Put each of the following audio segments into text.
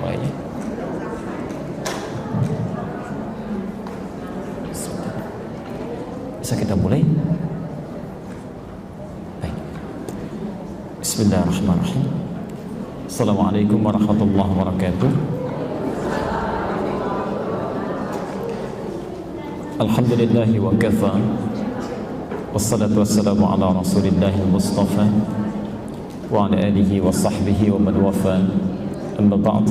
mulainya. Bisa kita mulai? Baik. Bismillahirrahmanirrahim. Assalamualaikum warahmatullahi wabarakatuh. Alhamdulillahi wa kafa. Wassalatu wassalamu ala rasulillahi mustafa wa ala alihi wa sahbihi wa man wafa. Amma ba'd.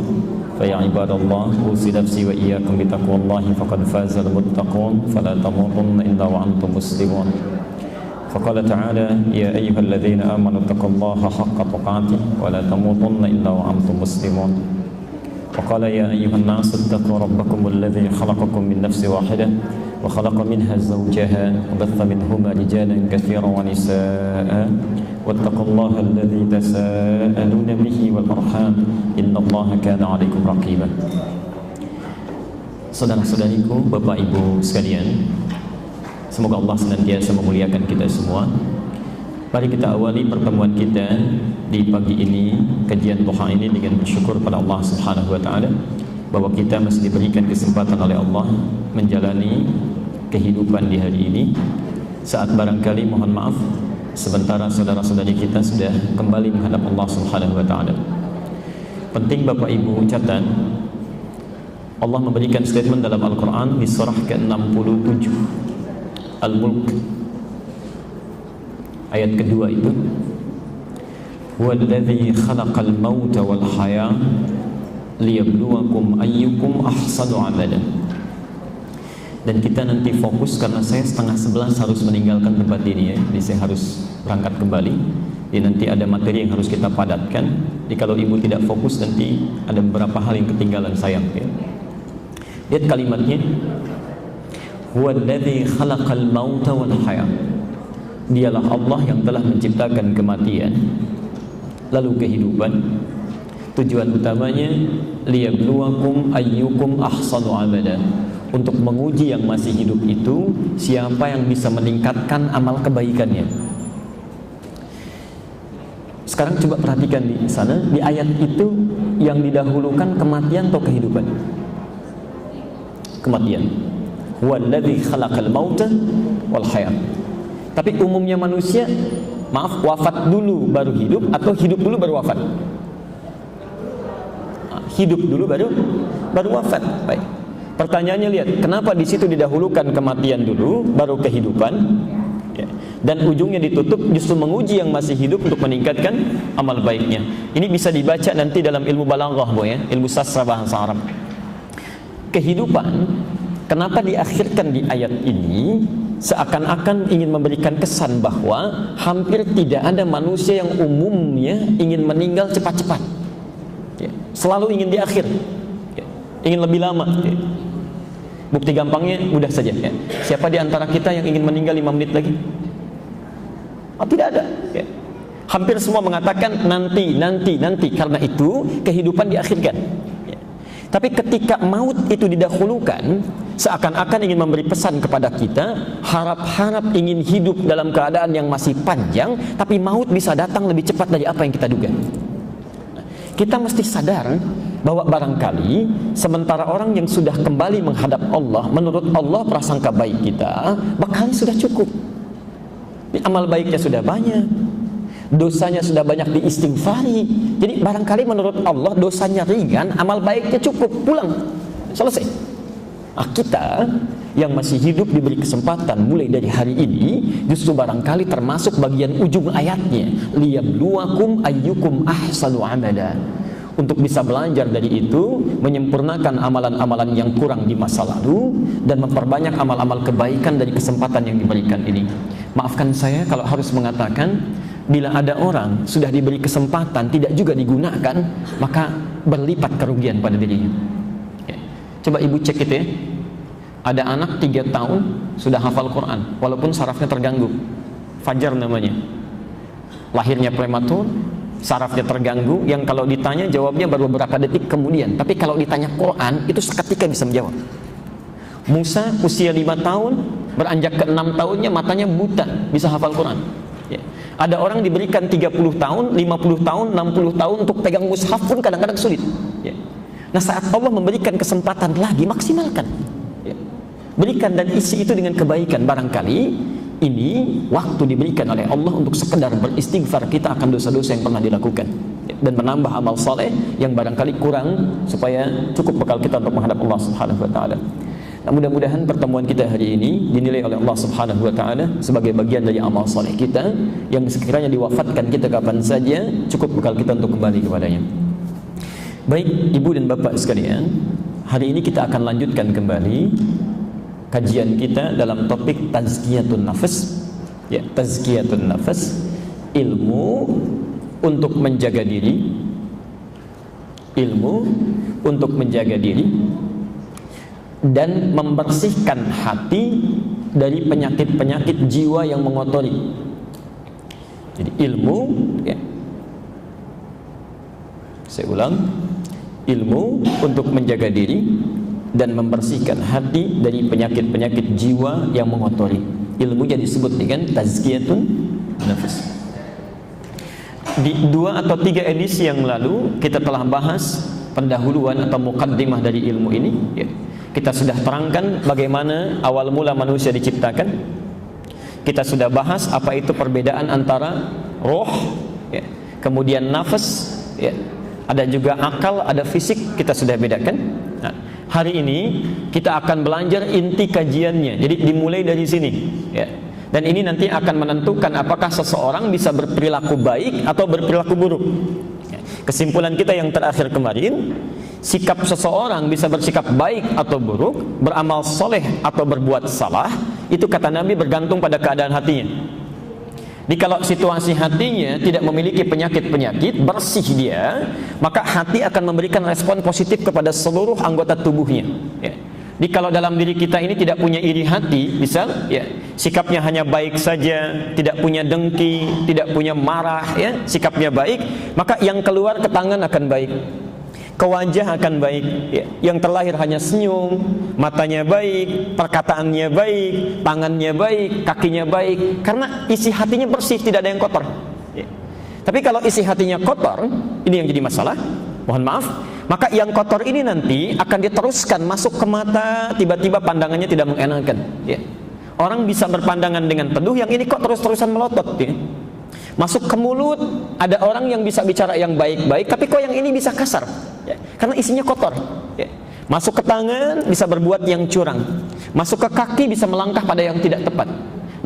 فيا عباد الله أوصي نفسي وإياكم بتقوى الله فقد فاز المتقون فلا تموتن إلا وأنتم مسلمون. فقال تعالى يا أيها الذين آمنوا اتقوا الله حق تقاته ولا تموتن إلا وأنتم مسلمون. وقال يا أيها الناس اتقوا ربكم الذي خلقكم من نفس واحدة وخلق منها زوجها وبث منهما رجالا كثيرا ونساء واتقوا الله الذي تساءلون به والأرحام إن الله كان عليكم رقيبا. Saudara-saudariku, Bapak Ibu sekalian, semoga Allah senantiasa memuliakan kita semua. Mari kita awali pertemuan kita di pagi ini, kajian duha ini, dengan bersyukur pada Allah Subhanahu wa taala bahwa kita masih diberikan kesempatan oleh Allah menjalani kehidupan di hari ini. Saat barangkali, mohon maaf, sementara saudara-saudari kita sudah kembali menghadap Allah Subhanahu wa taala. Penting Bapak Ibu catat, Allah memberikan statement dalam Al-Qur'an di surah ke-67 Al-Mulk ayat kedua itu, "Huwallazi khalaqal mauta wal haya liyabluwakum ayyukum ahsanu amala." Dan kita nanti fokus karena saya 10:30 harus meninggalkan tempat ini ya. Jadi saya harus berangkat kembali. Jadi nanti ada materi yang harus kita padatkan. Jadi kalau ibu tidak fokus nanti ada beberapa hal yang ketinggalan, sayang ya. Lihat kalimatnya. Huwallazi khalaqal mauta wal haya. Dialah Allah yang telah menciptakan kematian lalu kehidupan. Tujuan utamanya liyabluwakum ayyukum ahsanu amala. Untuk menguji yang masih hidup itu siapa yang bisa meningkatkan amal kebaikannya. Sekarang coba perhatikan di sana, di ayat itu yang didahulukan kematian atau kehidupan? Kematian. Huwallazi khalaqal mauta wal hayat. Tapi umumnya manusia, maaf, wafat dulu baru hidup atau hidup dulu baru wafat? Hidup dulu baru wafat. Baik. Pertanyaannya, lihat, kenapa di situ didahulukan kematian dulu baru kehidupan? Ya. Dan ujungnya ditutup justru menguji yang masih hidup untuk meningkatkan amal baiknya. Ini bisa dibaca nanti dalam ilmu balaghah, ya, ilmu sastra bahasa Arab. Kehidupan kenapa diakhirkan di ayat ini? Seakan-akan ingin memberikan kesan bahwa hampir tidak ada manusia yang umumnya ingin meninggal cepat-cepat ya. Selalu ingin di akhir ya. Ingin lebih lama ya. Bukti gampangnya mudah saja ya. Siapa di antara kita yang ingin meninggal 5 menit lagi? Oh, tidak ada ya. Hampir semua mengatakan nanti. Karena itu kehidupan diakhirkan ya. Tapi ketika maut itu didahulukan, seakan-akan ingin memberi pesan kepada kita, harap-harap ingin hidup dalam keadaan yang masih panjang, tapi maut bisa datang lebih cepat dari apa yang kita duga. Kita mesti sadar bahwa barangkali sementara orang yang sudah kembali menghadap Allah, menurut Allah prasangka baik kita bakal sudah cukup. Amal baiknya sudah banyak, dosanya sudah banyak diistighfari. Jadi barangkali menurut Allah dosanya ringan, amal baiknya cukup, pulang, selesai. Nah, kita yang masih hidup diberi kesempatan mulai dari hari ini, justru barangkali termasuk bagian ujung ayatnya, liyabluwakum ayyukum ahsanu amala. Untuk bisa belajar dari itu, menyempurnakan amalan-amalan yang kurang di masa lalu dan memperbanyak amal-amal kebaikan dari kesempatan yang diberikan ini. Maafkan saya kalau harus mengatakan, bila ada orang sudah diberi kesempatan tidak juga digunakan, maka berlipat kerugian pada dirinya. Coba ibu cek itu ya. Ada anak 3 tahun sudah hafal Quran walaupun sarafnya terganggu. Fajar namanya. Lahirnya prematur, sarafnya terganggu, yang kalau ditanya jawabnya baru beberapa detik kemudian. Tapi kalau ditanya Quran itu seketika bisa menjawab. Musa usia 5 tahun, beranjak ke 6 tahunnya matanya buta, bisa hafal Quran ya. Ada orang diberikan 30 tahun, 50 tahun, 60 tahun untuk pegang mushaf pun kadang-kadang sulit ya. Nah, saat Allah memberikan kesempatan lagi, maksimalkan. Ya. Berikan dan isi itu dengan kebaikan. Barangkali ini waktu diberikan oleh Allah untuk sekedar beristighfar kita akan dosa-dosa yang pernah dilakukan, ya, dan menambah amal saleh yang barangkali kurang supaya cukup bekal kita untuk menghadap Allah Subhanahu wa taala. Nah, mudah-mudahan pertemuan kita hari ini dinilai oleh Allah Subhanahu wa taala sebagai bagian dari amal saleh kita yang sekiranya diwafatkan kita kapan saja cukup bekal kita untuk kembali kepadanya. Baik, Ibu dan Bapak sekalian, hari ini kita akan lanjutkan kembali kajian kita dalam topik tazkiyatun nafas. Ya, tazkiyatun nafas, ilmu untuk menjaga diri, ilmu untuk menjaga diri dan membersihkan hati dari penyakit-penyakit jiwa yang mengotori. Jadi ilmu, ya, saya ulang, ilmu untuk menjaga diri dan membersihkan hati dari penyakit-penyakit jiwa yang mengotori. Ilmunya disebut dengan tazkiyatun nafas. Di 2 atau 3 edisi yang lalu kita telah bahas pendahuluan atau mukaddimah dari ilmu ini, ya. Kita sudah terangkan bagaimana awal mula manusia diciptakan. Kita sudah bahas apa itu perbedaan antara roh, ya, kemudian nafas, ya, ada juga akal, ada fisik, kita sudah bedakan. Nah, hari ini kita akan belajar inti kajiannya. Jadi dimulai dari sini, ya. Dan ini nanti akan menentukan apakah seseorang bisa berperilaku baik atau berperilaku buruk. Kesimpulan kita yang terakhir kemarin, sikap seseorang bisa bersikap baik atau buruk, beramal soleh atau berbuat salah, itu kata Nabi bergantung pada keadaan hatinya. Jadi kalau situasi hatinya tidak memiliki penyakit-penyakit, bersih dia, maka hati akan memberikan respon positif kepada seluruh anggota tubuhnya, ya. Jadi kalau dalam diri kita ini tidak punya iri hati, misal, ya, sikapnya hanya baik saja, tidak punya dengki, tidak punya marah, ya, sikapnya baik, maka yang keluar ke tangan akan baik, ke wajah akan baik, ya. Yang terlahir hanya senyum, matanya baik, perkataannya baik, tangannya baik, kakinya baik, karena isi hatinya bersih, tidak ada yang kotor, ya. Tapi kalau isi hatinya kotor, ini yang jadi masalah, mohon maaf, maka yang kotor ini nanti akan diteruskan masuk ke mata, tiba-tiba pandangannya tidak mengenakan, ya. Orang bisa berpandangan dengan teduh, yang ini kok terus-terusan melotot, ya. Masuk ke mulut, ada orang yang bisa bicara yang baik-baik, tapi kok yang ini bisa kasar, ya, karena isinya kotor, ya. Masuk ke tangan, bisa berbuat yang curang. Masuk ke kaki, bisa melangkah pada yang tidak tepat.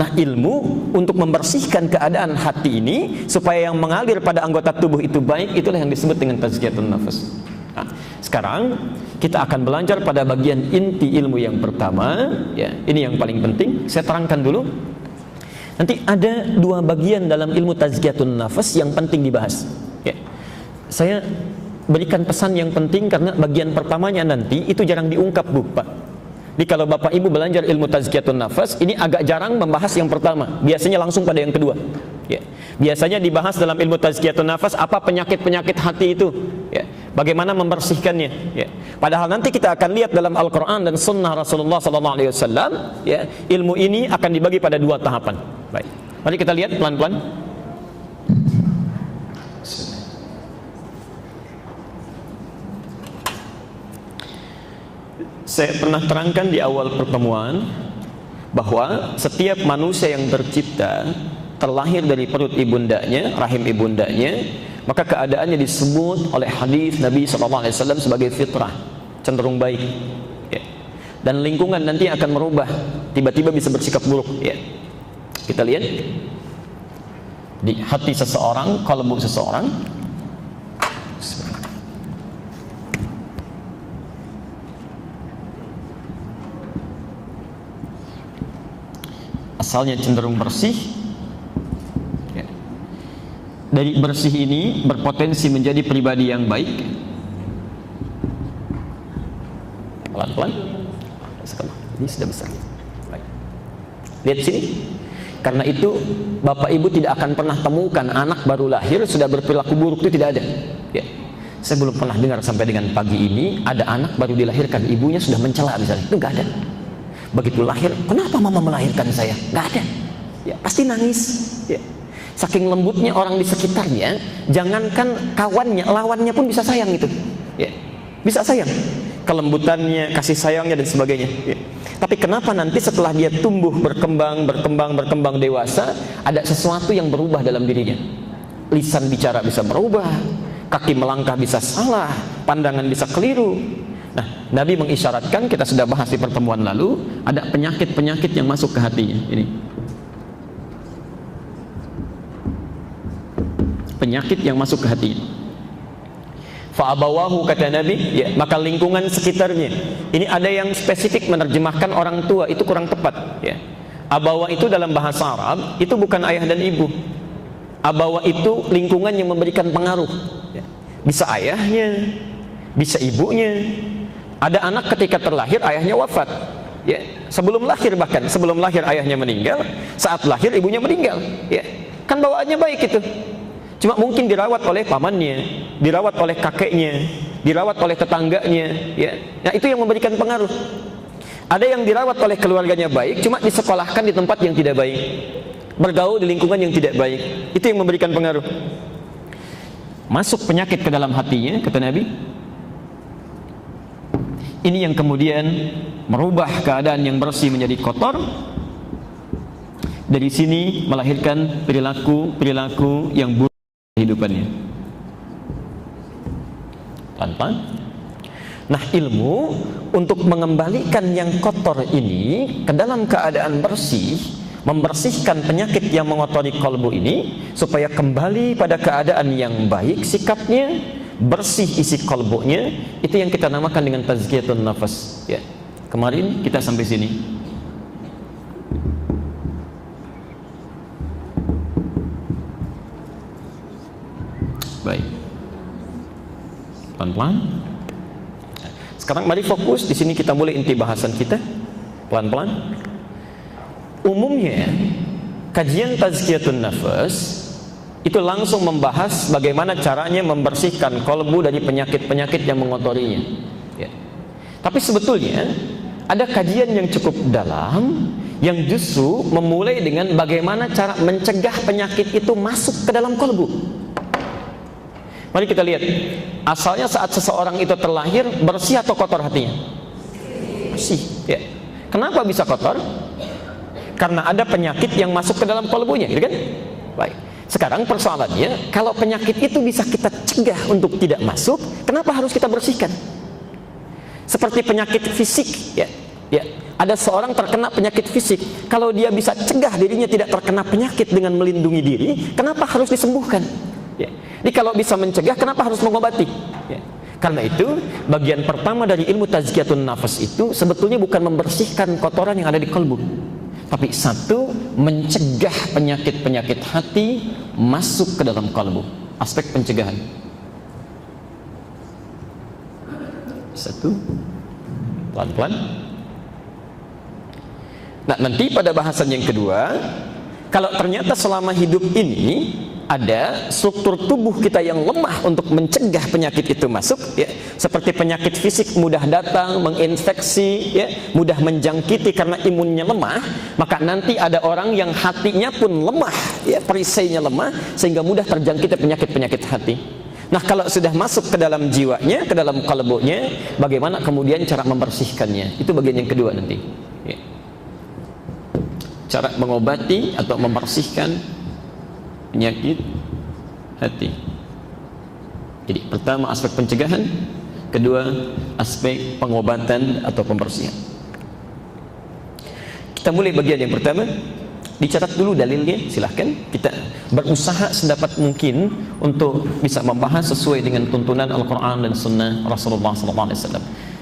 Nah, ilmu untuk membersihkan keadaan hati ini supaya yang mengalir pada anggota tubuh itu baik, itulah yang disebut dengan tazkiyatun nafas. Nah, sekarang kita akan belajar pada bagian inti ilmu yang pertama, ya. Ini yang paling penting. Saya terangkan dulu. Nanti ada 2 bagian dalam ilmu tazkiyatun nafas yang penting dibahas, ya. Saya berikan pesan yang penting karena bagian pertamanya nanti itu jarang diungkap, Bu, Pak. Jadi kalau Bapak Ibu belajar ilmu tazkiyatun nafas, ini agak jarang membahas yang pertama. Biasanya langsung pada yang kedua, ya. Biasanya dibahas dalam ilmu tazkiyatun nafas apa penyakit-penyakit hati itu, ya. Bagaimana membersihkannya, ya. Padahal nanti kita akan lihat dalam Al-Quran dan Sunnah Rasulullah SAW, ya, ilmu ini akan dibagi pada 2 tahapan. Baik, mari kita lihat pelan-pelan. Saya pernah terangkan di awal pertemuan bahwa setiap manusia yang tercipta terlahir dari perut ibundanya, rahim ibundanya, maka keadaannya disebut oleh hadis Nabi SAW sebagai fitrah, cenderung baik, ya. Dan lingkungan nanti akan merubah, tiba-tiba bisa bersikap buruk, ya. Kita lihat di hati seseorang, kalbu seseorang. Asalnya cenderung bersih, ya. Dari bersih ini berpotensi menjadi pribadi yang baik. Pelan-pelan. Ini sudah besar. Baik. Lihat sini. Karena itu Bapak Ibu tidak akan pernah temukan anak baru lahir sudah berperilaku buruk, itu tidak ada, ya. Saya belum pernah dengar sampai dengan pagi ini ada anak baru dilahirkan ibunya sudah mencela misalnya, itu nggak ada. Begitu lahir, kenapa mama melahirkan saya? Nggak ada, ya, pasti nangis, ya. Saking lembutnya orang di sekitarnya, jangankan kawannya, lawannya pun bisa sayang itu, ya. bisa sayang, kelembutannya, kasih sayangnya dan sebagainya. Ya. Tapi kenapa nanti setelah dia tumbuh, berkembang dewasa, ada sesuatu yang berubah dalam dirinya? Lisan bicara bisa berubah, kaki melangkah bisa salah, pandangan bisa keliru. Nah, Nabi mengisyaratkan, kita sudah bahas di pertemuan lalu, ada penyakit-penyakit yang masuk ke hatinya. Ini penyakit yang masuk ke hatinya. Fa'abawahu, kata Nabi, ya, maka lingkungan sekitarnya. Ini ada yang spesifik menerjemahkan orang tua, itu kurang tepat. Ya. Abawa itu dalam bahasa Arab itu bukan ayah dan ibu. Abawa itu lingkungan yang memberikan pengaruh. Ya. Bisa ayahnya, bisa ibunya. Ada anak ketika terlahir ayahnya wafat. Ya. Sebelum lahir, bahkan sebelum lahir ayahnya meninggal, saat lahir ibunya meninggal. Ya. Kan bawaannya baik itu. Cuma mungkin dirawat oleh pamannya, dirawat oleh kakeknya, dirawat oleh tetangganya, ya. Nah, itu yang memberikan pengaruh. Ada yang dirawat oleh keluarganya baik, cuma disekolahkan di tempat yang tidak baik, bergaul di lingkungan yang tidak baik. Itu yang memberikan pengaruh. Masuk penyakit ke dalam hatinya, kata Nabi. Ini yang kemudian merubah keadaan yang bersih menjadi kotor. Dari sini melahirkan perilaku yang buruk kehidupannya. Pelan-pelan. Nah, ilmu untuk mengembalikan yang kotor ini ke dalam keadaan bersih, membersihkan penyakit yang mengotori kalbu ini supaya kembali pada keadaan yang baik sikapnya, bersih isi kalbunya, itu yang kita namakan dengan tazkiyatun nafas. Ya. Kemarin kita sampai sini. Baik, pelan-pelan. Sekarang mari fokus di sini, kita mulai inti bahasan kita pelan-pelan. Umumnya kajian tazkiyatun nafas itu langsung membahas bagaimana caranya membersihkan kalbu dari penyakit-penyakit yang mengotorinya. Ya. Tapi sebetulnya ada kajian yang cukup dalam yang justru memulai dengan bagaimana cara mencegah penyakit itu masuk ke dalam kalbu. Mari kita lihat, asalnya saat seseorang itu terlahir, bersih atau kotor hatinya? Bersih. Ya. Kenapa bisa kotor? Karena ada penyakit yang masuk ke dalam kalbunya, gitu kan? Baik. Sekarang persoalannya, kalau penyakit itu bisa kita cegah untuk tidak masuk, kenapa harus kita bersihkan? Seperti penyakit fisik, ya. Ya. Ada seorang terkena penyakit fisik, kalau dia bisa cegah dirinya tidak terkena penyakit dengan melindungi diri, kenapa harus disembuhkan? Ya. Jadi kalau bisa mencegah, kenapa harus mengobati? Ya. Karena itu bagian pertama dari ilmu tazkiyatun nafas itu sebetulnya bukan membersihkan kotoran yang ada di kalbu, tapi satu, mencegah penyakit-penyakit hati masuk ke dalam kalbu. Aspek pencegahan. Satu, pelan-pelan. Nah, nanti pada bahasan yang kedua, kalau ternyata selama hidup ini ada struktur tubuh kita yang lemah untuk mencegah penyakit itu masuk, ya, seperti penyakit fisik mudah datang, menginfeksi, ya, mudah menjangkiti karena imunnya lemah, maka nanti ada orang yang hatinya pun lemah, ya, perisainya lemah, sehingga mudah terjangkiti penyakit-penyakit hati. Nah, kalau sudah masuk ke dalam jiwanya, ke dalam kalbunya, bagaimana kemudian cara membersihkannya? Itu bagian yang kedua nanti, ya. Cara mengobati atau membersihkan penyakit hati. Jadi pertama aspek pencegahan, kedua aspek pengobatan atau pembersihan. Kita mulai bagian yang pertama. Dicatat dulu dalilnya, silahkan. Kita berusaha sedapat mungkin untuk bisa membahas sesuai dengan tuntunan Al-Quran dan Sunnah Rasulullah SAW.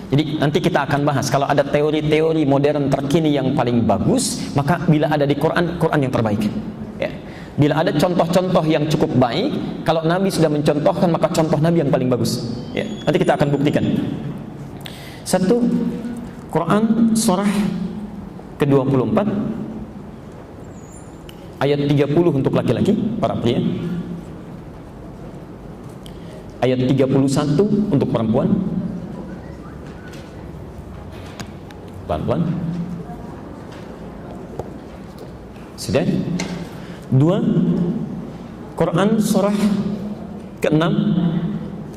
Jadi nanti kita akan bahas, kalau ada teori-teori modern terkini yang paling bagus, maka bila ada di Quran, Quran yang terbaik, ya. Bila ada contoh-contoh yang cukup baik, kalau Nabi sudah mencontohkan, maka contoh Nabi yang paling bagus, ya. Nanti kita akan buktikan. Satu, Quran surah ke-24 ayat 30 untuk laki-laki, para pria. Ayat 31 untuk perempuan. Pelan-pelan. Sudah? Dua, Quran surah ke-6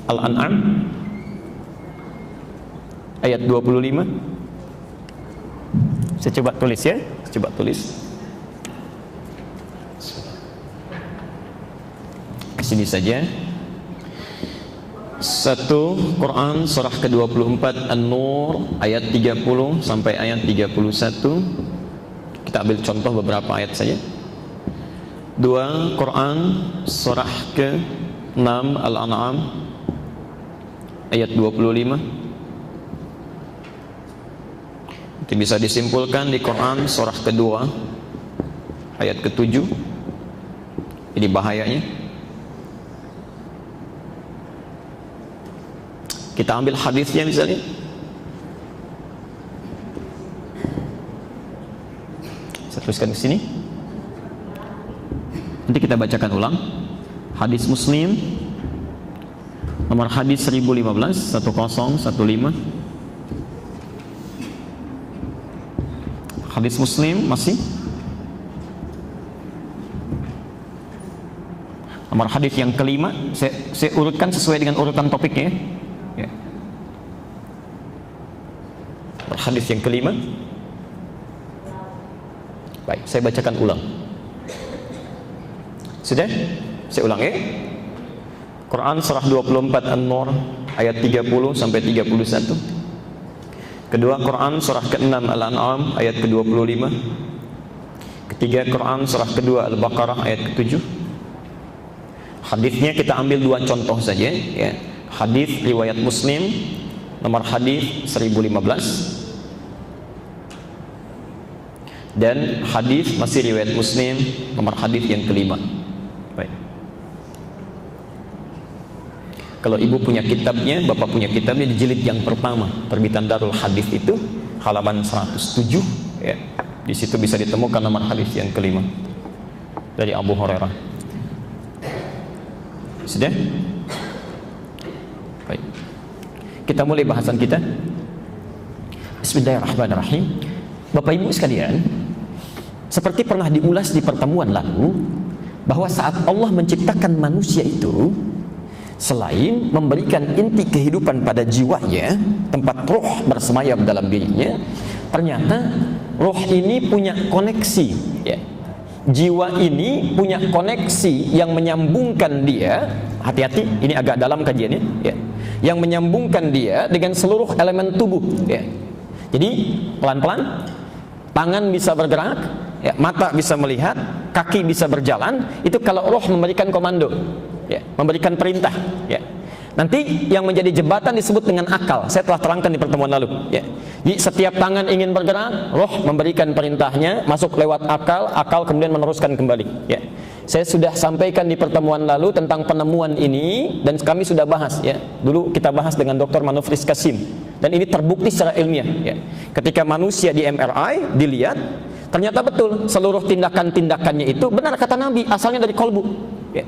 Al-An'am ayat 25. Saya coba tulis ya, coba tulis. Ke sini saja. 1 Quran surah ke-24 An-Nur ayat 30 sampai ayat 31. Kita ambil contoh beberapa ayat saja. 2 Quran surah ke-6 Al-An'am ayat 25. Itu bisa disimpulkan di Quran surah kedua ayat ke-7. Ini bahayanya. Kita ambil hadisnya misalnya. Saya tuliskan ke sini. Nanti kita bacakan ulang. Hadis Muslim nomor hadis 1015 1015. Hadis Muslim masih nomor hadis yang kelima. Saya urutkan sesuai dengan urutan topiknya ya. Hadis yang kelima. Baik, saya bacakan ulang. Sudah? Saya ulang ya. Quran surah 24 An-Nur ayat 30 sampai 31. Kedua Quran surah ke-6 Al-An'am ayat ke-25. Ketiga Quran surah kedua Al-Baqarah ayat ke-7. Hadisnya kita ambil 2 contoh saja ya. Hadis riwayat Muslim nomor hadis 1015 dan hadis masih riwayat Muslim nomor hadis yang kelima. Baik. Kalau ibu punya kitabnya, bapak punya kitabnya, di jilid yang pertama terbitan Darul Hadis itu halaman 107 ya. Di situ bisa ditemukan nomor hadis yang kelima dari Abu Hurairah. Sudah? Baik. Kita mulai bahasan kita. Bismillahirrahmanirrahim. Bapak Ibu sekalian, seperti pernah diulas di pertemuan lalu, bahwa saat Allah menciptakan manusia itu, selain memberikan inti kehidupan pada jiwanya, tempat roh bersemayam dalam dirinya, ternyata roh ini punya koneksi ya. Jiwa ini punya koneksi yang menyambungkan dia, hati-hati ini agak dalam kajiannya ya, yang menyambungkan dia dengan seluruh elemen tubuh ya. Jadi pelan-pelan tangan bisa bergerak ya, mata bisa melihat, kaki bisa berjalan, itu kalau roh memberikan komando ya, memberikan perintah ya. Nanti yang menjadi jembatan disebut dengan akal. Saya telah terangkan di pertemuan lalu ya. Jadi setiap tangan ingin bergerak, roh memberikan perintahnya, masuk lewat akal, akal kemudian meneruskan kembali ya. Saya sudah sampaikan di pertemuan lalu tentang penemuan ini, dan kami sudah bahas ya. Dulu kita bahas dengan Dr. Manufris Kasim, dan ini terbukti secara ilmiah ya. Ketika manusia di MRI dilihat, ternyata betul seluruh tindakan-tindakannya itu benar kata Nabi, asalnya dari kolbu ya.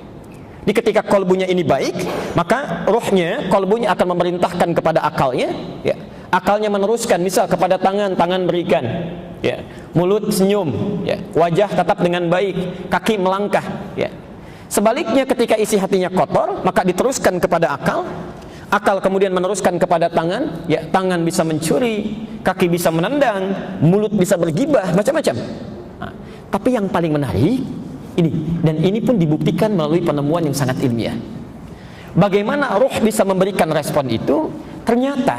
Jadi ketika kolbunya ini baik, maka rohnya, kolbunya akan memerintahkan kepada akalnya ya. Akalnya meneruskan, misal kepada tangan, tangan berikan ya. Mulut senyum ya. Wajah tetap dengan baik, kaki melangkah ya. Sebaliknya ketika isi hatinya kotor, maka diteruskan kepada akal, akal kemudian meneruskan kepada tangan ya. Tangan bisa mencuri, kaki bisa menendang, mulut bisa bergibah, macam-macam. Nah, tapi yang paling menarik ini, dan ini pun dibuktikan melalui penemuan yang sangat ilmiah. Bagaimana roh bisa memberikan respon itu? Ternyata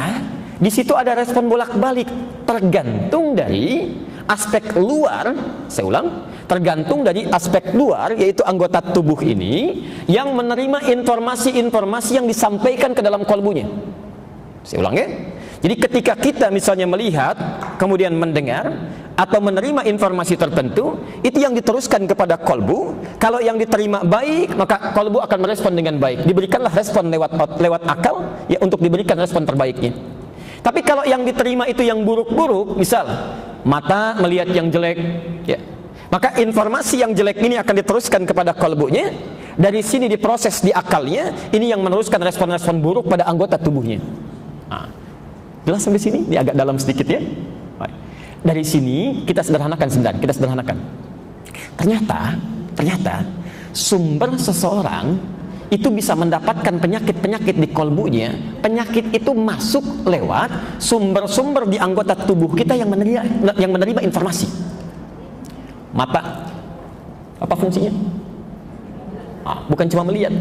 di situ ada respon bolak-balik, tergantung dari aspek luar. Saya ulang, tergantung dari aspek luar, yaitu anggota tubuh ini yang menerima informasi-informasi yang disampaikan ke dalam kolbunya. Saya ulang ya. Jadi ketika kita misalnya melihat, kemudian mendengar atau menerima informasi tertentu, itu yang diteruskan kepada kolbu. Kalau yang diterima baik, maka kolbu akan merespon dengan baik. Diberikanlah respon lewat akal ya, untuk diberikan respon terbaiknya. Tapi kalau yang diterima itu yang buruk-buruk, misal mata melihat yang jelek ya, maka informasi yang jelek ini akan diteruskan kepada kolbunya. Dari sini diproses di akalnya, ini yang meneruskan respon-respon buruk pada anggota tubuhnya. Nah, jelas sampai sini? Ini agak dalam sedikit ya. Baik. Dari sini kita sederhanakan sebentar, kita sederhanakan. Ternyata sumber seseorang itu bisa mendapatkan penyakit-penyakit di kolbunya penyakit itu masuk lewat sumber-sumber di anggota tubuh kita yang menerima informasi. Mata, apa fungsinya? Bukan cuma melihat,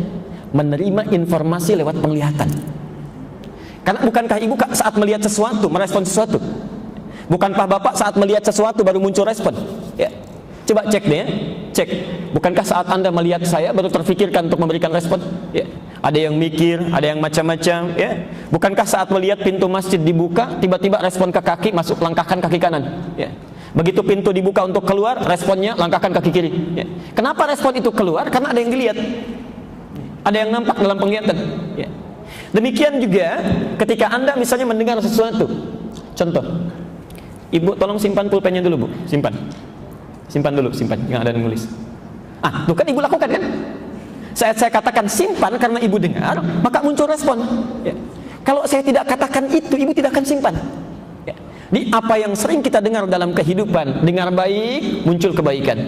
menerima informasi lewat penglihatan. Karena bukankah ibu saat melihat sesuatu merespon sesuatu? Bukankah bapak saat melihat sesuatu baru muncul respon? Ya. Coba cek deh ya. Cek. Bukankah saat anda melihat saya baru terfikirkan untuk memberikan respon? Ya. Ada yang mikir, ada yang macam-macam. Ya. Bukankah saat melihat pintu masjid dibuka, tiba-tiba respon ke kaki, masuk langkahkan kaki kanan. Ya. Begitu pintu dibuka untuk keluar, responnya langkahkan kaki kiri. Ya. Kenapa respon itu keluar? Karena ada yang dilihat, ada yang nampak dalam penglihatan. Ya. Demikian juga ketika anda misalnya mendengar sesuatu. Contoh, ibu tolong simpan pulpennya dulu bu, simpan dulu, yang ada nulis. Tuh kan ibu lakukan kan? Saya katakan simpan karena ibu dengar, maka muncul respon. Ya. Kalau saya tidak katakan itu, ibu tidak akan simpan. Ya. Di apa yang sering kita dengar dalam kehidupan, dengar baik muncul kebaikan,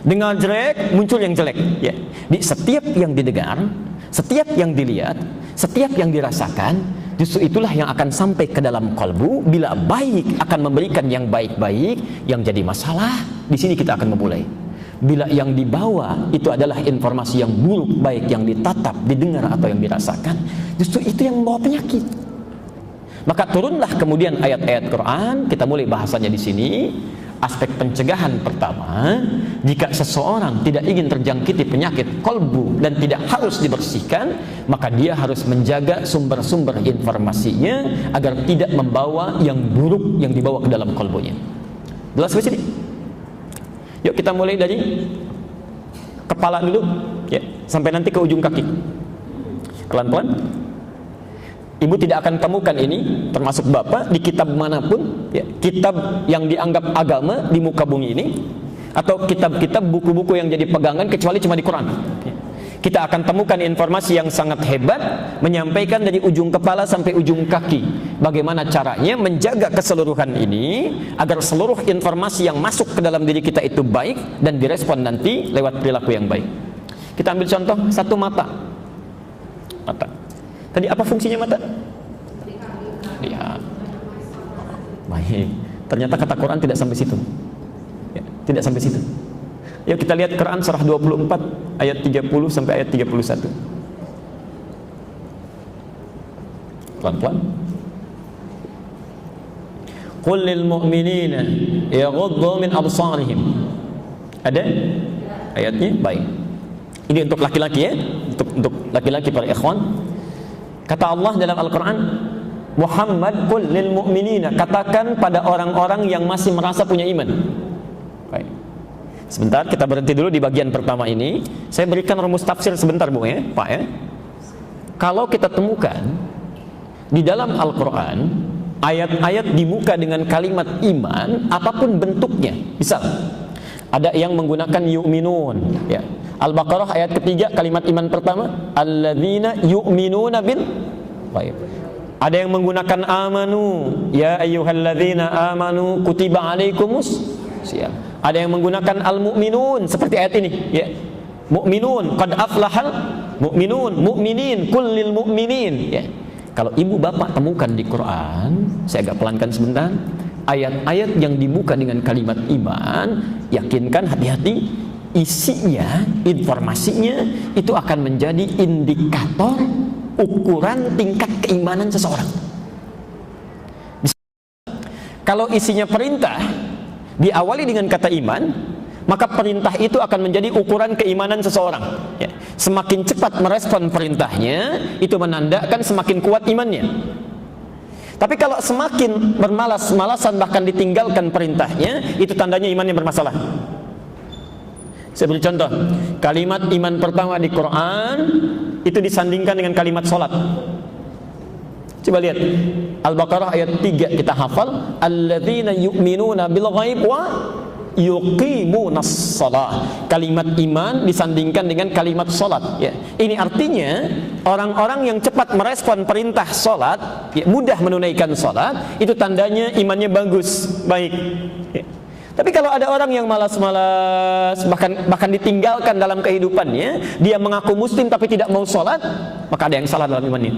dengar jelek muncul yang jelek. Ya. Di setiap yang didengar, setiap yang dilihat, setiap yang dirasakan, justru itulah yang akan sampai ke dalam kalbu. Bila baik akan memberikan yang baik-baik, yang jadi masalah di sini kita akan memulai. Bila yang dibawa itu adalah informasi yang buruk, baik yang ditatap, didengar atau yang dirasakan, justru itu yang membawa penyakit. Maka turunlah kemudian ayat-ayat Quran. Kita mulai bahasanya di sini. Aspek pencegahan pertama, jika seseorang tidak ingin terjangkiti penyakit kolbu dan tidak harus dibersihkan, maka dia harus menjaga sumber-sumber informasinya agar tidak membawa yang buruk yang dibawa ke dalam kolbunya. Jelas di sini? Yuk kita mulai dari kepala dulu, ya, sampai nanti ke ujung kaki. Pelan-pelan. Ibu tidak akan temukan ini, termasuk bapak, di kitab manapun, ya, kitab yang dianggap agama di muka bumi ini, atau kitab-kitab buku-buku yang jadi pegangan, kecuali cuma di Quran. Ya. Kita akan temukan informasi yang sangat hebat, menyampaikan dari ujung kepala sampai ujung kaki. Bagaimana caranya menjaga keseluruhan ini, agar seluruh informasi yang masuk ke dalam diri kita itu baik, dan direspon nanti lewat perilaku yang baik. Kita ambil contoh, satu mata. Tadi apa fungsinya mata? Lihat. Baik. Ternyata kata Quran tidak sampai situ. Ya, tidak sampai situ. Yuk kita lihat Quran surah 24 ayat 30 sampai ayat 31. Pelan-pelan. Qul lil mu'minina yaghuddu min absarihim. Ada ayatnya? Baik. Ini untuk laki-laki ya, untuk laki-laki para ikhwan. Kata Allah dalam Al-Quran, Muhammad qul lil mu'minina, katakan pada orang-orang yang masih merasa punya iman. Baik. Sebentar, kita berhenti dulu di bagian pertama ini. Saya berikan rumus tafsir sebentar Bu ya, Pak ya. Kalau kita temukan di dalam Al-Quran ayat-ayat dibuka dengan kalimat iman, apapun bentuknya. Misal, ada yang menggunakan yu'minun ya. Al-Baqarah ayat ketiga, kalimat iman pertama, alladzina yu'minuna bil ghaib. Ada yang menggunakan amanu, ya ayyuhalladzina amanu kutiba alaikumus siyam. Ada yang menggunakan al-mu'minun seperti ayat ini, ya. Mu'minun, qad aflahal mu'minun, mu'minin, kullil mu'minin, ya. Kalau ibu bapak temukan di Quran, saya agak pelankan sebentar, ayat-ayat yang dibuka dengan kalimat iman, yakinkan, hati-hati, isinya, informasinya itu akan menjadi indikator ukuran tingkat keimanan seseorang. Kalau isinya perintah diawali dengan kata iman, maka perintah itu akan menjadi ukuran keimanan seseorang ya. Semakin cepat merespon perintahnya, itu menandakan semakin kuat imannya. Tapi kalau semakin bermalas-malasan bahkan ditinggalkan perintahnya, itu tandanya imannya bermasalah. Saya beri contoh, kalimat iman pertama di Quran itu disandingkan dengan kalimat sholat. Coba lihat Al-Baqarah ayat 3, kita hafal, alladzina yu'minuna bil ghaib wa yuqimunas shalah. Kalimat iman disandingkan dengan kalimat sholat ya. Ini artinya orang-orang yang cepat merespon perintah sholat ya, mudah menunaikan sholat, itu tandanya imannya bagus, baik ya. Tapi kalau ada orang yang malas-malas, bahkan ditinggalkan dalam kehidupannya, dia mengaku muslim tapi tidak mau sholat, maka ada yang salah dalam imannya.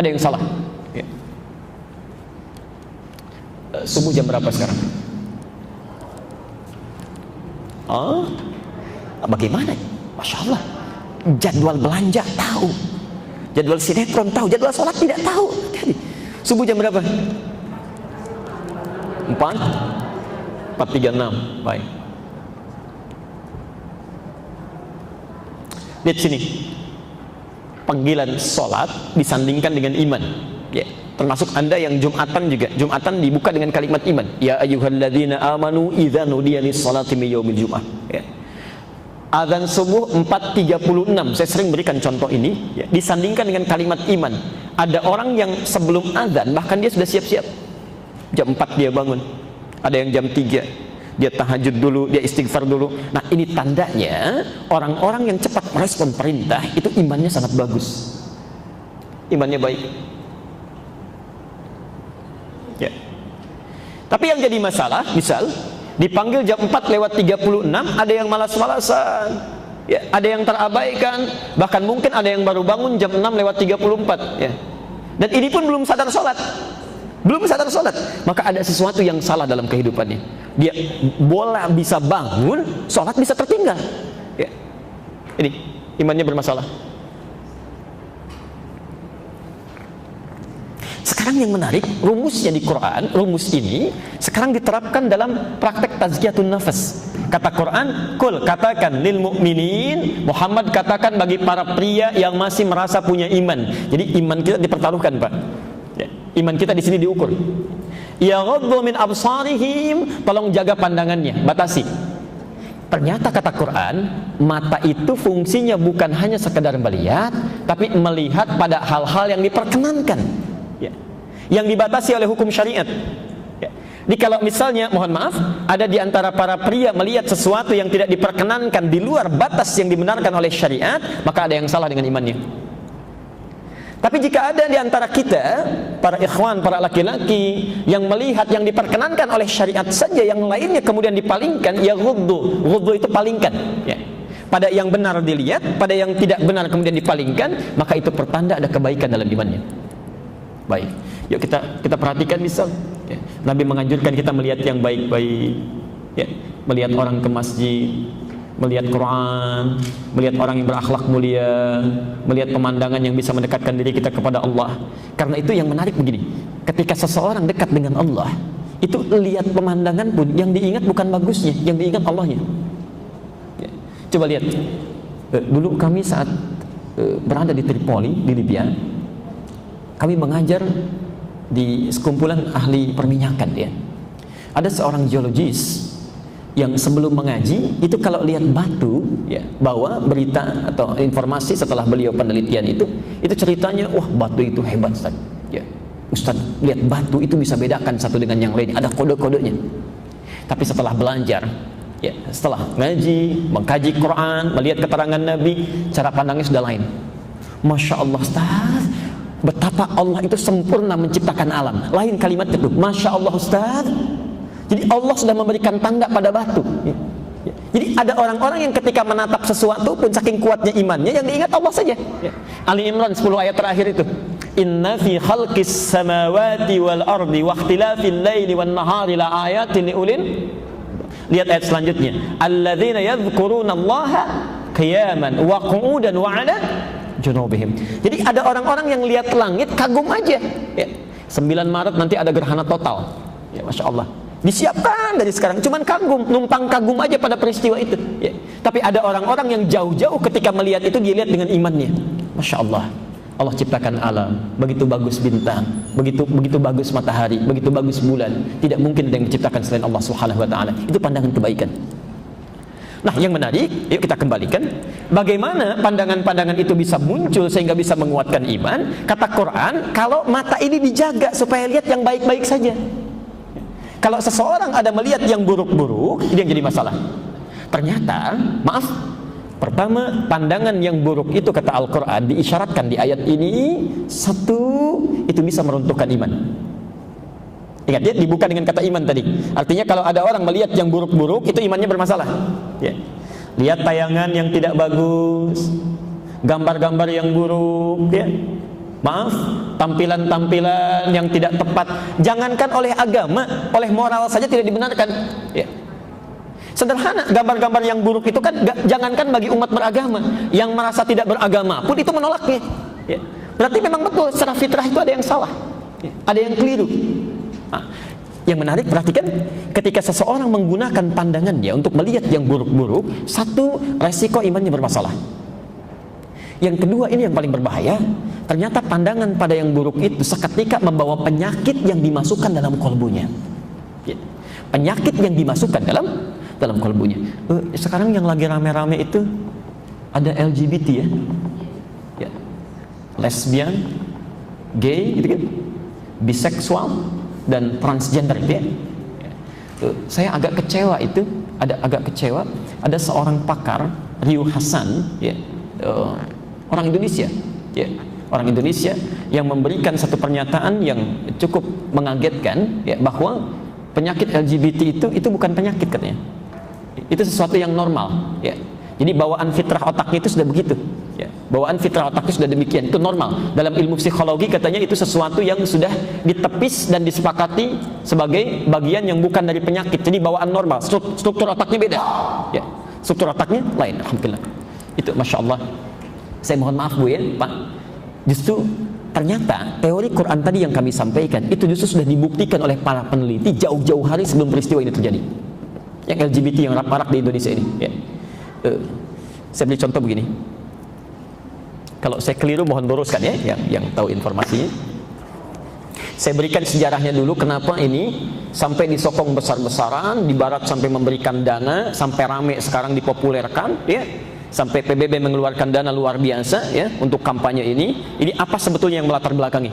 Ada yang salah. Ya. Subuh jam berapa sekarang? Oh, bagaimana? Masya Allah. Jadwal belanja tahu, jadwal sinetron tahu, jadwal sholat tidak tahu. Subuh jam berapa? 4:36. Baik. Lihat sini. Panggilan sholat disandingkan dengan iman. Ya, termasuk Anda yang Jumatan juga. Jumatan dibuka dengan kalimat iman. Ya ayyuhalladzina amanu idza nudiya lis-sholati min yaumil jum'ah. Ya. Adzan subuh 4:36. Saya sering berikan contoh ini, ya, disandingkan dengan kalimat iman. Ada orang yang sebelum adzan bahkan dia sudah siap-siap. Jam 4 dia bangun. Ada yang jam 3. Dia tahajud dulu, dia istighfar dulu. Nah, ini tandanya orang-orang yang cepat merespon perintah itu imannya sangat bagus. Imannya baik. Ya. Tapi yang jadi masalah, misal dipanggil jam 4:36, ada yang malas-malasan. Ya, ada yang terabaikan, bahkan mungkin ada yang baru bangun jam 6:34, ya. Dan ini pun belum sadar sholat. Belum sadar sholat, maka ada sesuatu yang salah dalam kehidupannya. Dia bola bisa bangun, sholat bisa tertinggal. Ya. Ini imannya bermasalah. Sekarang yang menarik, rumusnya di Quran, rumus ini sekarang diterapkan dalam praktek tazkiyatun nafas. Kata Quran, "Qul," katakan lil mu'minin, Muhammad katakan bagi para pria yang masih merasa punya iman. Jadi iman kita dipertaruhkan, Pak. Ya, iman kita di sini diukur. Yaghuddu min absarihim, tolong jaga pandangannya, batasi. Ternyata kata Quran, mata itu fungsinya bukan hanya sekedar melihat, tapi melihat pada hal-hal yang diperkenankan, ya, yang dibatasi oleh hukum syariat. Ya. Jadi kalau misalnya, mohon maaf, ada di antara para pria melihat sesuatu yang tidak diperkenankan di luar batas yang dibenarkan oleh syariat, maka ada yang salah dengan imannya. Tapi jika ada di antara kita, para ikhwan, para laki-laki yang melihat yang diperkenankan oleh syariat saja, yang lainnya kemudian dipalingkan, ya ghuddu. Ghuddu itu palingkan, ya. Pada yang benar dilihat, pada yang tidak benar kemudian dipalingkan, maka itu pertanda ada kebaikan dalam imannya. Baik, yuk kita perhatikan misal, ya. Nabi menganjurkan kita melihat yang baik-baik, ya. Melihat orang ke masjid, melihat Quran, melihat orang yang berakhlak mulia, melihat pemandangan yang bisa mendekatkan diri kita kepada Allah. Karena itu yang menarik begini, ketika seseorang dekat dengan Allah, itu lihat pemandangan pun yang diingat bukan bagusnya, yang diingat Allahnya. Ya. Coba lihat, dulu kami saat berada di Tripoli, di Libya, kami mengajar di sekumpulan ahli perminyakan, ya. Ada seorang geologis yang sebelum mengaji itu kalau lihat batu, ya, bawa berita atau informasi setelah beliau penelitian itu ceritanya, wah batu itu hebat, Ustaz. Ya, Ustaz, lihat batu itu bisa bedakan satu dengan yang lain, ada kode-kodenya. Tapi setelah belajar, ya, setelah ngaji, mengkaji Quran, melihat keterangan Nabi, cara pandangnya sudah lain. Masya Allah, Ustaz, betapa Allah itu sempurna menciptakan alam. Lain kalimat itu, Masya Allah, Ustaz. Jadi Allah sudah memberikan tanda pada batu. Jadi ada orang-orang yang ketika menatap sesuatu pun saking kuatnya imannya, yang diingat Allah saja. Ali Imran 10 ayat terakhir itu. Inna fi khalqis samawati wal ardi wa ikhtilafil laili wan nahari la ayatin liulil. Lihat ayat selanjutnya. Alladzina yadhkurunallaha qiyaman wa qu'udan wa 'ala junubihim. Jadi ada orang-orang yang lihat langit kagum aja. Ya. 9 Maret nanti ada gerhana total. Ya, Masya Allah. Disiapkan dari sekarang, cuman kagum, numpang kagum aja pada peristiwa itu, ya. Tapi ada orang-orang yang jauh-jauh ketika melihat itu dia lihat dengan imannya. Masya Allah, Allah ciptakan alam, begitu bagus bintang, begitu bagus matahari, begitu bagus bulan. Tidak mungkin ada yang diciptakan selain Allah Subhanahu Wa Taala. Itu pandangan kebaikan. Nah, yang menarik, yuk kita kembalikan, bagaimana pandangan-pandangan itu bisa muncul sehingga bisa menguatkan iman. Kata Quran, kalau mata ini dijaga supaya lihat yang baik-baik saja. Kalau seseorang ada melihat yang buruk-buruk, ini yang jadi masalah. Ternyata, maaf, pertama, pandangan yang buruk itu kata Al-Quran diisyaratkan di ayat ini, satu, itu bisa meruntuhkan iman. Ingat ya, dibuka dengan kata iman tadi. Artinya kalau ada orang melihat yang buruk-buruk, itu imannya bermasalah, ya. Lihat tayangan yang tidak bagus, gambar-gambar yang buruk, ya. Maaf, tampilan-tampilan yang tidak tepat, jangankan oleh agama, oleh moral saja tidak dibenarkan. Ya. Sederhana, gambar-gambar yang buruk itu kan jangankan bagi umat beragama, yang merasa tidak beragama pun itu menolaknya. Ya. Berarti memang betul secara fitrah itu ada yang salah, ya. Ada yang keliru. Nah, yang menarik, perhatikan, ketika seseorang menggunakan pandangannya untuk melihat yang buruk-buruk, satu, resiko imannya bermasalah. Yang kedua, ini yang paling berbahaya, ternyata pandangan pada yang buruk itu seketika membawa penyakit yang dimasukkan dalam kolbunya. Ya. Penyakit yang dimasukkan dalam kolbunya. Sekarang yang lagi rame-rame itu ada LGBT ya, ya. Lesbian, gay, gitu kan, biseksual dan transgender gitu ya. Saya agak kecewa itu, agak kecewa. Ada seorang pakar, Ryu Hasan, ya, orang Indonesia, ya, orang Indonesia yang memberikan satu pernyataan yang cukup mengagetkan, ya, bahwa penyakit LGBT itu bukan penyakit katanya. Itu sesuatu yang normal, ya. Jadi bawaan fitrah otaknya itu sudah begitu, ya. Bawaan fitrah otaknya sudah demikian, itu normal. Dalam ilmu psikologi katanya itu sesuatu yang sudah ditepis dan disepakati sebagai bagian yang bukan dari penyakit. Jadi bawaan normal, struktur otaknya beda, ya. Struktur otaknya lain, alhamdulillah. Itu masya Allah. Saya mohon maaf Bu ya Pak, justru ternyata teori Quran tadi yang kami sampaikan itu justru sudah dibuktikan oleh para peneliti jauh-jauh hari sebelum peristiwa ini terjadi, yang LGBT yang marak di Indonesia ini, ya. Saya beri contoh begini, kalau saya keliru mohon luruskan ya, yang tahu informasinya. Saya berikan sejarahnya dulu, kenapa ini sampai disokong besar-besaran, di barat sampai memberikan dana, sampai rame sekarang dipopulerkan, ya. Sampai PBB mengeluarkan dana luar biasa, ya, untuk kampanye ini. Ini apa sebetulnya yang melatar belakangi?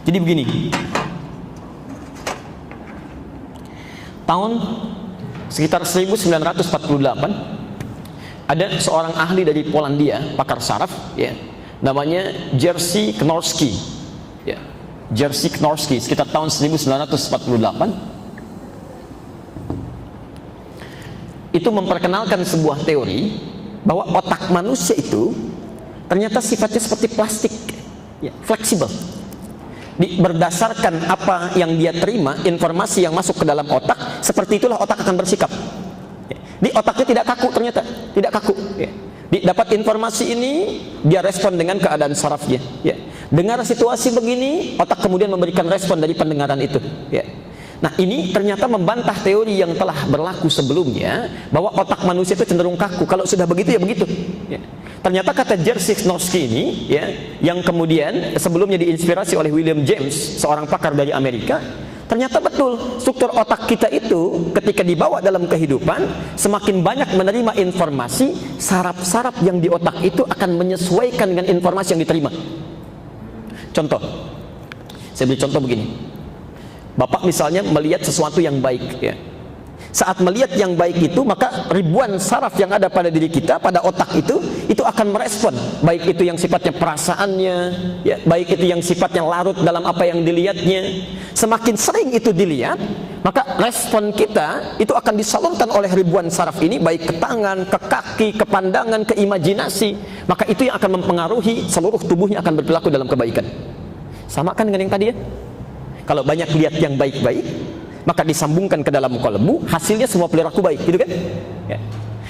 Jadi begini, tahun sekitar 1948 ada seorang ahli dari Polandia, pakar saraf, ya, namanya Jerzy Knorski, ya. Jerzy Knorski sekitar tahun 1948 itu memperkenalkan sebuah teori bahwa otak manusia itu ternyata sifatnya seperti plastik, ya, fleksibel. Berdasarkan apa yang dia terima, informasi yang masuk ke dalam otak, seperti itulah otak akan bersikap. Ya. Di otaknya tidak kaku, ternyata tidak kaku. Ya. Dapat informasi ini, dia respon dengan keadaan sarafnya. Ya. Dengar situasi begini, otak kemudian memberikan respon dari pendengaran itu. Ya. Nah, ini ternyata membantah teori yang telah berlaku sebelumnya bahwa otak manusia itu cenderung kaku. Kalau sudah begitu ya begitu. Ya. Ternyata kata Jerzy Knorski ini, ya, yang kemudian sebelumnya diinspirasi oleh William James, seorang pakar dari Amerika, ternyata betul struktur otak kita itu ketika dibawa dalam kehidupan, semakin banyak menerima informasi, saraf-saraf yang di otak itu akan menyesuaikan dengan informasi yang diterima. Contoh, saya beri contoh begini. Bapak misalnya melihat sesuatu yang baik, ya. Saat melihat yang baik itu, maka ribuan saraf yang ada pada diri kita, pada otak itu akan merespon, baik itu yang sifatnya perasaannya, ya, baik itu yang sifatnya larut dalam apa yang dilihatnya. Semakin sering itu dilihat, maka respon kita itu akan disalurkan oleh ribuan saraf ini, baik ke tangan, ke kaki, ke pandangan, ke imajinasi. Maka itu yang akan mempengaruhi seluruh tubuhnya akan berperilaku dalam kebaikan. Sama kan dengan yang tadi ya? Kalau banyak lihat yang baik-baik, maka disambungkan ke dalam kolbu, hasilnya semua perilaku baik, gitu kan? Ya.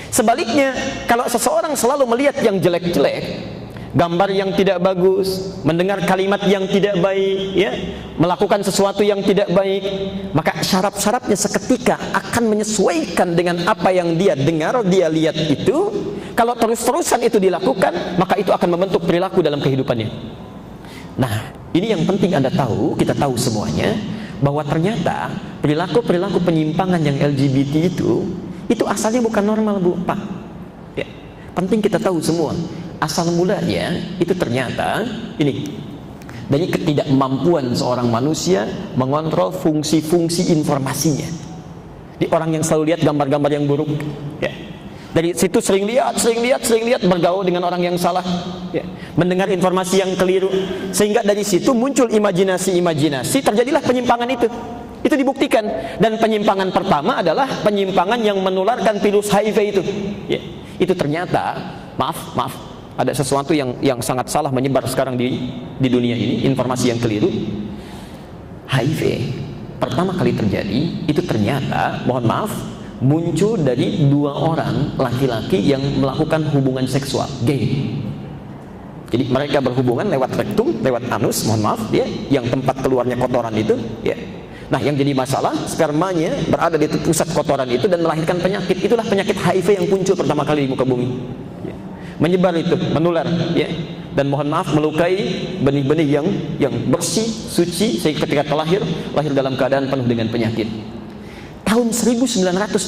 Sebaliknya, kalau seseorang selalu melihat yang jelek-jelek, gambar yang tidak bagus, mendengar kalimat yang tidak baik, ya, melakukan sesuatu yang tidak baik, maka syaraf-syarafnya seketika akan menyesuaikan dengan apa yang dia dengar, dia lihat itu. Kalau terus-terusan itu dilakukan, maka itu akan membentuk perilaku dalam kehidupannya. Nah, ini yang penting Anda tahu, kita tahu semuanya, bahwa ternyata perilaku-perilaku penyimpangan yang LGBT itu asalnya bukan normal Bu, Pak. Ya, penting kita tahu semua. Asal mulanya itu ternyata ini dari ketidakmampuan seorang manusia mengontrol fungsi-fungsi informasinya. Di orang yang selalu lihat gambar-gambar yang buruk, ya. Dari situ sering lihat bergaul dengan orang yang salah, ya. Mendengar informasi yang keliru, sehingga dari situ muncul imajinasi, terjadilah penyimpangan itu. Itu dibuktikan. Dan penyimpangan pertama adalah penyimpangan yang menularkan virus HIV itu, ya. Itu ternyata, maaf, ada sesuatu yang sangat salah menyebar sekarang di dunia ini, informasi yang keliru. HIV pertama kali terjadi itu ternyata, mohon maaf, muncul dari 2 orang laki-laki yang melakukan hubungan seksual, gay. Jadi mereka berhubungan lewat rektum, lewat anus, mohon maaf ya, yang tempat keluarnya kotoran itu ya. Nah, yang jadi masalah, spermanya berada di pusat kotoran itu dan melahirkan penyakit. Itulah penyakit HIV yang muncul pertama kali di muka bumi ya. Menyebar itu, menular ya. Dan mohon maaf, melukai benih-benih yang bersih, suci, sehingga ketika terlahir, lahir dalam keadaan penuh dengan penyakit. Tahun 1950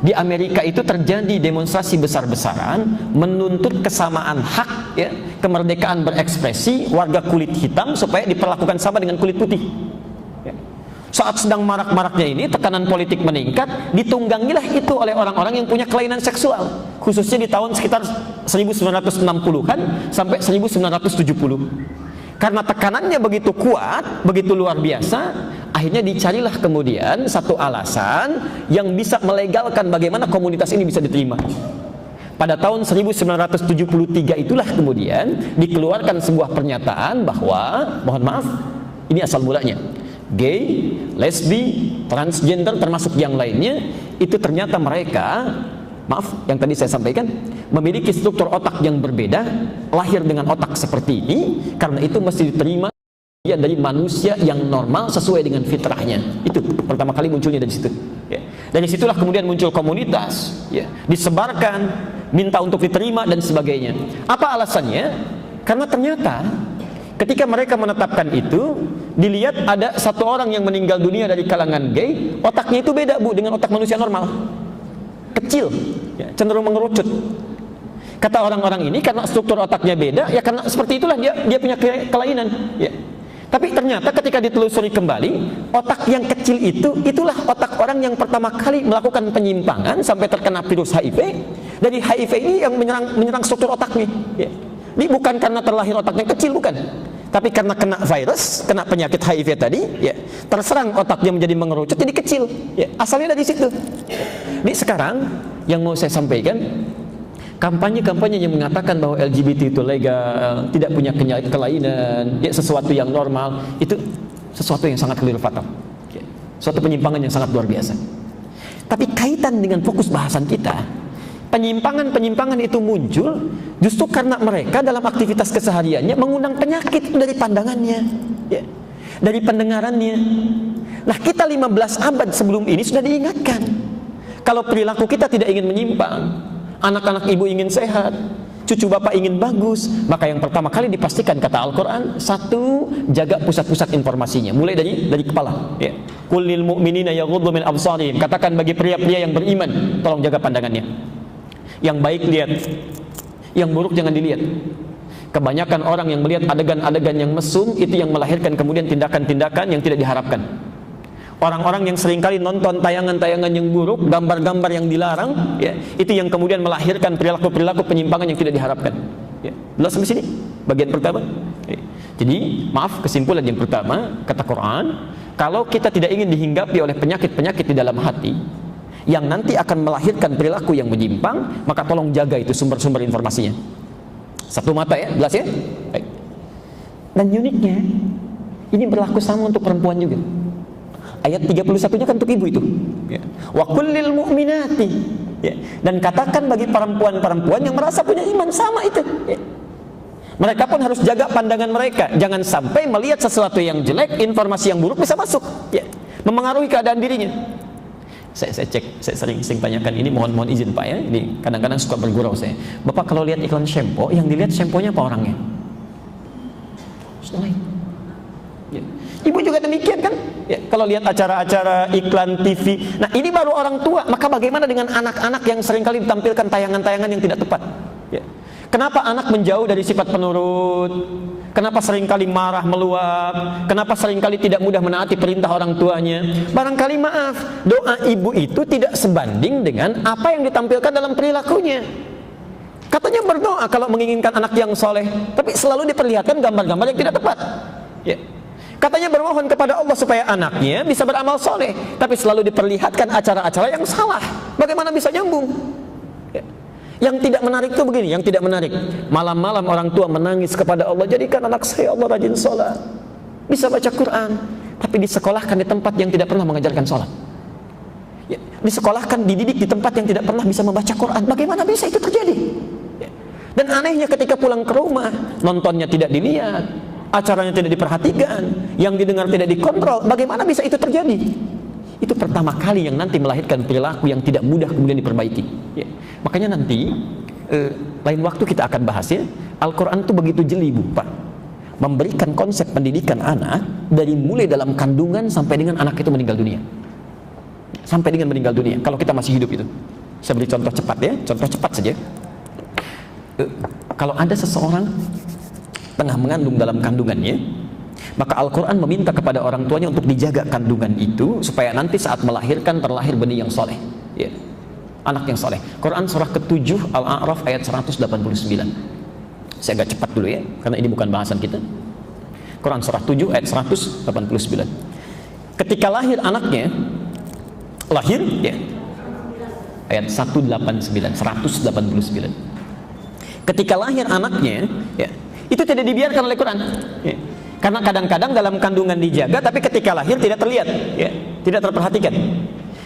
di Amerika itu terjadi demonstrasi besar-besaran menuntut kesamaan hak ya, kemerdekaan berekspresi warga kulit hitam supaya diperlakukan sama dengan kulit putih ya. Saat sedang marak-maraknya ini, tekanan politik meningkat, ditunggangilah itu oleh orang-orang yang punya kelainan seksual, khususnya di tahun sekitar 1960-an sampai 1970. Karena tekanannya begitu kuat, begitu luar biasa, akhirnya dicarilah kemudian satu alasan yang bisa melegalkan bagaimana komunitas ini bisa diterima. Pada tahun 1973 itulah kemudian dikeluarkan sebuah pernyataan bahwa, mohon maaf, ini asal mulanya, gay, lesbi, transgender termasuk yang lainnya, itu ternyata mereka, maaf, yang tadi saya sampaikan, memiliki struktur otak yang berbeda, lahir dengan otak seperti ini, karena itu mesti diterima ya dari manusia yang normal sesuai dengan fitrahnya. Itu pertama kali munculnya dari situ ya. Dari situlah kemudian muncul komunitas ya, disebarkan, minta untuk diterima dan sebagainya. Apa alasannya? Karena ternyata ketika mereka menetapkan itu, dilihat ada satu orang yang meninggal dunia dari kalangan gay, otaknya itu beda Bu dengan otak manusia normal, kecil ya, cenderung mengerucut. Kata orang-orang ini karena struktur otaknya beda ya, karena seperti itulah dia punya kelainan ya. Tapi ternyata ketika ditelusuri kembali, otak yang kecil itulah otak orang yang pertama kali melakukan penyimpangan sampai terkena virus HIV. Dari HIV ini yang menyerang struktur otaknya ya. Ini bukan karena terlahir otaknya kecil, bukan, tapi karena kena virus, kena penyakit HIV tadi ya, terserang otaknya menjadi mengerucut jadi kecil ya. Asalnya dari situ. Ini sekarang yang mau saya sampaikan, kampanye-kampanye yang mengatakan bahwa LGBT itu legal, tidak punya kelainan, ya, sesuatu yang normal, itu sesuatu yang sangat keliru fatal, ya, suatu penyimpangan yang sangat luar biasa. Tapi kaitan dengan fokus bahasan kita, penyimpangan-penyimpangan itu muncul justru karena mereka dalam aktivitas kesehariannya mengundang penyakit dari pandangannya, ya, dari pendengarannya. Nah, kita 15 abad sebelum ini sudah diingatkan, kalau perilaku kita tidak ingin menyimpang, anak-anak ibu ingin sehat, cucu bapak ingin bagus, maka yang pertama kali dipastikan kata Al-Quran, satu, jaga pusat-pusat informasinya, mulai dari kepala ya. Qul lil mu'minina yaghuddu min absarihim, katakan bagi pria-pria yang beriman, tolong jaga pandangannya. Yang baik lihat, yang buruk jangan dilihat. Kebanyakan orang yang melihat adegan-adegan yang mesum, itu yang melahirkan kemudian tindakan-tindakan yang tidak diharapkan. Orang-orang yang seringkali nonton tayangan-tayangan yang buruk, gambar-gambar yang dilarang, ya, itu yang kemudian melahirkan perilaku-perilaku penyimpangan yang tidak diharapkan. Ya. Jelas sampai sini bagian pertama. Ya. Jadi, maaf, kesimpulan yang pertama, kata Quran, kalau kita tidak ingin dihinggapi oleh penyakit-penyakit di dalam hati yang nanti akan melahirkan perilaku yang menyimpang, maka tolong jaga itu sumber-sumber informasinya. Satu mata ya, jelas ya? Baik. Dan uniknya, ini berlaku sama untuk perempuan juga. Ayat 31-nya kan untuk ibu itu. Ya. Wa kullil mu'minati. Ya. Dan katakan bagi perempuan-perempuan yang merasa punya iman sama itu. Ya. Mereka pun harus jaga pandangan mereka. Jangan sampai melihat sesuatu yang jelek, informasi yang buruk bisa masuk. Ya. Memengaruhi keadaan dirinya. Saya cek, saya sering tanyakan ini, mohon izin Pak ya. Ini kadang-kadang suka bergurau saya. Bapak kalau lihat iklan shampoo, yang dilihat shampoo-nya apa orangnya? Lain. Ya. Ibu juga demikian kan? Ya, kalau lihat acara-acara iklan TV, nah ini baru orang tua, maka bagaimana dengan anak-anak yang seringkali ditampilkan tayangan-tayangan yang tidak tepat? Ya. Kenapa anak menjauh dari sifat penurut? Kenapa seringkali marah meluap? Kenapa seringkali tidak mudah menaati perintah orang tuanya? Barangkali maaf, doa ibu itu tidak sebanding dengan apa yang ditampilkan dalam perilakunya. Katanya berdoa kalau menginginkan anak yang soleh, tapi selalu diperlihatkan gambar-gambar yang tidak tepat. Ya. Katanya bermohon kepada Allah supaya anaknya bisa beramal soleh, tapi selalu diperlihatkan acara-acara yang salah. Bagaimana bisa nyambung? Yang tidak menarik itu begini, yang tidak menarik. Malam-malam orang tua menangis kepada Allah, jadikan anak saya Allah rajin sholat, bisa baca Quran, tapi disekolahkan di tempat yang tidak pernah mengajarkan sholat. Ya, disekolahkan, dididik di tempat yang tidak pernah bisa membaca Quran. Bagaimana bisa itu terjadi? Ya. Dan anehnya ketika pulang ke rumah, nontonnya tidak dilihat, acaranya tidak diperhatikan, yang didengar tidak dikontrol. Bagaimana bisa itu terjadi? Itu pertama kali yang nanti melahirkan perilaku yang tidak mudah kemudian diperbaiki. Ya. Makanya nanti lain waktu kita akan bahas ya. Al-Quran itu begitu jeli, Bu, Pak, memberikan konsep pendidikan anak dari mulai dalam kandungan sampai dengan anak itu meninggal dunia. Sampai dengan meninggal dunia, kalau kita masih hidup itu. Saya beri contoh cepat ya, contoh cepat saja. Kalau ada seseorang tengah mengandung dalam kandungannya, maka Al-Quran meminta kepada orang tuanya untuk dijaga kandungan itu supaya nanti saat melahirkan terlahir benih yang soleh, ya, anak yang soleh. Quran surah ke-7 Al-A'raf ayat 189. Saya agak cepat dulu ya, karena ini bukan bahasan kita. Quran surah 7 ayat 189. Ketika lahir anaknya, lahir ya, ayat 189. Ketika lahir anaknya, ya, itu tidak dibiarkan oleh Quran, ya. Karena kadang-kadang dalam kandungan dijaga, tapi ketika lahir tidak terlihat, ya, tidak terperhatikan.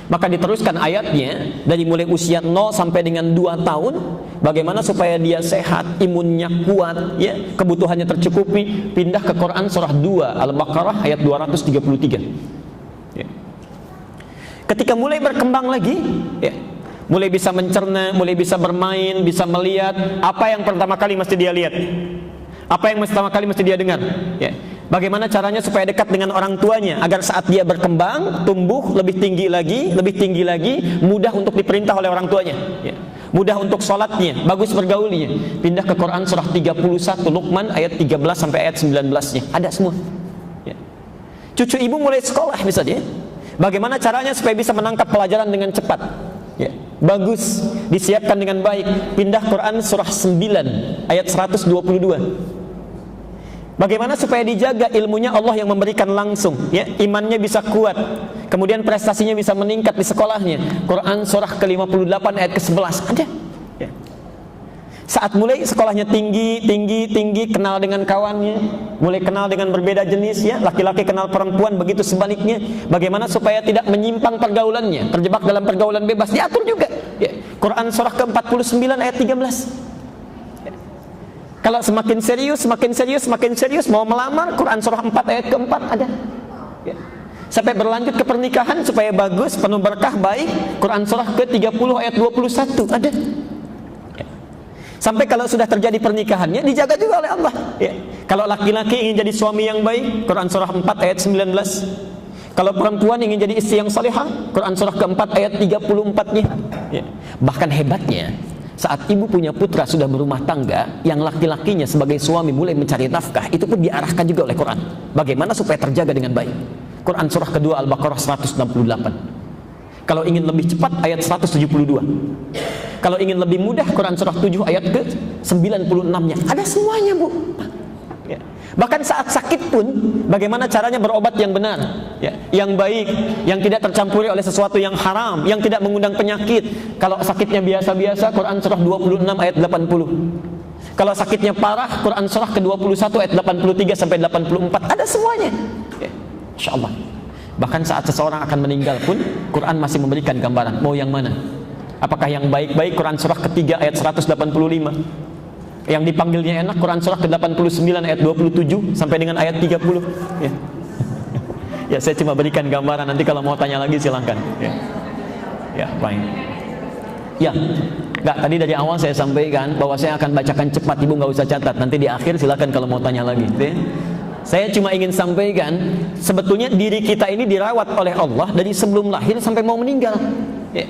Maka diteruskan ayatnya dari mulai usia 0 sampai dengan 2 tahun, bagaimana supaya dia sehat, imunnya kuat, ya, kebutuhannya tercukupi. Pindah ke Quran surah 2 Al-Baqarah ayat 233. Ya. Ketika mulai berkembang lagi, ya, mulai bisa mencerna, mulai bisa bermain, bisa melihat, apa yang pertama kali mesti dia lihat? Apa yang pertama kali mesti dia dengar? Ya. Bagaimana caranya supaya dekat dengan orang tuanya agar saat dia berkembang, tumbuh lebih tinggi lagi, mudah untuk diperintah oleh orang tuanya, ya. Mudah untuk sholatnya, bagus bergaulnya. Pindah ke Quran surah 31 Luqman ayat 13 sampai ayat 19-nya. Ada semua. Ya. Cucu ibu mulai sekolah misalnya. Bagaimana caranya supaya bisa menangkap pelajaran dengan cepat? Ya. Bagus, disiapkan dengan baik. Pindah Quran surah 9 ayat 122. Bagaimana supaya dijaga ilmunya Allah yang memberikan langsung, ya, imannya bisa kuat, kemudian prestasinya bisa meningkat di sekolahnya. Quran surah ke-58 ayat ke-11 ada. Ya. Saat mulai sekolahnya tinggi, kenal dengan kawannya, mulai kenal dengan berbeda jenis, ya, laki-laki kenal perempuan, begitu sebaliknya. Bagaimana supaya tidak menyimpang pergaulannya, terjebak dalam pergaulan bebas, diatur juga. Ya. Quran surah ke-49 ayat 13. Kalau semakin serius mau melamar, Quran surah 4 ayat ke-4 ada. Ya. Sampai berlanjut ke pernikahan supaya bagus, penuh berkah, baik, Quran surah ke-30 ayat 21 ada. Ya. Sampai kalau sudah terjadi pernikahannya dijaga juga oleh Allah. Ya. Kalau laki-laki ingin jadi suami yang baik, Quran surah 4 ayat 19. Kalau perempuan ingin jadi istri yang salihah, Quran surah ke-4 ayat 34-nya. Ya. Bahkan hebatnya, saat ibu punya putra sudah berumah tangga, yang laki-lakinya sebagai suami mulai mencari nafkah, itu pun diarahkan juga oleh Quran. Bagaimana supaya terjaga dengan baik? Quran surah kedua Al-Baqarah 168. Kalau ingin lebih cepat, ayat 172. Kalau ingin lebih mudah, Quran surah 7 ayat ke-96-nya. Ada semuanya, Bu. Ya. Bahkan saat sakit pun, bagaimana caranya berobat yang benar, ya, yang baik, yang tidak tercampuri oleh sesuatu yang haram, yang tidak mengundang penyakit. Kalau sakitnya biasa-biasa, Quran surah 26 ayat 80. Kalau sakitnya parah, Quran surah ke-21 ayat 83 sampai 84. Ada semuanya. Ya. Insya Allah. Bahkan saat seseorang akan meninggal pun, Quran masih memberikan gambaran. Mau yang mana? Apakah yang baik-baik? Quran surah ketiga ayat 185. Yang dipanggilnya enak, Quran surah ke-89 ayat 27 sampai dengan ayat 30. Ya. Ya, saya cuma berikan gambaran, nanti kalau mau tanya lagi silahkan. Ya. Ya, baik. Ya, enggak, tadi dari awal saya sampaikan bahwa saya akan bacakan cepat, ibu nggak usah catat. Nanti di akhir silahkan kalau mau tanya lagi. Ya. Saya cuma ingin sampaikan, sebetulnya diri kita ini dirawat oleh Allah dari sebelum lahir sampai mau meninggal. Ya.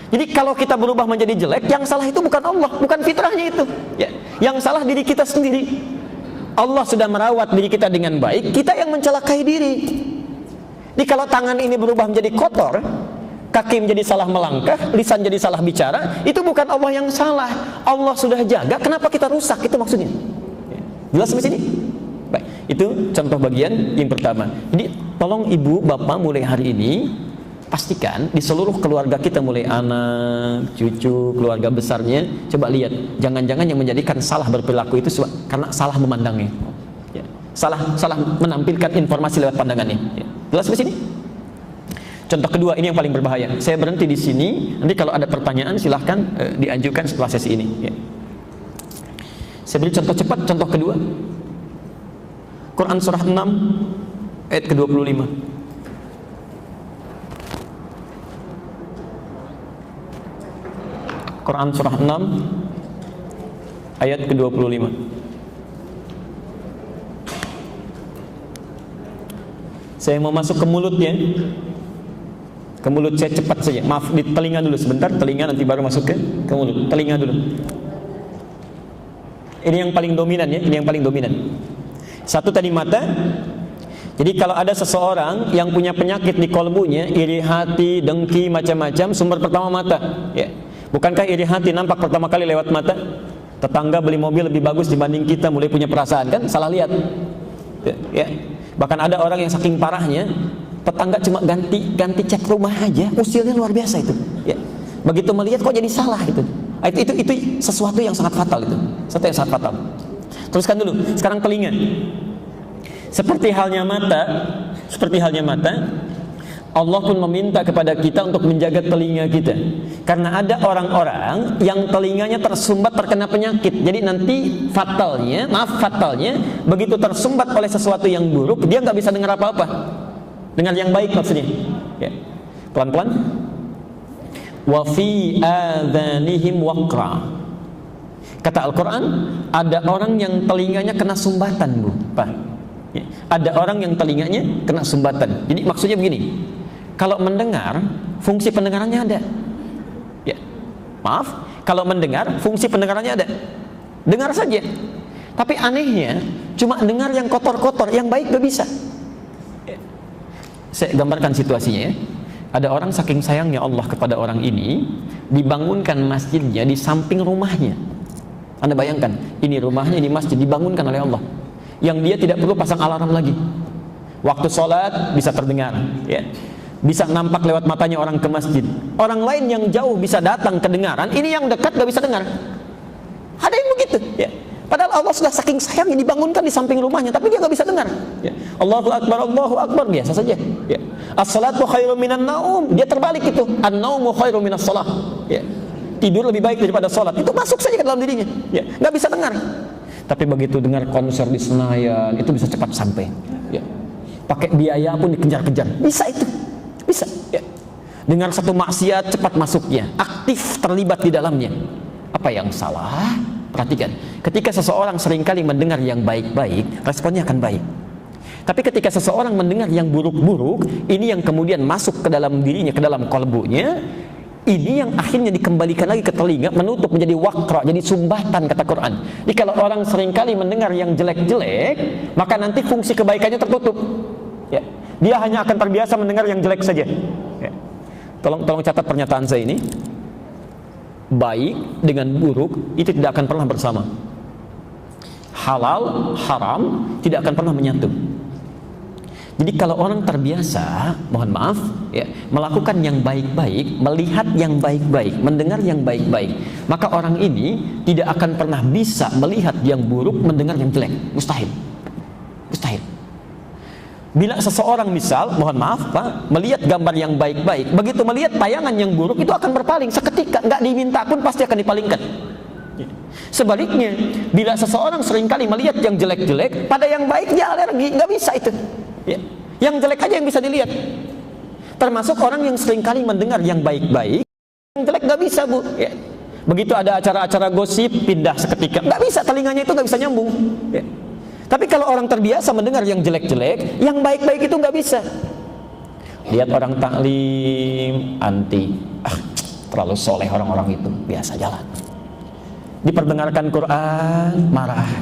Jadi kalau kita berubah menjadi jelek, yang salah itu bukan Allah, bukan fitrahnya itu. Ya. Yang salah diri kita sendiri. Allah sudah merawat diri kita dengan baik, kita yang mencelakai diri. Jadi kalau tangan ini berubah menjadi kotor, kaki menjadi salah melangkah, lisan jadi salah bicara, itu bukan Allah yang salah. Allah sudah jaga, kenapa kita rusak? Itu maksudnya. Ya. Jelas sampai sini? Baik, itu contoh bagian yang pertama. Jadi tolong ibu, bapak mulai hari ini pastikan di seluruh keluarga kita, mulai anak, cucu, keluarga besarnya, coba lihat, jangan-jangan yang menjadikan salah berperilaku itu karena salah memandangnya, ya. salah menampilkan informasi lewat pandangannya, ya. Jelas di sini? Contoh kedua, ini yang paling berbahaya. Saya berhenti di sini, nanti kalau ada pertanyaan silahkan diajukan setelah sesi ini, ya. Saya beri contoh cepat, contoh kedua, Quran surah 6 ayat ke-25. Quran surah 6 ayat ke-25. Saya mau masuk ke mulutnya. Ke mulut saya cepat saja. Maaf, di telinga dulu sebentar, telinga nanti baru masuk ke mulut. Telinga dulu. Ini yang paling dominan ya, ini yang paling dominan. Satu tadi mata. Jadi kalau ada seseorang yang punya penyakit di kolbunya, iri hati, dengki, macam-macam, sumber pertama mata, ya. Bukankah iri hati nampak pertama kali lewat mata? Tetangga beli mobil lebih bagus dibanding kita, mulai punya perasaan, kan? Salah lihat, ya. Bahkan ada orang yang saking parahnya, tetangga cuma ganti cat rumah aja, usilnya luar biasa itu, ya. Begitu melihat kok jadi salah itu. Itu sesuatu yang sangat fatal itu, sesuatu yang sangat fatal. Teruskan dulu. Sekarang telinga. Seperti halnya mata, Allah pun meminta kepada kita untuk menjaga telinga kita. Karena ada orang-orang yang telinganya tersumbat terkena penyakit. Jadi nanti fatalnya, begitu tersumbat oleh sesuatu yang buruk, dia nggak bisa dengar apa-apa. Dengar yang baik maksudnya. Ya. Pelan-pelan. Wa fi adhanihim waqra. Kata Al-Quran, ada orang yang telinganya kena sumbatan, Bu. Pak. Ya. Ada orang yang telinganya kena sumbatan. Jadi maksudnya begini, kalau mendengar, fungsi pendengarannya ada. Ya. Maaf, kalau mendengar, fungsi pendengarannya ada. Dengar saja. Tapi anehnya, cuma dengar yang kotor-kotor, yang baik gak bisa. Ya. Saya gambarkan situasinya ya. Ada orang saking sayangnya Allah kepada orang ini, dibangunkan masjidnya di samping rumahnya. Anda bayangkan, ini rumahnya, ini masjid dibangunkan oleh Allah, yang dia tidak perlu pasang alarm lagi. Waktu sholat bisa terdengar, ya. Bisa nampak lewat matanya orang ke masjid. Orang lain yang jauh bisa datang kedengaran, ini yang dekat gak bisa dengar. Ada yang begitu, ya. Padahal Allah sudah saking sayangnya dibangunkan di samping rumahnya, tapi dia gak bisa dengar. Ya. Allahu Akbar, biasa saja. Ya. As-salatu khairum minan naum, dia terbalik itu. An-naumu khairum minas salah. Ya. Tidur lebih baik daripada sholat. Itu masuk saja ke dalam dirinya, ya. Gak bisa dengar. Tapi begitu dengar konser di Senayan, itu bisa cepat sampai, ya. Pakai biaya pun dikejar-kejar, bisa itu, bisa, ya. Dengar satu maksiat, cepat masuknya, aktif terlibat di dalamnya. Apa yang salah? Perhatikan, ketika seseorang seringkali mendengar yang baik-baik, responnya akan baik. Tapi ketika seseorang mendengar yang buruk-buruk, ini yang kemudian masuk ke dalam dirinya, ke dalam kolbunya, ini yang akhirnya dikembalikan lagi ke telinga, menutup menjadi waqra, jadi sumbatan, kata Quran. Jadi kalau orang seringkali mendengar yang jelek-jelek, maka nanti fungsi kebaikannya tertutup, ya. Dia hanya akan terbiasa mendengar yang jelek saja, ya. Tolong catat pernyataan saya ini. Baik dengan buruk itu tidak akan pernah bersama. Halal, haram tidak akan pernah menyatu. Jadi kalau orang terbiasa, mohon maaf, ya, melakukan yang baik-baik, melihat yang baik-baik, mendengar yang baik-baik, maka orang ini tidak akan pernah bisa melihat yang buruk, mendengar yang jelek. Mustahil. Mustahil. Bila seseorang misal, mohon maaf Pak, melihat gambar yang baik-baik, begitu melihat tayangan yang buruk, itu akan berpaling seketika, nggak diminta pun pasti akan dipalingkan. Sebaliknya, bila seseorang seringkali melihat yang jelek-jelek, pada yang baik dia alergi, nggak bisa itu. Ya. Yang jelek aja yang bisa dilihat. Termasuk orang yang seringkali mendengar yang baik-baik, yang jelek nggak bisa, Bu. Ya. Begitu ada acara-acara gosip, pindah seketika, nggak bisa, telinganya itu nggak bisa nyambung. Ya. Tapi kalau orang terbiasa mendengar yang jelek-jelek, yang baik-baik itu nggak bisa. Lihat orang taklim, anti, terlalu soleh orang-orang itu, biasa jalan. Diperdengarkan Quran, marah.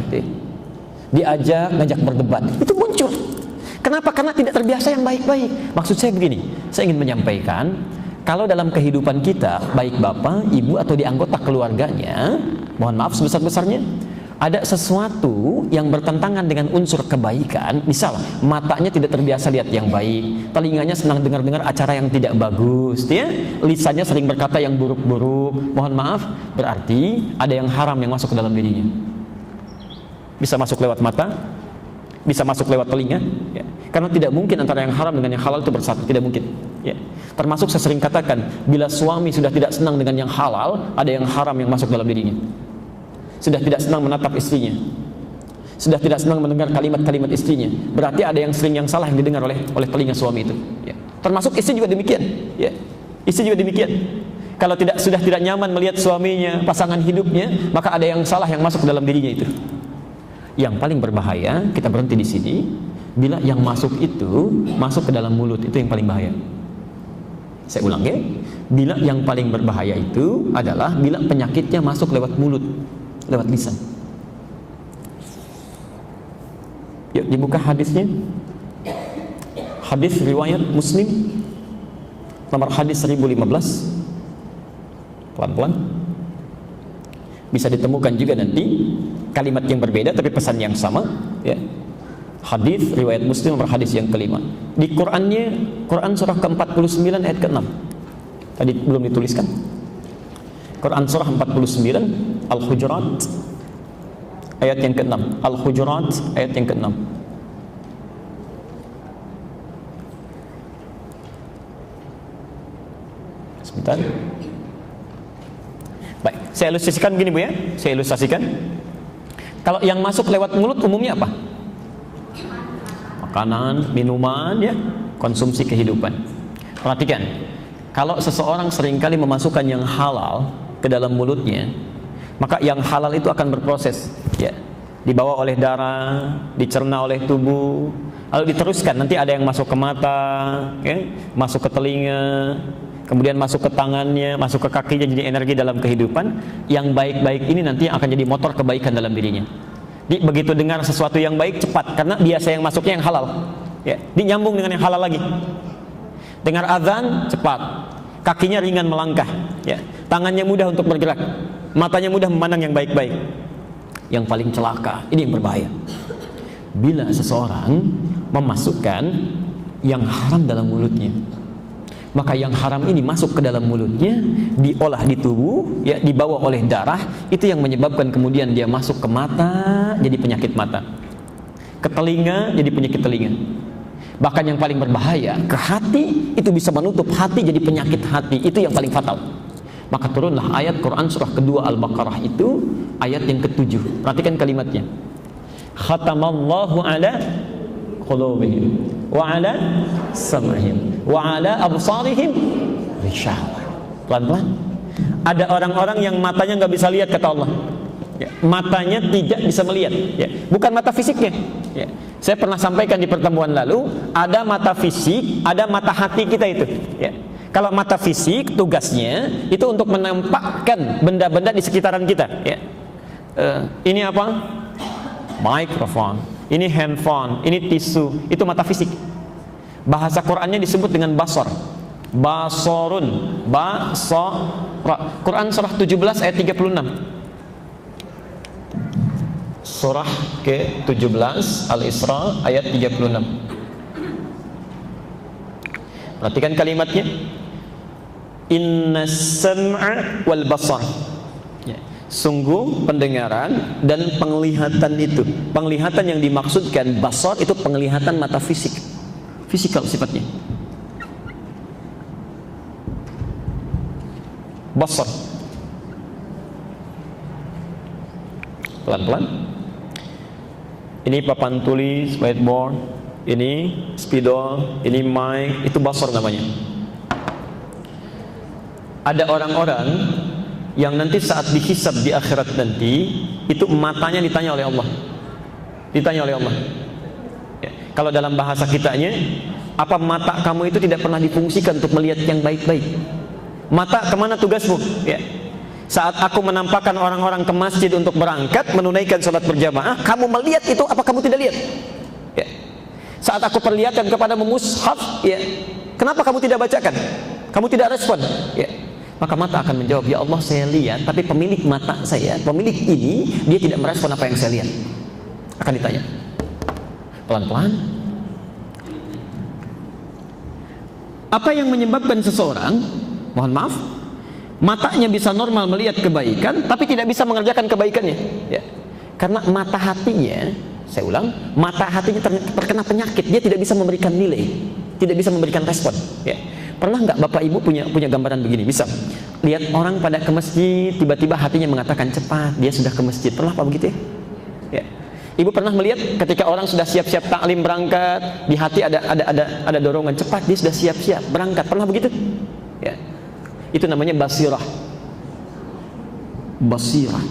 Ngajak berdebat, itu muncul. Kenapa? Karena tidak terbiasa yang baik-baik. Maksud saya begini, saya ingin menyampaikan, kalau dalam kehidupan kita, baik bapak, ibu, atau di anggota keluarganya, mohon maaf sebesar-besarnya, ada sesuatu yang bertentangan dengan unsur kebaikan, misal matanya tidak terbiasa lihat yang baik, telinganya senang dengar-dengar acara yang tidak bagus, ya, lisannya sering berkata yang buruk-buruk, mohon maaf, berarti ada yang haram yang masuk ke dalam dirinya. Bisa masuk lewat mata, bisa masuk lewat telinga, ya. Karena tidak mungkin antara yang haram dengan yang halal itu bersatu, tidak mungkin, ya. Termasuk saya sering katakan, bila suami sudah tidak senang dengan yang halal, ada yang haram yang masuk dalam dirinya. Sudah tidak senang menatap istrinya, sudah tidak senang mendengar kalimat-kalimat istrinya, berarti ada yang sering yang salah yang didengar oleh telinga suami itu, ya. Termasuk istri juga demikian, ya. Istri juga demikian. Kalau sudah tidak nyaman melihat suaminya, pasangan hidupnya, maka ada yang salah yang masuk ke dalam dirinya itu. Yang paling berbahaya, kita berhenti di sini, bila yang masuk itu masuk ke dalam mulut, itu yang paling bahaya. Saya ulang, ya. Bila yang paling berbahaya itu adalah bila penyakitnya masuk lewat mulut, lewat lisan. Yuk dibuka hadisnya. Hadis riwayat Muslim, nomor hadis 1015. Pelan-pelan. Bisa ditemukan juga nanti kalimat yang berbeda tapi pesan yang sama, ya. Hadis riwayat Muslim nomor hadis yang kelima. Di Qur'annya, Quran surah ke-49 ayat ke-6. Tadi belum dituliskan. Quran surah 49 Al-Hujurat ayat yang ke-6. Al-Hujurat ayat yang ke-6. Sebentar. Baik, saya ilustrasikan begini Bu, ya. Saya ilustrasikan. Kalau yang masuk lewat mulut umumnya apa? Makanan, minuman, ya, konsumsi kehidupan. Perhatikan, kalau seseorang seringkali memasukkan yang halal ke dalam mulutnya, maka yang halal itu akan berproses, ya, dibawa oleh darah, dicerna oleh tubuh, lalu diteruskan. Nanti ada yang masuk ke mata, ya, masuk ke telinga, kemudian masuk ke tangannya, masuk ke kakinya, jadi energi dalam kehidupan. Yang baik-baik ini nanti akan jadi motor kebaikan dalam dirinya. Jadi begitu dengar sesuatu yang baik, cepat, karena biasa yang masuknya yang halal, ya, dinyambung dengan yang halal lagi. Dengar azan, cepat, kakinya ringan melangkah, ya, tangannya mudah untuk bergerak, matanya mudah memandang yang baik-baik. Yang paling celaka, ini yang berbahaya, bila seseorang memasukkan yang haram dalam mulutnya. Maka yang haram ini masuk ke dalam mulutnya, diolah di tubuh, ya, dibawa oleh darah, itu yang menyebabkan kemudian dia masuk ke mata, jadi penyakit mata, ke telinga, jadi penyakit telinga. Bahkan yang paling berbahaya, ke hati, itu bisa menutup hati, jadi penyakit hati, itu yang paling fatal. Maka turunlah ayat Quran surah kedua Al-Baqarah itu, ayat yang ke-7. Perhatikan kalimatnya. Khatamallahu ala qulubihim wa ala sam'ihim wa ala absarihim ghishawah. Pelan-pelan. Ada orang-orang yang matanya nggak bisa lihat, kata Allah, ya, matanya tidak bisa melihat, ya, bukan mata fisiknya, ya. Saya pernah sampaikan di pertemuan lalu, ada mata fisik, ada mata hati kita itu, ya. Kalau mata fisik tugasnya itu untuk menampakkan benda-benda di sekitaran kita, ya. Ini apa? Mikrofon, ini handphone, ini tisu, itu mata fisik. Bahasa Qur'annya disebut dengan basar, basarun, basara. Quran surah 17 ayat 36. Surah ke-17 Al-Isra ayat 36. Perhatikan kalimatnya. Innas sam'a wal basar. Ya. Sungguh pendengaran dan penglihatan itu. Penglihatan yang dimaksudkan basar itu penglihatan mata fisik. Fisikal sifatnya. Basar. Pelan-pelan. Ini papan tulis, whiteboard, ini spidol, ini mic, itu basar namanya. Ada orang-orang yang nanti saat dihisab di akhirat nanti, itu matanya ditanya oleh Allah. Ditanya oleh Allah. Ya. Kalau dalam bahasa kitanya, apa mata kamu itu tidak pernah difungsikan untuk melihat yang baik-baik? Mata kemana tugasmu? Ya. Saat aku menampakkan orang-orang ke masjid untuk berangkat menunaikan sholat berjamaah, kamu melihat itu, apa kamu tidak lihat? Ya. Saat aku perlihatkan kepadamu mushaf, ya, kenapa kamu tidak bacakan? Kamu tidak respon? Ya. Maka mata akan menjawab, ya Allah saya lihat, tapi pemilik mata saya, pemilik ini, dia tidak merespon apa yang saya lihat. Akan ditanya pelan-pelan, apa yang menyebabkan seseorang, mohon maaf, matanya bisa normal melihat kebaikan tapi tidak bisa mengerjakan kebaikannya, ya. Karena mata hatinya, saya ulang, mata hatinya terkena penyakit, dia tidak bisa memberikan nilai, tidak bisa memberikan respon, ya. Pernah nggak Bapak Ibu punya gambaran begini? Bisa lihat orang pada ke masjid, tiba-tiba hatinya mengatakan cepat, dia sudah ke masjid. Pernah apa begitu ya? Ya. Ibu pernah melihat ketika orang sudah siap-siap taklim berangkat, di hati ada dorongan cepat, dia sudah siap-siap berangkat. Pernah begitu? Ya. Itu namanya basirah. Basirah.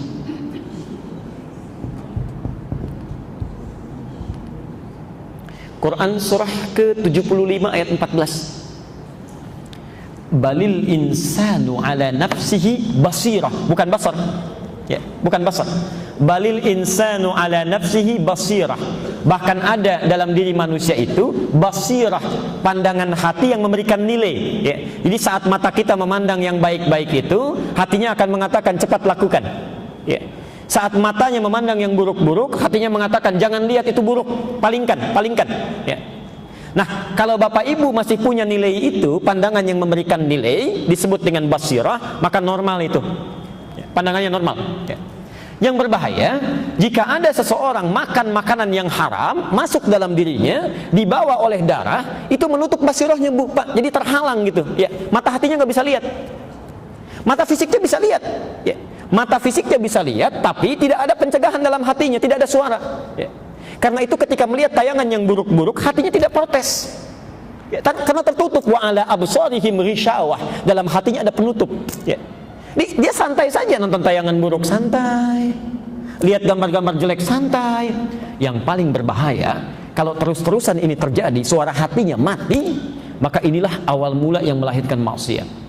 Quran surah ke-75 ayat 14. Balil insanu ala nafsihi basirah, bukan basar, ya, bukan basar. Balil insanu ala nafsihi basirah. Bahkan ada dalam diri manusia itu basirah, pandangan hati yang memberikan nilai, ya. Jadi saat mata kita memandang yang baik-baik itu, hatinya akan mengatakan cepat lakukan, ya. Saat matanya memandang yang buruk-buruk, hatinya mengatakan jangan lihat itu buruk, palingkan, ya. Nah, kalau Bapak Ibu masih punya nilai itu, pandangan yang memberikan nilai, disebut dengan basirah, maka normal itu, ya, pandangannya normal, ya. Yang berbahaya, jika ada seseorang makan makanan yang haram, masuk dalam dirinya, dibawa oleh darah, itu menutup basirahnya, Bu, Pak. Jadi terhalang gitu, ya. Mata hatinya nggak bisa lihat. Mata fisiknya bisa lihat, ya. Mata fisiknya bisa lihat, tapi tidak ada pencegahan dalam hatinya, tidak ada suara, ya. Karena itu ketika melihat tayangan yang buruk-buruk, hatinya tidak protes, ya, karena tertutup. Wa ala absarihim ghishawah, dalam hatinya ada penutup, ya. Dia santai saja nonton tayangan buruk, santai. Lihat gambar-gambar jelek, santai. Yang paling berbahaya, kalau terus-terusan ini terjadi, suara hatinya mati, maka inilah awal mula yang melahirkan maksiat.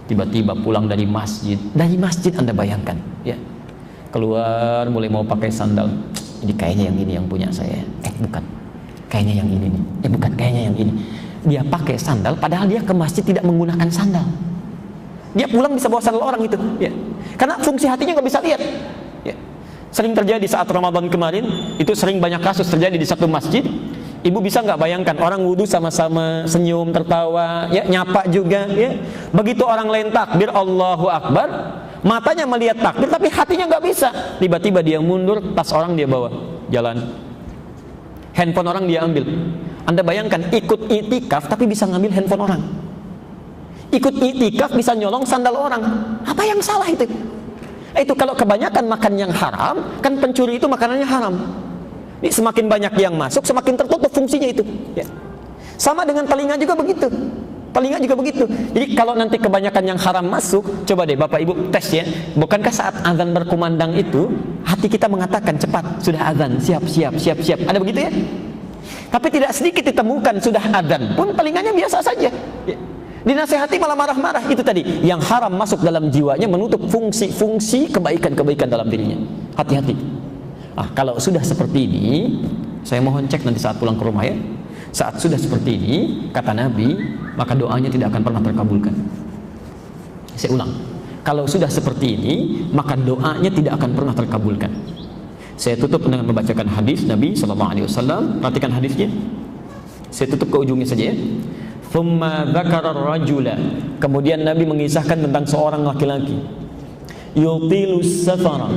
Tiba-tiba pulang dari masjid Anda bayangkan, ya, keluar mulai mau pakai sandal, ini kayaknya yang ini yang punya saya, bukan, kayaknya yang ini nih, bukan, kayaknya yang ini. Dia pakai sandal padahal dia ke masjid tidak menggunakan sandal. Dia pulang bisa bawa sandal orang itu, ya. Karena fungsi hatinya nggak bisa lihat, ya. Sering terjadi saat Ramadan kemarin, itu sering banyak kasus terjadi di satu masjid. Ibu bisa nggak bayangkan orang wudhu sama-sama senyum, tertawa, ya, nyapa juga, ya. Begitu orang lain takbir Allahu Akbar, matanya melihat takbir tapi hatinya nggak bisa. Tiba-tiba dia mundur, tas orang dia bawa jalan, handphone orang dia ambil. Anda bayangkan, ikut itikaf tapi bisa ngambil handphone orang, ikut itikaf bisa nyolong sandal orang. Apa yang salah itu? Itu kalau kebanyakan makan yang haram, kan pencuri itu makanannya haram. Ini semakin banyak yang masuk, semakin tertutup fungsinya itu, ya. Sama dengan telinga juga begitu. Telinga juga begitu. Jadi kalau nanti kebanyakan yang haram masuk, coba deh Bapak Ibu tes, ya. Bukankah saat azan berkumandang itu, hati kita mengatakan cepat, sudah azan, siap. Ada begitu, ya? Tapi tidak sedikit ditemukan sudah azan pun telinganya biasa saja, ya. Dinasehati malah marah-marah. Itu tadi, yang haram masuk dalam jiwanya, menutup fungsi-fungsi kebaikan-kebaikan dalam dirinya. Hati-hati. Kalau sudah seperti ini, saya mohon cek nanti saat pulang ke rumah, ya. Saat sudah seperti ini, kata Nabi, maka doanya tidak akan pernah terkabulkan. Saya ulang, kalau sudah seperti ini, maka doanya tidak akan pernah terkabulkan. Saya tutup dengan membacakan hadis Nabi SAW. Perhatikan hadisnya. Saya tutup ke ujungnya saja, ya. Thumma dzakara ar-rajula. Kemudian Nabi mengisahkan tentang seorang laki-laki. Yutilu safara.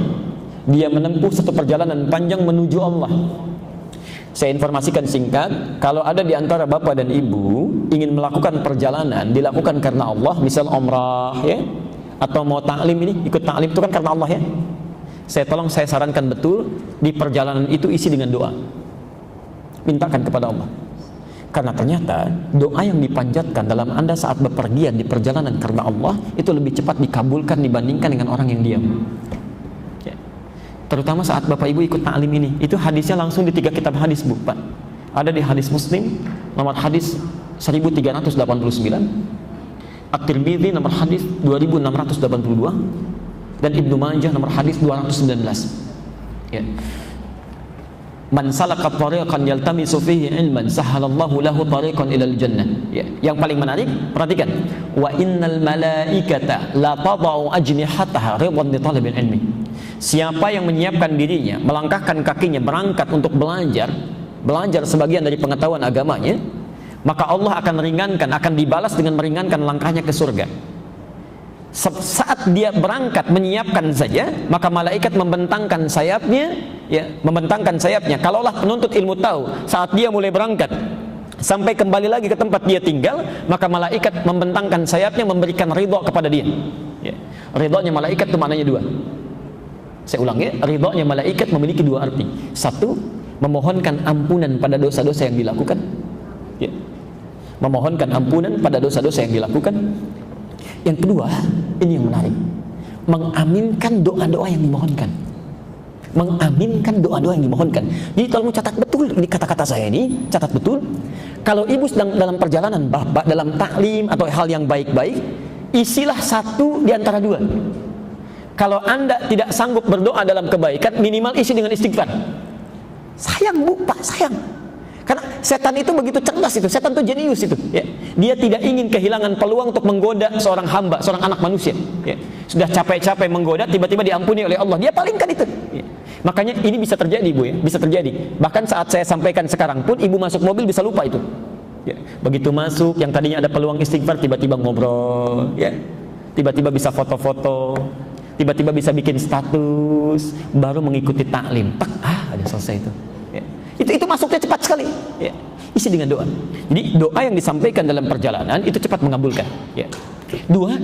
Dia menempuh satu perjalanan panjang menuju Allah. Saya informasikan singkat, kalau ada di antara bapak dan ibu ingin melakukan perjalanan, dilakukan karena Allah, misal umrah, ya, atau mau taklim, ini ikut taklim itu kan karena Allah, ya. Saya sarankan betul di perjalanan itu isi dengan doa. Mintakan kepada Allah. Karena ternyata doa yang dipanjatkan dalam Anda saat bepergian di perjalanan karena Allah itu lebih cepat dikabulkan dibandingkan dengan orang yang diam. Terutama saat Bapak Ibu ikut ta'lim ini. Itu hadisnya langsung di 3 kitab hadis, Bu, Pak. Ada di hadis Muslim nomor hadis 1389, At-Tirmidzi nomor hadis 2682, dan Ibnu Majah nomor hadis 219, ya. Man salaka tariqan yaltamisu fihi ilman sahalallahu lahu tariqan ilal jannah. Ya, yang paling menarik, perhatikan. Wa innal malaikata la tadau ajnihataha ridwan li talabil ilmi. Siapa yang menyiapkan dirinya, melangkahkan kakinya berangkat untuk belajar sebagian dari pengetahuan agamanya, maka Allah akan ringankan, akan dibalas dengan meringankan langkahnya ke surga. Saat dia berangkat menyiapkan saja, maka malaikat membentangkan sayapnya, ya, membentangkan sayapnya. Kalaulah penuntut ilmu tahu, saat dia mulai berangkat sampai kembali lagi ke tempat dia tinggal, maka malaikat membentangkan sayapnya, memberikan ridho kepada dia. Ya. Ridhonya malaikat itu maknanya dua. Saya ulang ya, ridhonya malaikat memiliki dua arti. Satu, memohonkan ampunan pada dosa-dosa yang dilakukan. Ya. Memohonkan ampunan pada dosa-dosa yang dilakukan. Yang kedua, ini yang menarik, mengaminkan doa-doa yang dimohonkan. Mengaminkan doa-doa yang dimohonkan. Jadi tolong catat betul di kata-kata saya ini, catat betul. Kalau ibu sedang dalam perjalanan bapak, dalam taklim atau hal yang baik-baik, isilah satu di antara dua. Kalau anda tidak sanggup berdoa dalam kebaikan, minimal isi dengan istighfar. Sayang bu, pak, sayang. Karena setan itu begitu cerdas itu, setan itu jenius itu. Ya. Dia tidak ingin kehilangan peluang untuk menggoda seorang hamba, seorang anak manusia. Ya. Sudah capek-capek menggoda, tiba-tiba diampuni oleh Allah. Dia palingkan itu. Ya. Makanya ini bisa terjadi bu ya, bisa terjadi. Bahkan saat saya sampaikan sekarang pun, ibu masuk mobil bisa lupa itu. Ya. Begitu masuk, yang tadinya ada peluang istighfar, tiba-tiba ngobrol. Ya. Tiba-tiba bisa foto-foto, tiba-tiba bisa bikin status, baru mengikuti taklim. Tak, ada selesai itu. Ya. Itu masuknya cepat sekali. Ya. Isi dengan doa. Jadi doa yang disampaikan dalam perjalanan itu cepat mengabulkan. Ya. Dua,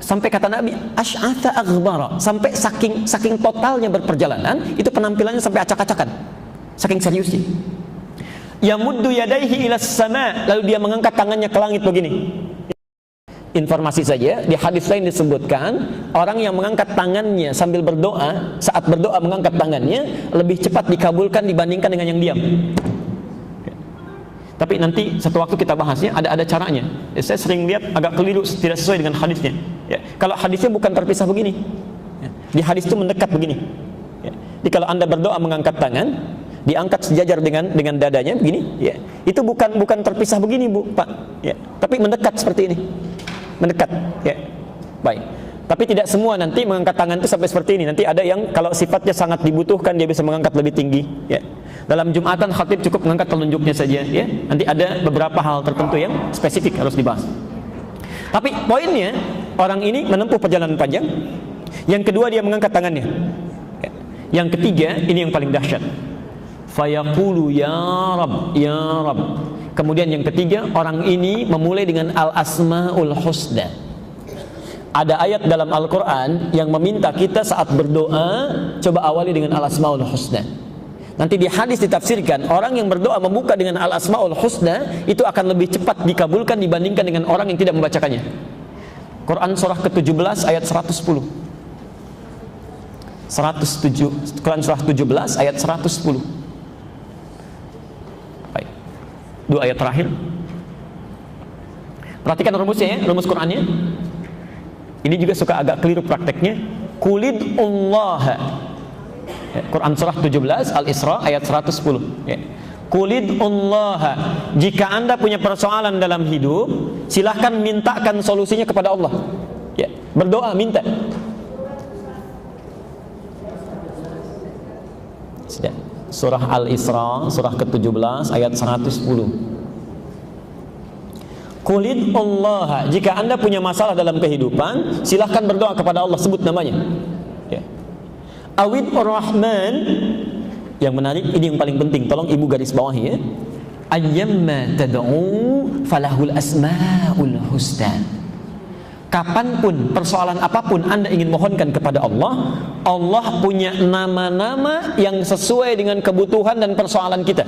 sampai kata Nabi asy'atha aghbara, sampai saking totalnya berperjalanan, itu penampilannya sampai acak-acakan. Saking seriusnya. Yamuddu yadaihi ilas sama, lalu dia mengangkat tangannya ke langit begini. Informasi saja, di hadis lain disebutkan orang yang mengangkat tangannya sambil berdoa, saat berdoa mengangkat tangannya lebih cepat dikabulkan dibandingkan dengan yang diam. Tapi nanti satu waktu kita bahasnya, ada caranya. Saya sering lihat agak keliru, tidak sesuai dengan hadisnya. Ya. Kalau hadisnya bukan terpisah begini, ya. Di hadis itu mendekat begini. Ya. Jadi kalau anda berdoa mengangkat tangan, diangkat sejajar dengan dadanya begini, ya. Itu bukan terpisah begini bu, pak. Ya. Tapi mendekat seperti ini. Mendekat, ya, baik. Tapi tidak semua nanti mengangkat tangan itu sampai seperti ini. Nanti ada yang kalau sifatnya sangat dibutuhkan dia bisa mengangkat lebih tinggi. Ya. Dalam Jumatan khatib cukup mengangkat telunjuknya saja. Ya. Nanti ada beberapa hal tertentu yang spesifik harus dibahas. Tapi poinnya orang ini menempuh perjalanan panjang. Yang kedua dia mengangkat tangannya. Ya. Yang ketiga ini yang paling dahsyat. Fayaqulu ya Rabb, ya Rabb. Kemudian yang ketiga, orang ini memulai dengan Al-Asma'ul Husna. Ada ayat dalam Al-Quran yang meminta kita saat berdoa, coba awali dengan Al-Asma'ul Husna. Nanti di hadis ditafsirkan, orang yang berdoa membuka dengan Al-Asma'ul Husna, itu akan lebih cepat dikabulkan dibandingkan dengan orang yang tidak membacakannya. Quran surah ke-17 ayat 110. Quran surah 17 ayat 110. Dua ayat terakhir. Perhatikan rumusnya ya, rumus Qur'annya. Ini juga suka agak keliru prakteknya. Qulidullah. Ya, Quran surah 17 Al-Isra ayat 110. Ya. Qulidullah. Jika Anda punya persoalan dalam hidup, silahkan mintakan solusinya kepada Allah. Ya, berdoa minta. Sudah. Surah Al-Isra, surah ke-17 ayat 110. Qulid Allah, jika Anda punya masalah dalam kehidupan, silahkan berdoa kepada Allah, sebut namanya. Ya. Awid Ar-Rahman, yang menarik, ini yang paling penting, tolong ibu garis bawahi ya. Ayyamma tad'u falahul asma'ul husna. Kapanpun, persoalan apapun Anda ingin mohonkan kepada Allah, Allah punya nama-nama yang sesuai dengan kebutuhan dan persoalan kita.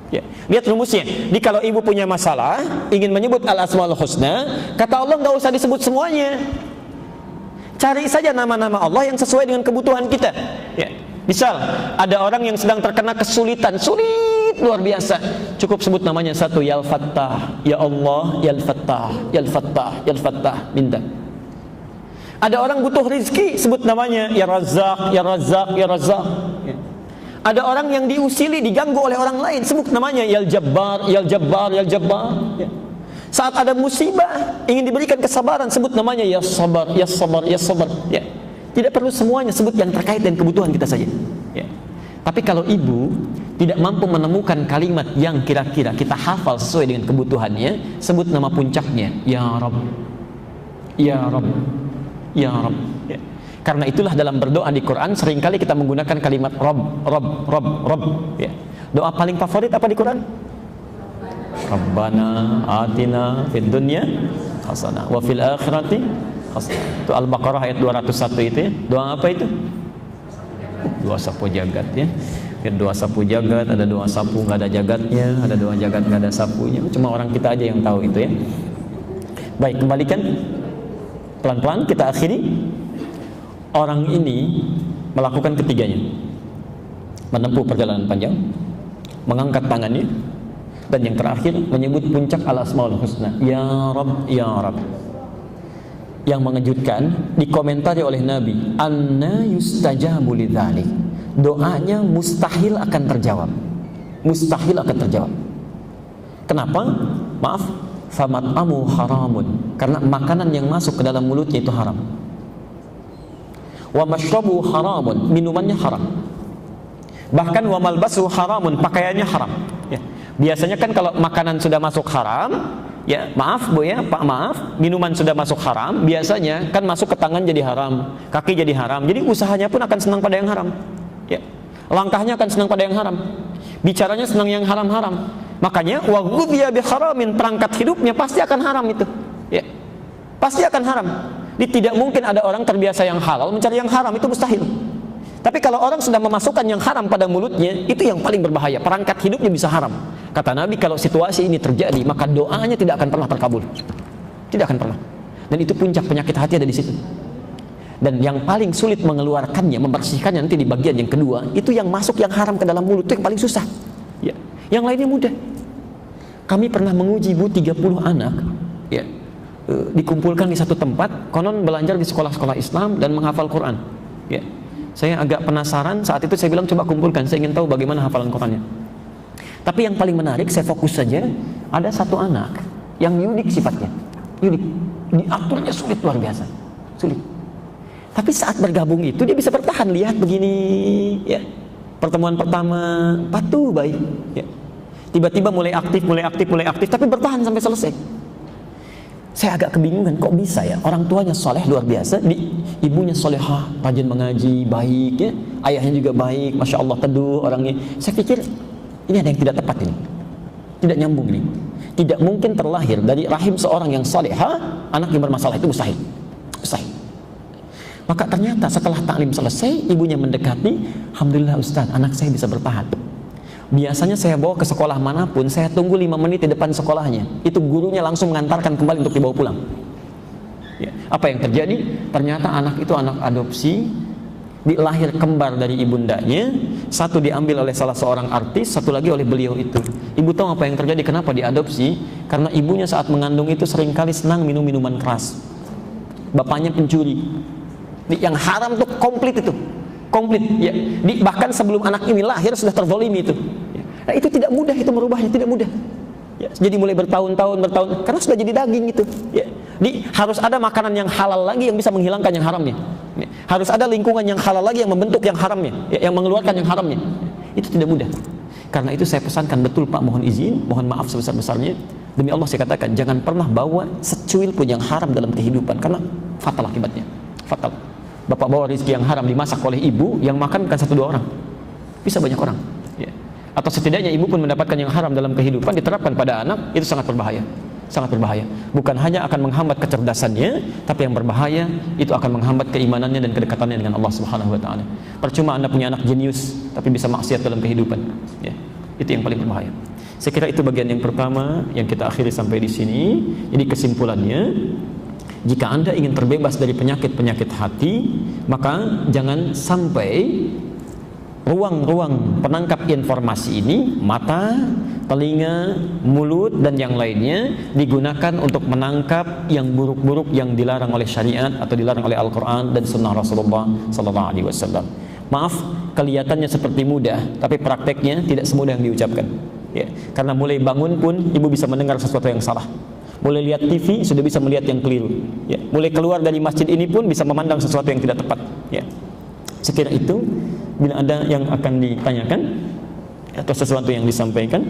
Ya. Lihat rumusnya. Jadi kalau ibu punya masalah, ingin menyebut Al-Asmaul Husna, kata Allah nggak usah disebut semuanya. Cari saja nama-nama Allah yang sesuai dengan kebutuhan kita. Ya. Misal, ada orang yang sedang terkena kesulitan, sulit luar biasa. Cukup sebut namanya satu, Ya Al-Fattah, Ya Allah, Ya Al-Fattah, Ya Al-Fattah, Ya Al-Fattah, minta. Ada orang butuh rezeki, sebut namanya Ya Razzaq, Ya Razzaq, Ya Razzaq. Ya. Ada orang yang diusili, diganggu oleh orang lain, sebut namanya ya Jabbar, ya Jabbar, ya Jabbar. Ya. Saat ada musibah, ingin diberikan kesabaran, sebut namanya ya Sabar, ya Sabar, ya Sabar. Ya. Tidak perlu semuanya, sebut yang terkait dengan kebutuhan kita saja. Ya. Tapi kalau ibu tidak mampu menemukan kalimat yang kira-kira kita hafal sesuai dengan kebutuhannya, sebut nama puncaknya, ya Rabb, ya Rabb, ya Rabb. Ya. Karena itulah dalam berdoa di Quran seringkali kita menggunakan kalimat Rabb, Rabb, Rabb, Rabb. Ya. Doa paling favorit apa di Quran? Rabbana atina fid dunya hasanah wa fil akhirati hasanah. Itu Al-Baqarah ayat 201 itu ya. Doa apa itu? Doa sapu jagat ya. Doa sapu jagat, ada doa sapu nggak ada jagatnya, ada doa jagat nggak ada sapunya. Cuma orang kita aja yang tahu itu ya. Baik, kembalikan pelan-pelan kita akhiri. Orang ini melakukan ketiganya, menempuh perjalanan panjang, mengangkat tangannya, dan yang terakhir menyebut puncak al-asmaul husna, ya Rabb, ya Rabb. Yang mengejutkan dikomentari oleh Nabi, anna yustajabu lidzalik. Doanya mustahil akan terjawab. Mustahil akan terjawab. Kenapa? Maaf, famat'amu haramun. Karena makanan yang masuk ke dalam mulutnya itu haram. Wa mashrabu haramun, minumannya haram. Bahkan wa malbasu haramun, pakaiannya haram. Ya. Biasanya kan kalau makanan sudah masuk haram, ya maaf Bu ya, Pak maaf, minuman sudah masuk haram, biasanya kan masuk ke tangan jadi haram, kaki jadi haram. Jadi usahanya pun akan senang pada yang haram. Ya. Langkahnya akan senang pada yang haram. Bicaranya senang yang haram-haram. Makanya wa ghudhiya bi haramin, perangkat hidupnya pasti akan haram itu. Ya. Pasti akan haram. Tidak mungkin ada orang terbiasa yang halal mencari yang haram, itu mustahil. Tapi kalau orang sudah memasukkan yang haram pada mulutnya, itu yang paling berbahaya. Perangkat hidupnya bisa haram. Kata Nabi, kalau situasi ini terjadi, maka doanya tidak akan pernah terkabul. Tidak akan pernah. Dan itu puncak penyakit hati ada di situ. Dan yang paling sulit mengeluarkannya, membersihkannya nanti di bagian yang kedua, itu yang masuk yang haram ke dalam mulut, itu yang paling susah. Ya. Yang lainnya mudah. Kami pernah menguji Bu 30 anak, ya, dikumpulkan di satu tempat, konon belajar di sekolah-sekolah Islam dan menghafal Quran. Ya. Saya agak penasaran, saat itu saya bilang coba kumpulkan, saya ingin tahu bagaimana hafalan Qurannya. Tapi yang paling menarik, saya fokus saja, ada satu anak yang unik sifatnya, unik, diaturnya sulit luar biasa, sulit. Tapi saat bergabung itu dia bisa bertahan, lihat begini, ya. Pertemuan pertama patuh baik, ya. Tiba-tiba mulai aktif, tapi bertahan sampai selesai. Saya agak kebingungan, kok bisa ya? Orang tuanya soleh luar biasa, ibunya solehah, rajin mengaji, baik ya, ayahnya juga baik, masya Allah teduh orangnya. Saya pikir ini ada yang tidak tepat ini, tidak nyambung ini. Tidak mungkin terlahir dari rahim seorang yang solehah, anak yang bermasalah, itu mustahil, mustahil. Maka ternyata setelah taklim selesai, ibunya mendekati, alhamdulillah Ustaz, anak saya bisa bertahan. Biasanya saya bawa ke sekolah manapun, saya tunggu 5 menit di depan sekolahnya. Itu gurunya langsung mengantarkan kembali untuk dibawa pulang. Ya. Apa yang terjadi? Ternyata anak itu anak adopsi, dilahir kembar dari ibundanya. Satu diambil oleh salah seorang artis, satu lagi oleh beliau itu. Ibu tahu apa yang terjadi? Kenapa diadopsi? Karena ibunya saat mengandung itu seringkali senang minum minuman keras. Bapaknya pencuri. Yang haram tuh komplit itu. Komplit ya. Bahkan sebelum anak ini lahir sudah terzalimi itu. Nah, itu tidak mudah itu merubahnya, tidak mudah. Ya, jadi mulai bertahun-tahun karena sudah jadi daging itu. Ya. Harus ada makanan yang halal lagi yang bisa menghilangkan yang haramnya. Ya. Harus ada lingkungan yang halal lagi yang membentuk yang haramnya, ya, yang mengeluarkan yang haramnya. Itu tidak mudah. Karena itu saya pesankan betul Pak, mohon izin, mohon maaf sebesar-besarnya. Demi Allah saya katakan, jangan pernah bawa secuil pun yang haram dalam kehidupan, karena fatal akibatnya. Fatal. Bapak bawa rezeki yang haram dimasak oleh ibu, yang makan bukan 1-2 orang, bisa banyak orang. Ya. Atau setidaknya ibu pun mendapatkan yang haram dalam kehidupan diterapkan pada anak, itu sangat berbahaya, sangat berbahaya. Bukan hanya akan menghambat kecerdasannya, tapi yang berbahaya itu akan menghambat keimanannya dan kedekatannya dengan Allah Subhanahu Wa Taala. Percuma Anda punya anak jenius, tapi bisa maksiat dalam kehidupan. Ya. Itu yang paling berbahaya. Saya kira itu bagian yang pertama yang kita akhiri sampai di sini. Jadi kesimpulannya, jika Anda ingin terbebas dari penyakit-penyakit hati, maka jangan sampai ruang-ruang penangkap informasi ini, mata, telinga, mulut, dan yang lainnya digunakan untuk menangkap yang buruk-buruk yang dilarang oleh syariat atau dilarang oleh Al-Quran dan Sunnah Rasulullah Sallallahu Alaihi Wasallam. Maaf, kelihatannya seperti mudah, tapi prakteknya tidak semudah yang diucapkan. Ya, karena mulai bangun pun ibu bisa mendengar sesuatu yang salah. Mulai lihat TV sudah bisa melihat yang keliru. Ya, mulai keluar dari masjid ini pun bisa memandang sesuatu yang tidak tepat. Ya. Sekira itu, bila ada yang akan ditanyakan atau sesuatu yang disampaikan,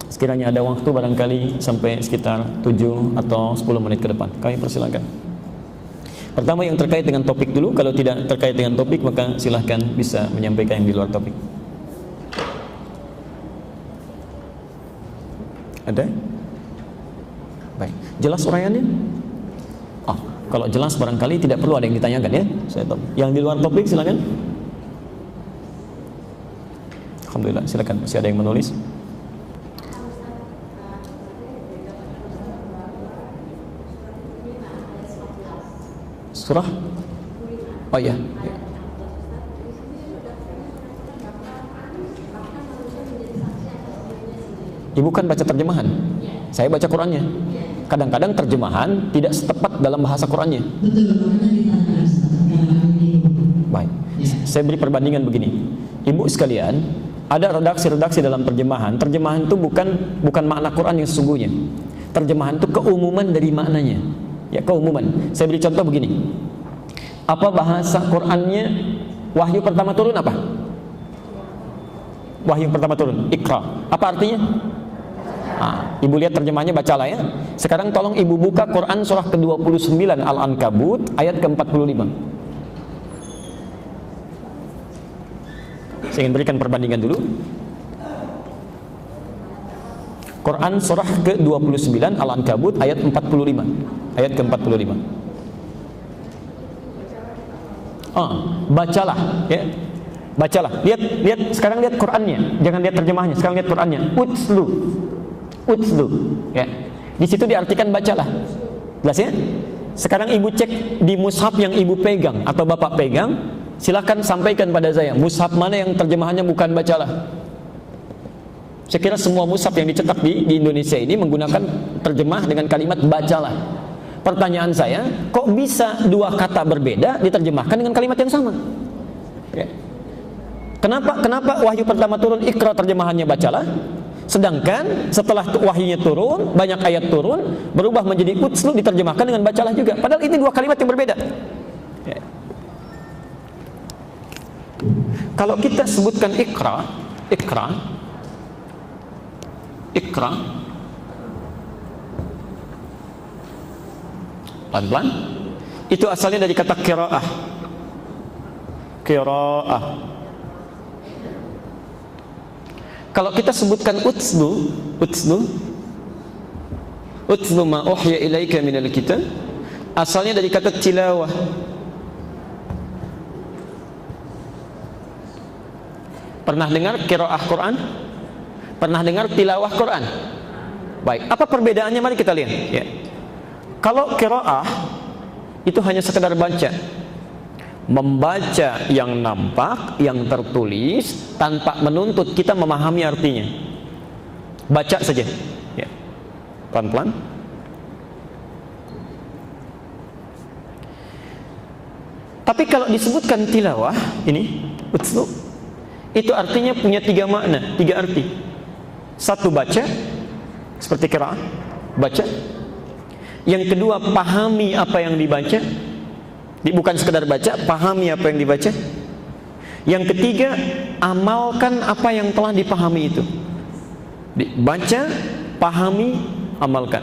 sekiranya ada waktu barangkali sampai sekitar 7 atau 10 menit ke depan, kami persilakan. Pertama yang terkait dengan topik dulu, kalau tidak terkait dengan topik maka silahkan bisa menyampaikan yang di luar topik. Ada? Baik, jelas uraiannya? Kalau jelas barangkali tidak perlu ada yang ditanyakan ya. Saya tahu. Yang di luar topik silakan. Alhamdulillah, silakan. Masih ada yang menulis? Surah? Oh iya. Ibu kan baca terjemahan. Saya baca Qurannya. Kadang-kadang terjemahan tidak setepat dalam bahasa Qurannya. Baik. Saya beri perbandingan begini. Ibu sekalian, ada redaksi-redaksi dalam terjemahan. Terjemahan itu bukan makna Quran yang sesungguhnya. Terjemahan itu keumuman dari maknanya. Ya, keumuman. Saya beri contoh begini. Apa bahasa Qurannya? Wahyu pertama turun apa? Wahyu pertama turun, Iqra. Apa artinya? Ibu lihat terjemahnya, bacalah ya. Sekarang tolong ibu buka Quran surah ke-29 Al-Ankabut ayat ke-45. Saya ingin berikan perbandingan dulu. Quran surah ke-29 Al-Ankabut ayat 45. Ayat ke-45. Bacalah ya. Bacalah. Lihat sekarang lihat Qurannya. Jangan lihat terjemahnya, sekarang lihat Qurannya. Utslu ya. Di situ diartikan bacalah. Jelas ya? Sekarang ibu cek di mushaf yang ibu pegang atau bapak pegang, silakan sampaikan pada saya mushaf mana yang terjemahannya bukan bacalah. Saya kira semua mushaf yang dicetak di Indonesia ini menggunakan terjemah dengan kalimat bacalah. Pertanyaan saya, kok bisa dua kata berbeda diterjemahkan dengan kalimat yang sama? Ya. Kenapa wahyu pertama turun Iqra terjemahannya bacalah? Sedangkan setelah wahyunya turun, banyak ayat turun, berubah menjadi utslu diterjemahkan dengan bacalah juga. Padahal ini dua kalimat yang berbeda. Ya. Kalau kita sebutkan Iqra, pelan-pelan, itu asalnya dari kata qiraah. Kalau kita sebutkan utslu ma uhya ilaika minal kitab, asalnya dari kata tilawah. Pernah dengar qiraah Quran? Pernah dengar tilawah Quran? Baik, apa perbedaannya? Mari kita lihat ya. Kalau qiraah itu hanya sekedar baca, membaca yang nampak, yang tertulis, tanpa menuntut kita memahami artinya. Baca saja ya. Pelan-pelan. Tapi kalau disebutkan tilawah ini utslu, itu artinya punya tiga makna, tiga arti. Satu, baca seperti qiraah, baca. Yang kedua, pahami apa yang dibaca. Bukan sekedar baca, pahami apa yang dibaca. Yang ketiga, amalkan apa yang telah dipahami itu. Baca, pahami, amalkan.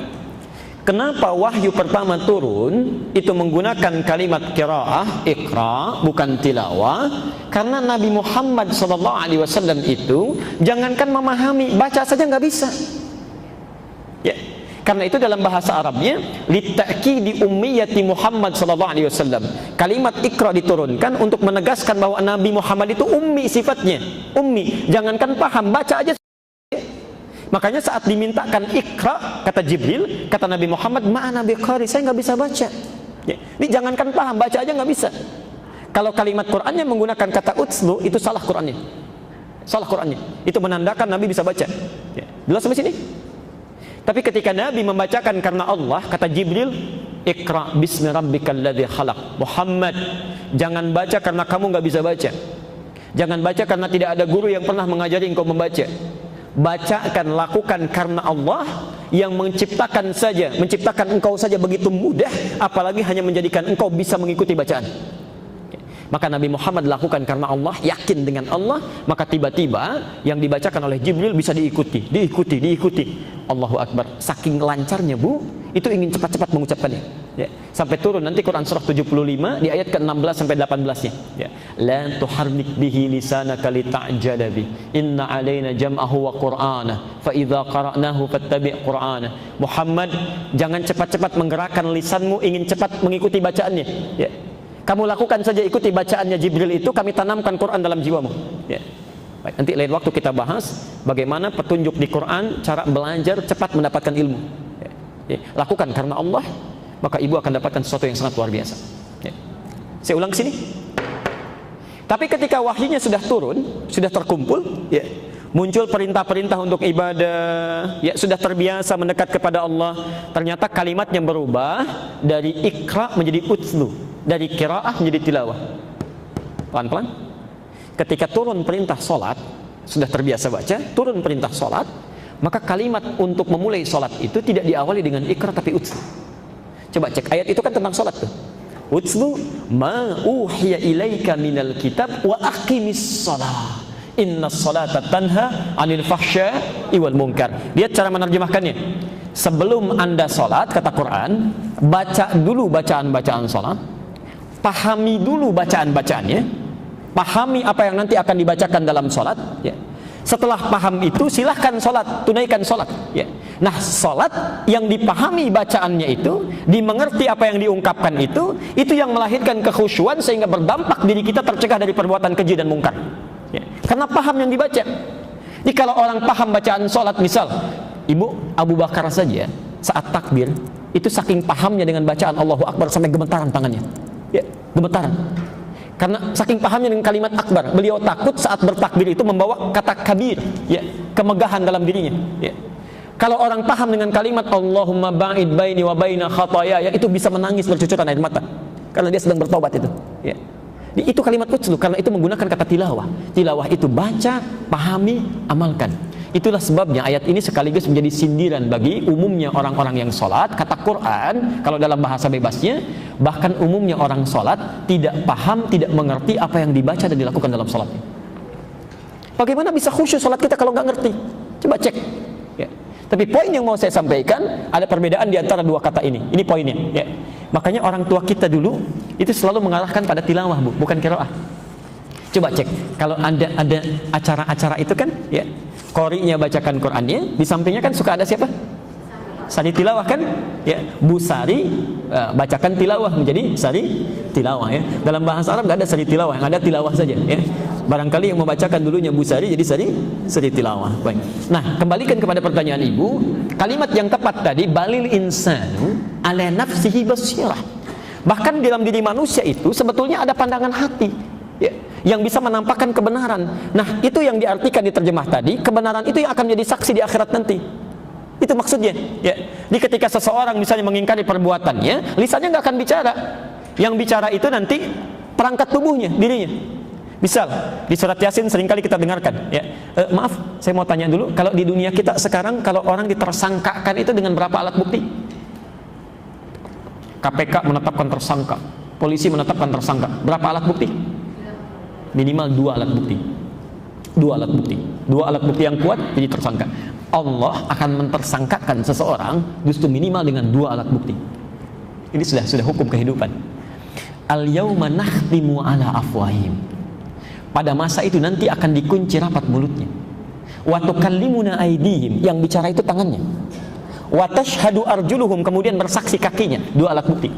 Kenapa wahyu pertama turun itu menggunakan kalimat qiraah, Iqra, bukan tilawah? Karena Nabi Muhammad SAW itu jangankan memahami, baca saja nggak bisa. Ya. Karena itu dalam bahasa Arabnya litta'kidi ummiyati Muhammad sallallahu alaihi wasallam. Kalimat Iqra diturunkan untuk menegaskan bahwa Nabi Muhammad itu ummi sifatnya. Ummi, jangankan paham, baca aja. Makanya saat dimintakan Iqra, kata Jibril, kata Nabi Muhammad, "Ma'ana biqari, saya nggak bisa baca." Ya. Ini jangankan paham, baca aja nggak bisa. Kalau kalimat Qur'annya menggunakan kata utslu, itu salah Qur'annya. Salah Qur'annya. Itu menandakan Nabi bisa baca. Ya. Jelas sampai sini? Tapi ketika Nabi membacakan karena Allah, kata Jibril, Iqra bismi rabbikal ladzi khalaq. Muhammad, jangan baca karena kamu nggak bisa baca. Jangan baca karena tidak ada guru yang pernah mengajari engkau membaca. Bacakan, lakukan karena Allah yang menciptakan engkau saja begitu mudah, apalagi hanya menjadikan engkau bisa mengikuti bacaan. Maka Nabi Muhammad lakukan karena Allah, yakin dengan Allah, maka tiba-tiba yang dibacakan oleh Jibril bisa diikuti. Allahu Akbar. Saking lancarnya, Bu, itu ingin cepat-cepat mengucapkannya. Ya. Sampai turun nanti Quran surah 75 di ayat ke-16 sampai 18-nya. Ya. La tuharrik bihi lisanaka lita'jala bi. Inna 'alaina jam'ahu wa qur'ana. Fa idza qara'nahu fattabi' qur'ana. Muhammad, jangan cepat-cepat menggerakkan lisanmu ingin cepat mengikuti bacaannya. Ya. Kamu lakukan saja, ikuti bacaannya Jibril itu, kami tanamkan Quran dalam jiwamu. Ya. Baik, nanti lain waktu kita bahas bagaimana petunjuk di Quran, cara belajar cepat mendapatkan ilmu. Ya. Ya. Lakukan karena Allah, maka ibu akan dapatkan sesuatu yang sangat luar biasa. Ya. Saya ulang ke sini. Tapi ketika wahyunya sudah turun, sudah terkumpul, ya, muncul perintah-perintah untuk ibadah, ya, sudah terbiasa mendekat kepada Allah, ternyata kalimatnya berubah dari ikra menjadi utlu, dari qiraah menjadi tilawah. Pelan-pelan. Ketika turun perintah solat, sudah terbiasa baca, turun perintah solat, maka kalimat untuk memulai solat itu tidak diawali dengan ikra tapi utlu. Coba cek ayat itu kan tentang solat tuh. Utlu ma uhiya ilaika minal kitab wa aqimis shalah. Inna salata tanha anil fahsya'i wal munkar. Lihat cara menerjemahkannya. Sebelum Anda salat, kata Quran, baca dulu bacaan-bacaan salat, pahami dulu bacaan-bacaannya, pahami apa yang nanti akan dibacakan dalam salat, ya. Setelah paham itu silahkan salat, tunaikan salat, ya. Nah, salat yang dipahami bacaannya itu, dimengerti apa yang diungkapkan itu yang melahirkan kekhusyuan sehingga berdampak diri kita tercegah dari perbuatan keji dan mungkar. Ya, karena paham yang dibaca. Jadi kalau orang paham bacaan sholat, misal Ibu Abu Bakar saja saat takbir itu saking pahamnya dengan bacaan Allahu Akbar sampai gemetaran tangannya, ya, gemetaran. Karena saking pahamnya dengan kalimat akbar, beliau takut saat bertakbir itu membawa kata kabir, ya, kemegahan dalam dirinya. Ya. Kalau orang paham dengan kalimat Allahumma ba'id baini wa baina khataaya, itu bisa menangis bercucuran air mata karena dia sedang bertobat itu. Ya. Itu kalimat utlu, karena itu menggunakan kata tilawah. Tilawah itu baca, pahami, amalkan. Itulah sebabnya ayat ini sekaligus menjadi sindiran bagi umumnya orang-orang yang sholat. Kata Quran, kalau dalam bahasa bebasnya, bahkan umumnya orang sholat tidak paham, tidak mengerti apa yang dibaca dan dilakukan dalam sholatnya. Bagaimana bisa khusyuk sholat kita kalau nggak ngerti? Coba cek. Ya. Tapi poin yang mau saya sampaikan, ada perbedaan di antara dua kata ini. Ini poinnya. Ya. Makanya orang tua kita dulu itu selalu mengarahkan pada tilawah, Bu, bukan qiraah. Coba cek, kalau ada acara-acara itu kan, ya, qori'nya bacakan Qur'annya, di sampingnya kan suka ada siapa? Sari tilawah kan, ya, Bu Sari bacakan tilawah menjadi sari tilawah, ya. Dalam bahasa Arab nggak ada sari tilawah, yang ada tilawah saja, ya. Barangkali yang membacakan dulunya Bu Sari jadi sari tilawah. Baik. Nah, kembalikan kepada pertanyaan Ibu, kalimat yang tepat tadi balil insanu ala nafsihi basirah. Bahkan dalam diri manusia itu sebetulnya ada pandangan hati, ya, yang bisa menampakkan kebenaran. Nah, itu yang diartikan di terjemah tadi, kebenaran itu yang akan menjadi saksi di akhirat nanti. Itu maksudnya, ya. Jadi ketika seseorang misalnya mengingkari perbuatannya, lisannya nggak akan bicara. Yang bicara itu nanti perangkat tubuhnya, dirinya. Misal di surat Yasin seringkali kita dengarkan, ya. Maaf, saya mau tanya dulu, kalau di dunia kita sekarang kalau orang ditersangkakan itu dengan berapa alat bukti? KPK menetapkan tersangka, polisi menetapkan tersangka, berapa alat bukti? Minimal 2 alat bukti. 2 alat bukti. 2 alat bukti yang kuat jadi tersangka. Allah akan mentersangkakan seseorang justru minimal dengan 2 alat bukti. Ini sudah hukum kehidupan. Al-yauma nakhtimu ala afwahim. Pada masa itu nanti akan dikunci rapat mulutnya. Wa tukallimuna aydihim, yang bicara itu tangannya. Wa tashhadu arjuluhum, kemudian bersaksi kakinya. 2 alat bukti.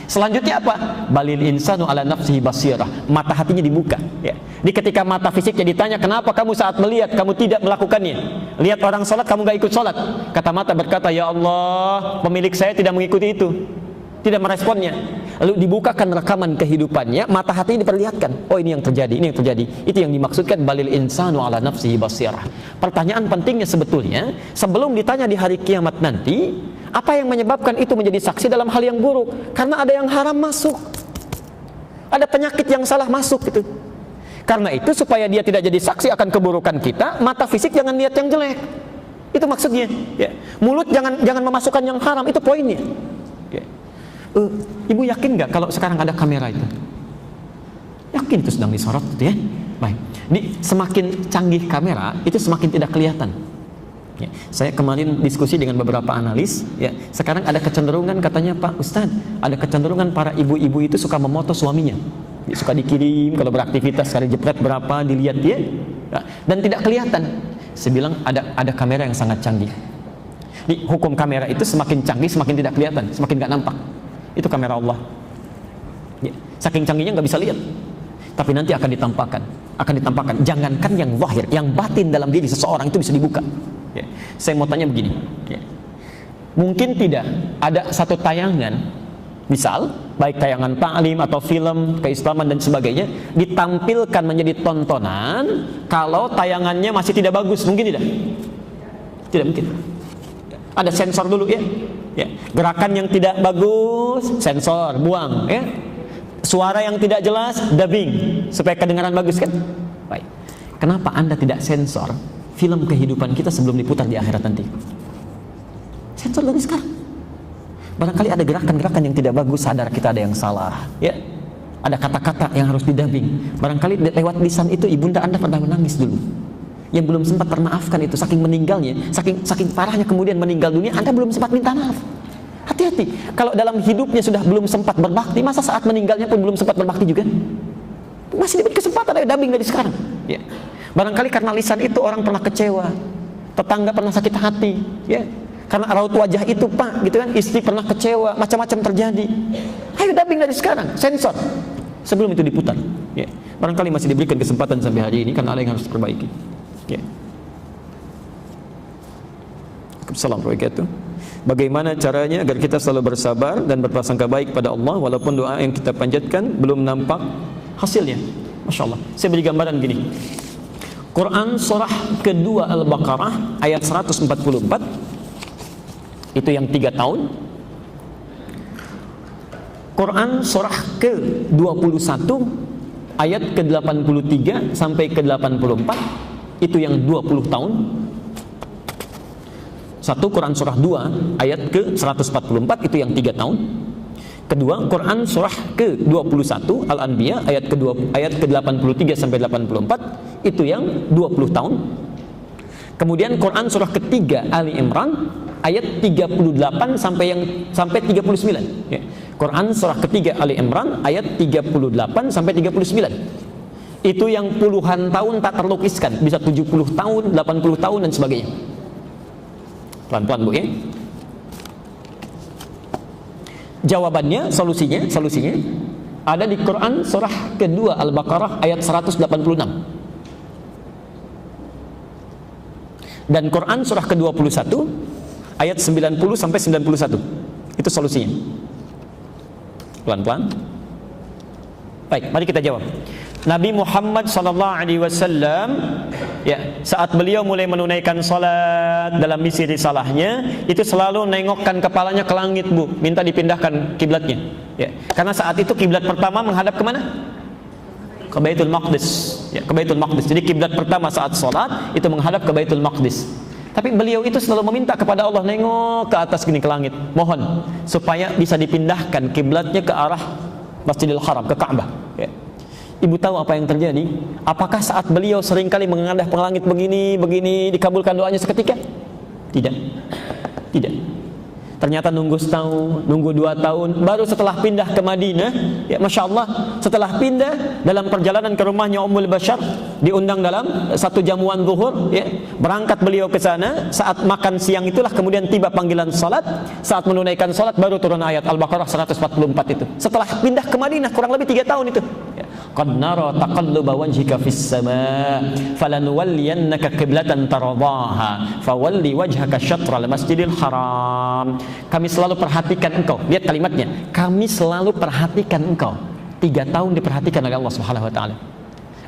Selanjutnya apa? Balil insanu ala nafsihi basirah. Mata hatinya dibuka, ya. Di ketika mata fisiknya ditanya, kenapa kamu saat melihat kamu tidak melakukannya? Lihat orang sholat kamu gak ikut sholat. Kata mata berkata, ya Allah, pemilik saya tidak mengikuti itu, tidak meresponnya. Lalu dibukakan rekaman kehidupannya, mata hatinya diperlihatkan. Oh, ini yang terjadi, ini yang terjadi. Itu yang dimaksudkan balil insanu ala nafsihi basirah. Pertanyaan pentingnya sebetulnya, sebelum ditanya di hari kiamat nanti, apa yang menyebabkan itu menjadi saksi dalam hal yang buruk? Karena ada yang haram masuk, ada penyakit yang salah masuk gitu. Karena itu supaya dia tidak jadi saksi akan keburukan kita, mata fisik jangan lihat yang jelek. Itu maksudnya. Ya. Mulut jangan memasukkan yang haram, itu poinnya. Ya. Ibu yakin nggak kalau sekarang ada kamera itu? Yakin itu sedang disorot, gitu ya. Baik. Semakin canggih kamera, itu semakin tidak kelihatan. Ya. Saya kemarin diskusi dengan beberapa analis. Ya. Sekarang ada kecenderungan katanya Pak Ustadz, ada kecenderungan para ibu-ibu itu suka memoto suaminya. Suka dikirim kalau beraktivitas, sekali jepret berapa dilihat dia, ya. Dan tidak kelihatan. Saya bilang ada kamera yang sangat canggih. Hukum kamera itu semakin canggih semakin tidak kelihatan, semakin nggak nampak. Itu kamera Allah. Ya. Saking canggihnya nggak bisa lihat. Tapi nanti akan ditampakkan. Jangankan yang zahir, yang batin dalam diri seseorang itu bisa dibuka. Ya. Saya mau tanya begini. Ya. Mungkin tidak ada satu tayangan, misal baik tayangan ta'lim atau film keislaman dan sebagainya, ditampilkan menjadi tontonan kalau tayangannya masih tidak bagus, mungkin tidak? Tidak mungkin. Ada sensor dulu ya. Ya. Gerakan yang tidak bagus, sensor, buang ya. Suara yang tidak jelas, dubbing supaya kedengaran bagus kan? Baik. Kenapa Anda tidak sensor film kehidupan kita sebelum diputar di akhirat nanti? Sensor dari sekarang. Barangkali ada gerakan-gerakan yang tidak bagus, sadar kita ada yang salah, ya. Ada kata-kata yang harus didubbing. Barangkali lewat lisan itu ibunda Anda pernah menangis dulu, yang belum sempat termaafkan itu, saking meninggalnya, saking parahnya kemudian meninggal dunia, Anda belum sempat minta maaf. Hati-hati, kalau dalam hidupnya sudah belum sempat berbakti, masa saat meninggalnya pun belum sempat berbakti juga? Masih diberi kesempatan, ayo dubbing dari sekarang, ya. Barangkali karena lisan itu orang pernah kecewa, tetangga pernah sakit hati, ya. Karena raut wajah itu Pak, gitu kan, istri pernah kecewa, macam-macam terjadi. Ayo dubbing dari sekarang, sensor sebelum itu diputar. Ya. Barangkali masih diberikan kesempatan sampai hari ini karena ada yang harus diperbaiki. Ya. Assalamualaikum warahmatullahi wabarakatuh. Bagaimana caranya agar kita selalu bersabar dan berprasangka baik pada Allah walaupun doa yang kita panjatkan belum nampak hasilnya? Masya Allah. Saya beri gambaran gini. Quran surah kedua Al-Baqarah ayat 144. Itu yang 3 tahun. Quran surah ke-21 ayat ke-83 sampai ke-84 itu yang 20 tahun. Satu, Quran surah 2 ayat ke-144 itu yang 3 tahun. Kedua, Quran surah ke-21 Al-Anbiya ayat ke-83 sampai 84 itu yang 20 tahun. Kemudian Quran surah ketiga Ali Imran ayat 38 sampai 39. Ya. Quran surah ketiga Ali Imran ayat 38 sampai 39. Itu yang puluhan tahun tak terlukiskan, bisa 70 tahun, 80 tahun dan sebagainya. Pelan-pelan Bu ya. Jawabannya, solusinya ada di Quran surah kedua Al-Baqarah ayat 186. Dan Quran surah ke-21 ayat 90 sampai 91. Itu solusinya. Pelan-pelan. Baik, mari kita jawab. Nabi Muhammad SAW, ya, saat beliau mulai menunaikan salat dalam misi risalahnya, itu selalu nengokkan kepalanya ke langit, Bu, minta dipindahkan kiblatnya. Ya, karena saat itu kiblat pertama menghadap kemana? Ke Baitul Maqdis, ya, ke Baitul Maqdis. Jadi kiblat pertama saat salat itu menghadap ke Baitul Maqdis. Tapi beliau itu selalu meminta kepada Allah, nengok ke atas gini, ke langit, mohon supaya bisa dipindahkan kiblatnya ke arah Masjidil Haram, ke Ka'bah. Ya. Ibu tahu apa yang terjadi? Apakah saat beliau seringkali mengadah ke langit begini dikabulkan doanya seketika? Tidak. Ternyata nunggu setahun, nunggu 2 tahun, baru setelah pindah ke Madinah, ya Masya Allah, setelah pindah dalam perjalanan ke rumahnya Ummul Bashar, diundang dalam satu jamuan zuhur, ya, berangkat beliau ke sana, saat makan siang itulah kemudian tiba panggilan salat, saat menunaikan salat baru turun ayat Al-Baqarah 144 itu. Setelah pindah ke Madinah kurang lebih 3 tahun itu. Ya. Qad nara taqalluba wajhika fis samaa falanuwalliyannaka qiblatan tardaha fawalli wajhaka syatral masjidil haram. Kami selalu perhatikan engkau. Lihat kalimatnya, kami selalu perhatikan engkau. 3 tahun diperhatikan oleh Allah Subhanahu wa taala.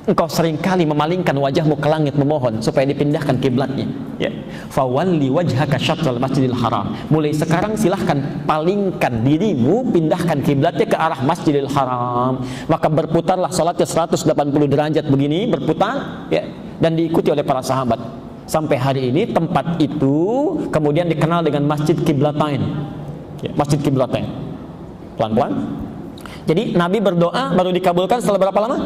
engkau seringkali memalingkan wajahmu ke langit memohon supaya dipindahkan kiblatnya. Ya. Fawalli wajhaka syatral masjidil haram. Mulai sekarang silahkan palingkan dirimu, pindahkan kiblatnya ke arah Masjidil Haram. Maka berputarlah salatnya 180 derajat begini, berputar, ya, dan diikuti oleh para sahabat. Sampai hari ini tempat itu kemudian dikenal dengan Masjid Kiblatain. Ya, Masjid Kiblatain. Pelan-pelan. Jadi Nabi berdoa baru dikabulkan setelah berapa lama?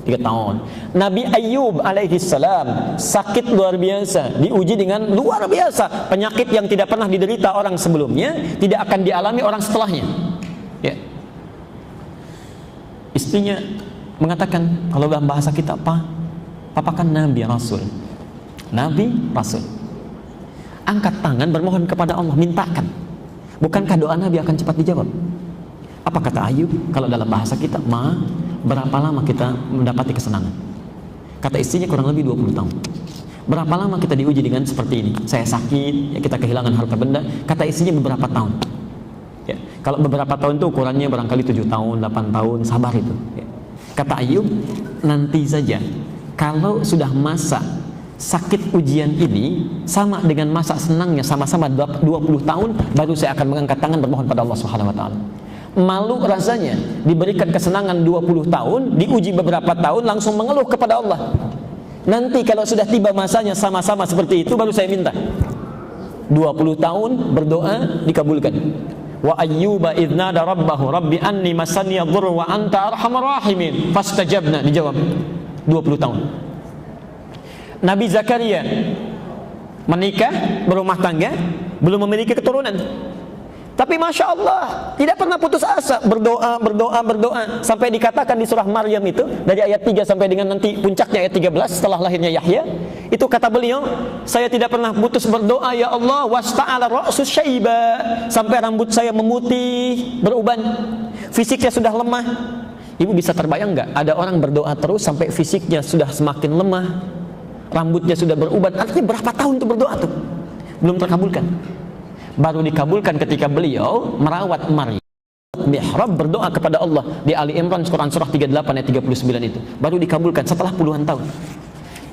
3 tahun. Nabi Ayyub alaihi salam sakit luar biasa, diuji dengan luar biasa, penyakit yang tidak pernah diderita orang sebelumnya, tidak akan dialami orang setelahnya. Ya. Istrinya mengatakan, kalau dalam bahasa kita papa kan Nabi Rasul. Nabi Rasul. Angkat tangan bermohon kepada Allah, mintakan. Bukankah doa Nabi akan cepat dijawab? Apa kata Ayub? Kalau dalam bahasa kita, berapa lama kita mendapati kesenangan? Kata istrinya kurang lebih 20 tahun. Berapa lama kita diuji dengan seperti ini? Saya sakit, ya, kita kehilangan harta benda. Kata istrinya beberapa tahun. Ya, kalau beberapa tahun itu ukurannya barangkali 7 tahun, 8 tahun, sabar itu. Ya. Kata Ayub, nanti saja. Kalau sudah masa sakit ujian ini sama dengan masa senangnya sama-sama 20 tahun, baru saya akan mengangkat tangan bermohon pada Allah Subhanahu wa taala. Malu rasanya diberikan kesenangan 20 tahun, diuji beberapa tahun, langsung mengeluh kepada Allah. Nanti kalau sudah tiba masanya sama-sama seperti itu, baru saya minta. 20 tahun berdoa dikabulkan. Wa ayyuba idnada rabbahu rabbi anni masani yadhurru wa anta arhamar rahimin fastajabna, dijawab 20 tahun. Nabi Zakaria menikah, berumah tangga, belum memiliki keturunan. Tapi Masya Allah, tidak pernah putus asa, berdoa sampai dikatakan di surah Maryam itu dari ayat 3 sampai dengan nanti puncaknya ayat 13 setelah lahirnya Yahya, itu kata beliau, saya tidak pernah putus berdoa, ya Allah, wasta'ala ra'sus syaiba, sampai rambut saya memutih, beruban, fisiknya sudah lemah. Ibu bisa terbayang nggak? Ada orang berdoa terus sampai fisiknya sudah semakin lemah, rambutnya sudah beruban. Artinya berapa tahun itu berdoa tuh? Belum terkabulkan. Baru dikabulkan ketika beliau merawat Maryam mihrab, berdoa kepada Allah di Ali Imran Quran surah 38 ayat 39 itu. Baru dikabulkan setelah puluhan tahun.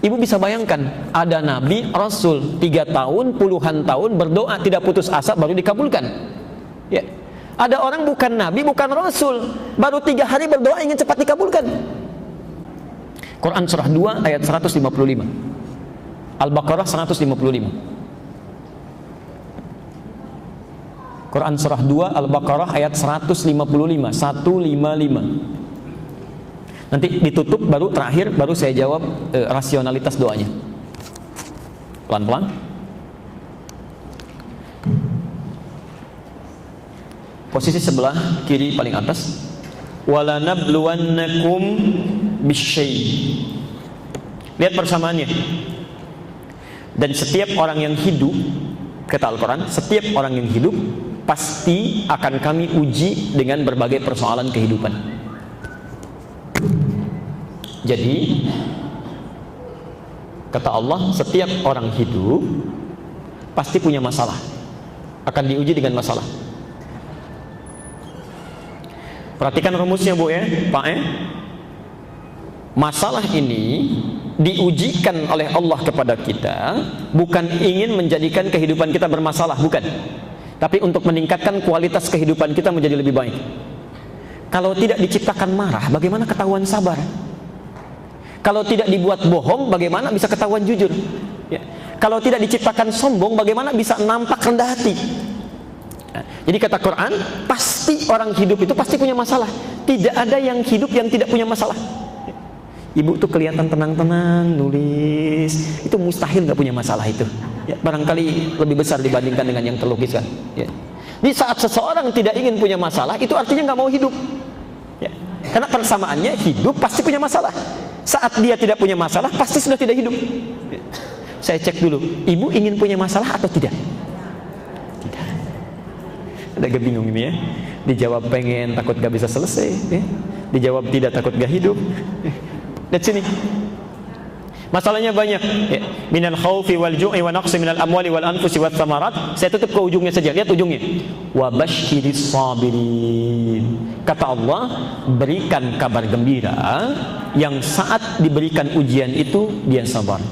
Ibu bisa bayangkan, ada Nabi Rasul 3 tahun, puluhan tahun berdoa tidak putus asa, baru dikabulkan. Ya. Ada orang bukan Nabi, bukan Rasul, baru 3 hari berdoa ingin cepat dikabulkan. Quran surah 2 ayat 155, Al-Baqarah 155. Quran surah 2 Al-Baqarah ayat 155, 155. Nanti ditutup, baru terakhir baru saya jawab rasionalitas doanya. Pelan-pelan. Posisi sebelah kiri paling atas. Wala nabluwannakum bisyai'. Lihat persamaannya. Dan setiap orang yang hidup, kata Al-Quran, setiap orang yang hidup pasti akan kami uji dengan berbagai persoalan kehidupan. Jadi kata Allah, setiap orang hidup pasti punya masalah, akan diuji dengan masalah. Perhatikan rumusnya Bu ya, Pak ya. Masalah ini diujikan oleh Allah kepada kita bukan ingin menjadikan kehidupan kita bermasalah, bukan, tapi untuk meningkatkan kualitas kehidupan kita menjadi lebih baik. Kalau tidak diciptakan marah, bagaimana ketahuan sabar? Kalau tidak dibuat bohong, bagaimana bisa ketahuan jujur? Ya. Kalau tidak diciptakan sombong, bagaimana bisa nampak rendah hati? Nah, jadi kata Quran, pasti orang hidup itu pasti punya masalah. Tidak ada yang hidup yang tidak punya masalah. Ibu tuh kelihatan tenang-tenang nulis, itu mustahil nggak punya masalah itu. Ya, barangkali lebih besar dibandingkan dengan yang terlukiskan. Ya. Di saat seseorang tidak ingin punya masalah, itu artinya nggak mau hidup. Ya. Karena persamaannya hidup pasti punya masalah. Saat dia tidak punya masalah, pasti sudah tidak hidup. Ya. Saya cek dulu, ibu ingin punya masalah atau tidak? Tidak. Agak bingung ini ya. Dijawab pengen, takut gak bisa selesai. Ya. Dijawab tidak, takut gak hidup. Lihat sini. Masalahnya banyak. Ya. Minal khaufi wal ju'i wa naqsi minal amwali wal anfusi wat thamarat. Saya tutup ke ujungnya saja. Lihat ujungnya. Wa basyiris sabirin. Kata Allah, berikan kabar gembira yang saat diberikan ujian itu dia sabar.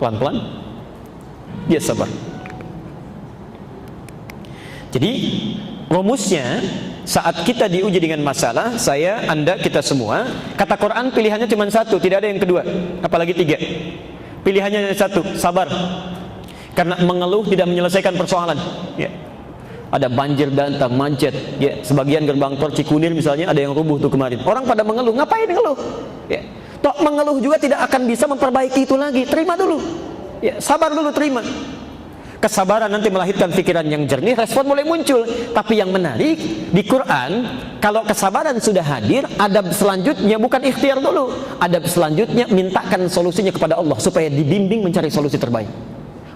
Pelan-pelan dia sabar. Jadi rumusnya, saat kita diuji dengan masalah, saya, Anda, kita semua, kata Quran pilihannya cuma satu, tidak ada yang kedua, apalagi tiga. Pilihannya hanya satu, sabar. Karena mengeluh tidak menyelesaikan persoalan. Ya. Ada banjir datang, macet. Ya. Sebagian gerbang tol Cikunir misalnya ada yang rubuh tuh kemarin. Orang pada mengeluh, ngapain ngeluh? Ya. Tok mengeluh juga tidak akan bisa memperbaiki itu lagi. Terima dulu. Ya, sabar dulu, terima. Kesabaran nanti melahirkan pikiran yang jernih, respon mulai muncul. Tapi yang menarik di Quran, kalau kesabaran sudah hadir, adab selanjutnya bukan ikhtiar dulu. Adab selanjutnya mintakan solusinya kepada Allah supaya dibimbing mencari solusi terbaik.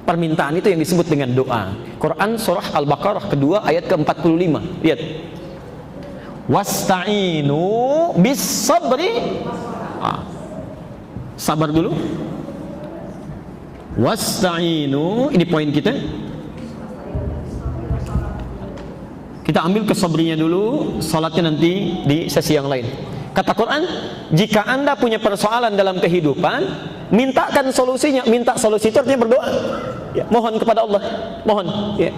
Permintaan itu yang disebut dengan doa. Quran surah Al-Baqarah kedua ayat ke-45. Lihat. Wasta'inu bis sabri. Sabar dulu. Wasta'inu, ini poin kita. Kita ambil kesabrinya dulu, salatnya nanti di sesi yang lain. Kata Quran, jika Anda punya persoalan dalam kehidupan, mintakan solusinya. Minta solusi itu artinya berdoa. Ya, mohon kepada Allah, mohon. Ya.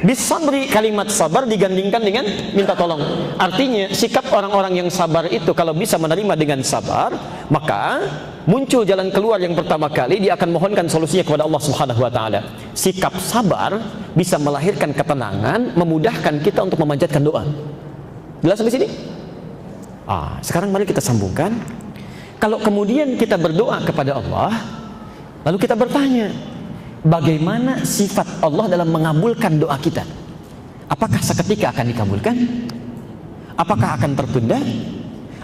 Bisabri, kalimat sabar digandingkan dengan minta tolong. Artinya sikap orang-orang yang sabar itu kalau bisa menerima dengan sabar, maka muncul jalan keluar yang pertama kali, dia akan mohonkan solusinya kepada Allah Subhanahu wa taala. Sikap sabar bisa melahirkan ketenangan, memudahkan kita untuk memanjatkan doa. Jelas sampai sini? Sekarang mari kita sambungkan. Kalau kemudian kita berdoa kepada Allah, lalu kita bertanya, bagaimana sifat Allah dalam mengabulkan doa kita? Apakah seketika akan dikabulkan? Apakah akan tertunda?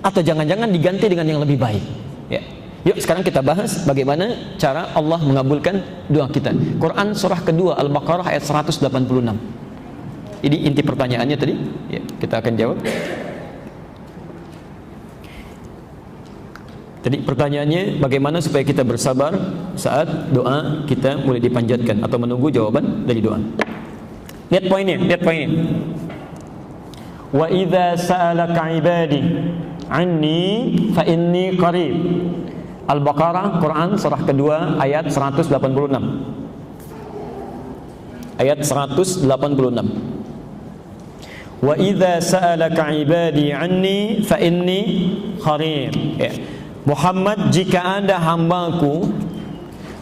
Atau jangan-jangan diganti dengan yang lebih baik? Ya. Yuk sekarang kita bahas bagaimana cara Allah mengabulkan doa kita. Quran surah kedua Al-Baqarah ayat 186. Ini inti pertanyaannya tadi. Ya, kita akan jawab. Tadi pertanyaannya bagaimana supaya kita bersabar saat doa kita mulai dipanjatkan atau menunggu jawaban dari doa. Lihat poinnya, lihat poinnya. Wa idza sa'alaka 'ibadi 'anni fa inni qarib. Al-Baqarah Quran surah kedua ayat 186. Ayat 186. Wa idza sa'alaka 'ibadi 'anni fa inni qarib. Ya. Muhammad, jika ada hambaku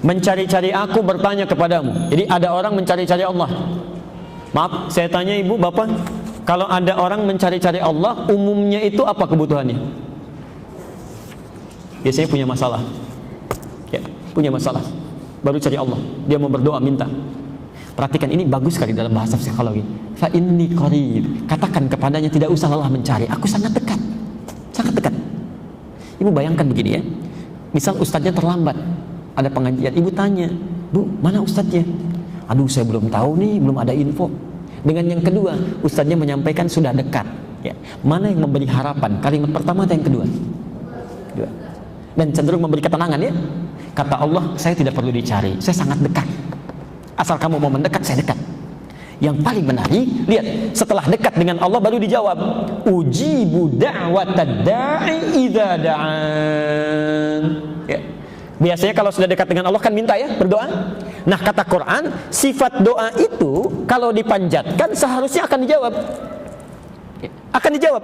mencari-cari aku, bertanya kepadamu. Jadi ada orang mencari-cari Allah. Maaf, saya tanya ibu, bapak, kalau ada orang mencari-cari Allah, umumnya itu apa kebutuhannya? Biasanya punya masalah. Ya, punya masalah. Baru cari Allah. Dia mau berdoa, minta. Perhatikan, ini bagus sekali dalam bahasa psikologi. Fa inni qarib. Katakan kepadanya, tidak usah lelah mencari. Aku sangat dekat. Sangat dekat. Ibu bayangkan begini ya, misal ustadznya terlambat, ada pengajian, ibu tanya, bu, mana ustadznya? Aduh, saya belum tahu nih, belum ada info. Dengan yang kedua, ustadznya menyampaikan sudah dekat. Ya. Mana yang memberi harapan? Kalimat pertama atau yang kedua? Kedua. Dan cenderung memberi ketenangan ya. Kata Allah, saya tidak perlu dicari, saya sangat dekat. Asal kamu mau mendekat, saya dekat. Yang paling menarik, lihat, setelah dekat dengan Allah baru dijawab, ujibu da'watad da'i idza da'an. Ya. Biasanya kalau sudah dekat dengan Allah kan minta ya, berdoa. Nah, kata Quran, sifat doa itu kalau dipanjatkan seharusnya akan dijawab. Ya. Akan dijawab.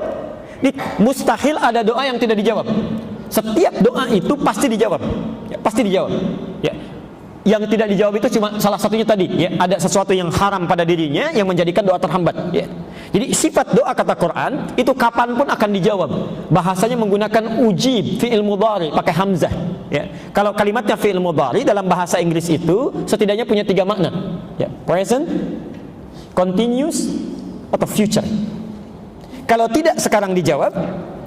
Mustahil ada doa yang tidak dijawab. Setiap doa itu pasti dijawab. Ya, pasti dijawab. Ya. Yang tidak dijawab itu cuma salah satunya tadi, ya, ada sesuatu yang haram pada dirinya yang menjadikan doa terhambat, ya. Jadi sifat doa kata Quran itu kapanpun akan dijawab. Bahasanya menggunakan ujib, fi'il mudhari, pakai hamzah, ya. Kalau kalimatnya fi'il mudhari dalam bahasa Inggris itu setidaknya punya 3 makna, ya. Present, continuous, atau future. Kalau tidak sekarang dijawab,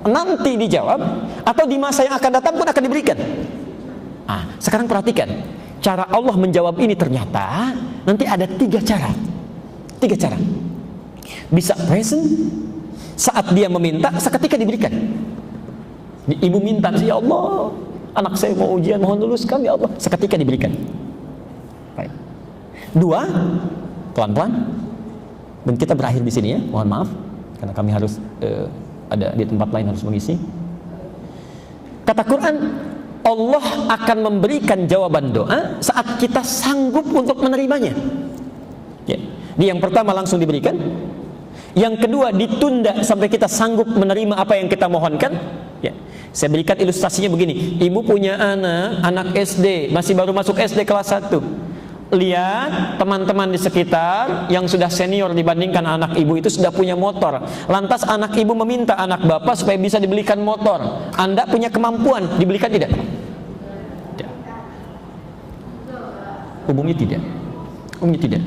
nanti dijawab, atau di masa yang akan datang pun akan diberikan. Sekarang perhatikan, cara Allah menjawab ini ternyata nanti ada 3 cara. 3 cara. Bisa present, saat dia meminta, seketika diberikan. Ibu minta, ya Allah, anak saya mau ujian, mohon luluskan ya Allah. Seketika diberikan. Baik. 2, pelan-pelan. Dan kita berakhir di sini ya, mohon maaf karena kami harus ada di tempat lain harus mengisi. Kata Quran, Allah akan memberikan jawaban doa saat kita sanggup untuk menerimanya. Ya. Yang pertama langsung diberikan. Yang kedua ditunda sampai kita sanggup menerima apa yang kita mohonkan. Ya. Saya berikan ilustrasinya begini. Ibu punya anak SD, masih baru masuk SD kelas 1. Lihat teman-teman di sekitar yang sudah senior dibandingkan anak ibu itu sudah punya motor. Lantas anak ibu meminta anak bapak supaya bisa dibelikan motor. Anda punya kemampuan, dibelikan tidak? Tidak. Umumnya tidak. Umumnya tidak.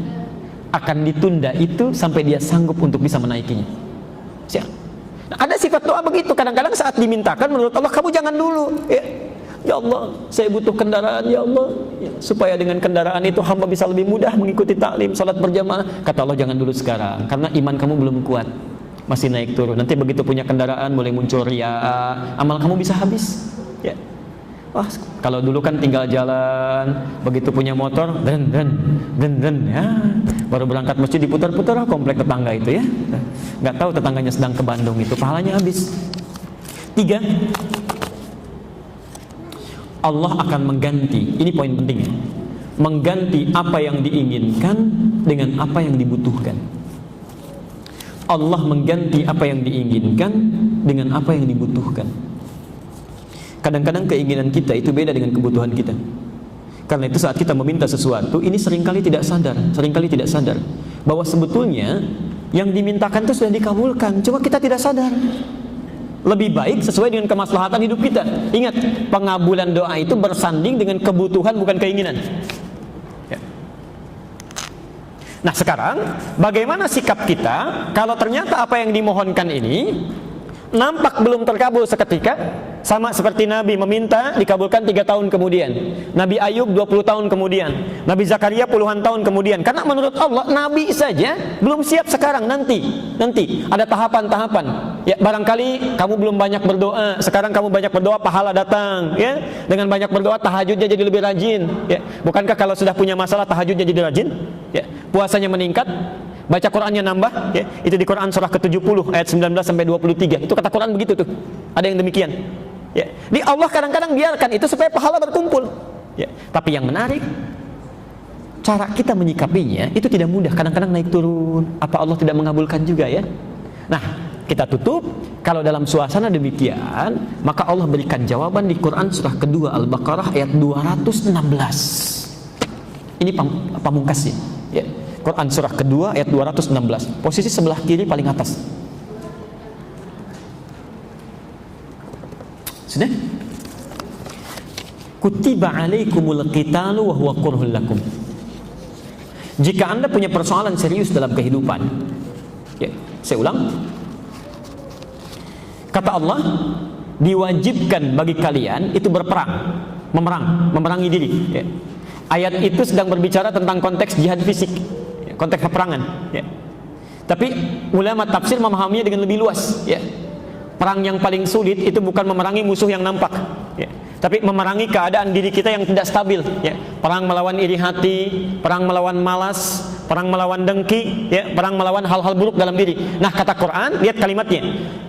Akan ditunda itu sampai dia sanggup untuk bisa menaikinya. Siap. Nah, ada sifat doa begitu. Kadang-kadang saat dimintakan menurut Allah, kamu jangan dulu. Ya Allah, saya butuh kendaraan ya Allah, ya, supaya dengan kendaraan itu hamba bisa lebih mudah mengikuti taklim, salat berjamaah. Kata Allah, jangan dulu sekarang, karena iman kamu belum kuat, masih naik turun. Nanti begitu punya kendaraan mulai muncul riya, amal kamu bisa habis. Ya. Wah, kalau dulu kan tinggal jalan, begitu punya motor, den, ya, baru berangkat masjid diputar-putar komplek tetangga itu ya, nggak tahu tetangganya sedang ke Bandung itu, pahalanya habis. 3, Allah akan mengganti, ini poin pentingnya, mengganti apa yang diinginkan dengan apa yang dibutuhkan. Allah mengganti apa yang diinginkan dengan apa yang dibutuhkan. Kadang-kadang keinginan kita itu beda dengan kebutuhan kita. Karena itu saat kita meminta sesuatu, ini seringkali tidak sadar bahwa sebetulnya yang dimintakan itu sudah dikabulkan, cuma kita tidak sadar. Lebih baik sesuai dengan kemaslahatan hidup kita. Ingat, pengabulan doa itu bersanding dengan kebutuhan bukan keinginan. Ya. Nah sekarang, bagaimana sikap kita kalau ternyata apa yang dimohonkan ini nampak belum terkabul seketika? Sama seperti Nabi meminta dikabulkan 3 tahun kemudian, Nabi Ayub 20 tahun kemudian, Nabi Zakaria puluhan tahun kemudian. Karena menurut Allah Nabi saja belum siap sekarang, nanti ada tahapan-tahapan. Ya, barangkali kamu belum banyak berdoa, sekarang kamu banyak berdoa, pahala datang. Ya, dengan banyak berdoa tahajudnya jadi lebih rajin. Ya, bukankah kalau sudah punya masalah tahajudnya jadi rajin? Ya, puasanya meningkat, baca Qurannya nambah. Ya, itu di Quran surah ke-70 ayat 19 sampai 23. Itu kata Quran begitu tuh. Ada yang demikian. Ya, di Allah kadang-kadang biarkan itu supaya pahala berkumpul. Ya, tapi yang menarik, cara kita menyikapinya itu tidak mudah. Kadang-kadang naik turun. Apa Allah tidak mengabulkan juga ya? Nah, kita tutup. Kalau dalam suasana demikian, maka Allah berikan jawaban di Quran surah kedua Al-Baqarah ayat 216. Ini pamungkasnya. Ya, Quran surah kedua ayat 216. Posisi sebelah kiri paling atas. Sudah? Kutiba alaikumul qitalu wa huwa kurhul lakum. Jika Anda punya persoalan serius dalam kehidupan, ya, saya ulang. Kata Allah, diwajibkan bagi kalian itu berperang, memerangi diri. Ya. Ayat itu sedang berbicara tentang konteks jihad fisik, ya, konteks peperangan. Ya. Tapi ulama tafsir memahaminya dengan lebih luas. Ya. Perang yang paling sulit itu bukan memerangi musuh yang nampak, ya, tapi memerangi keadaan diri kita yang tidak stabil. Ya. Perang melawan iri hati, perang melawan malas, perang melawan dengki, ya, perang melawan hal-hal buruk dalam diri. Nah kata Quran, lihat kalimatnya.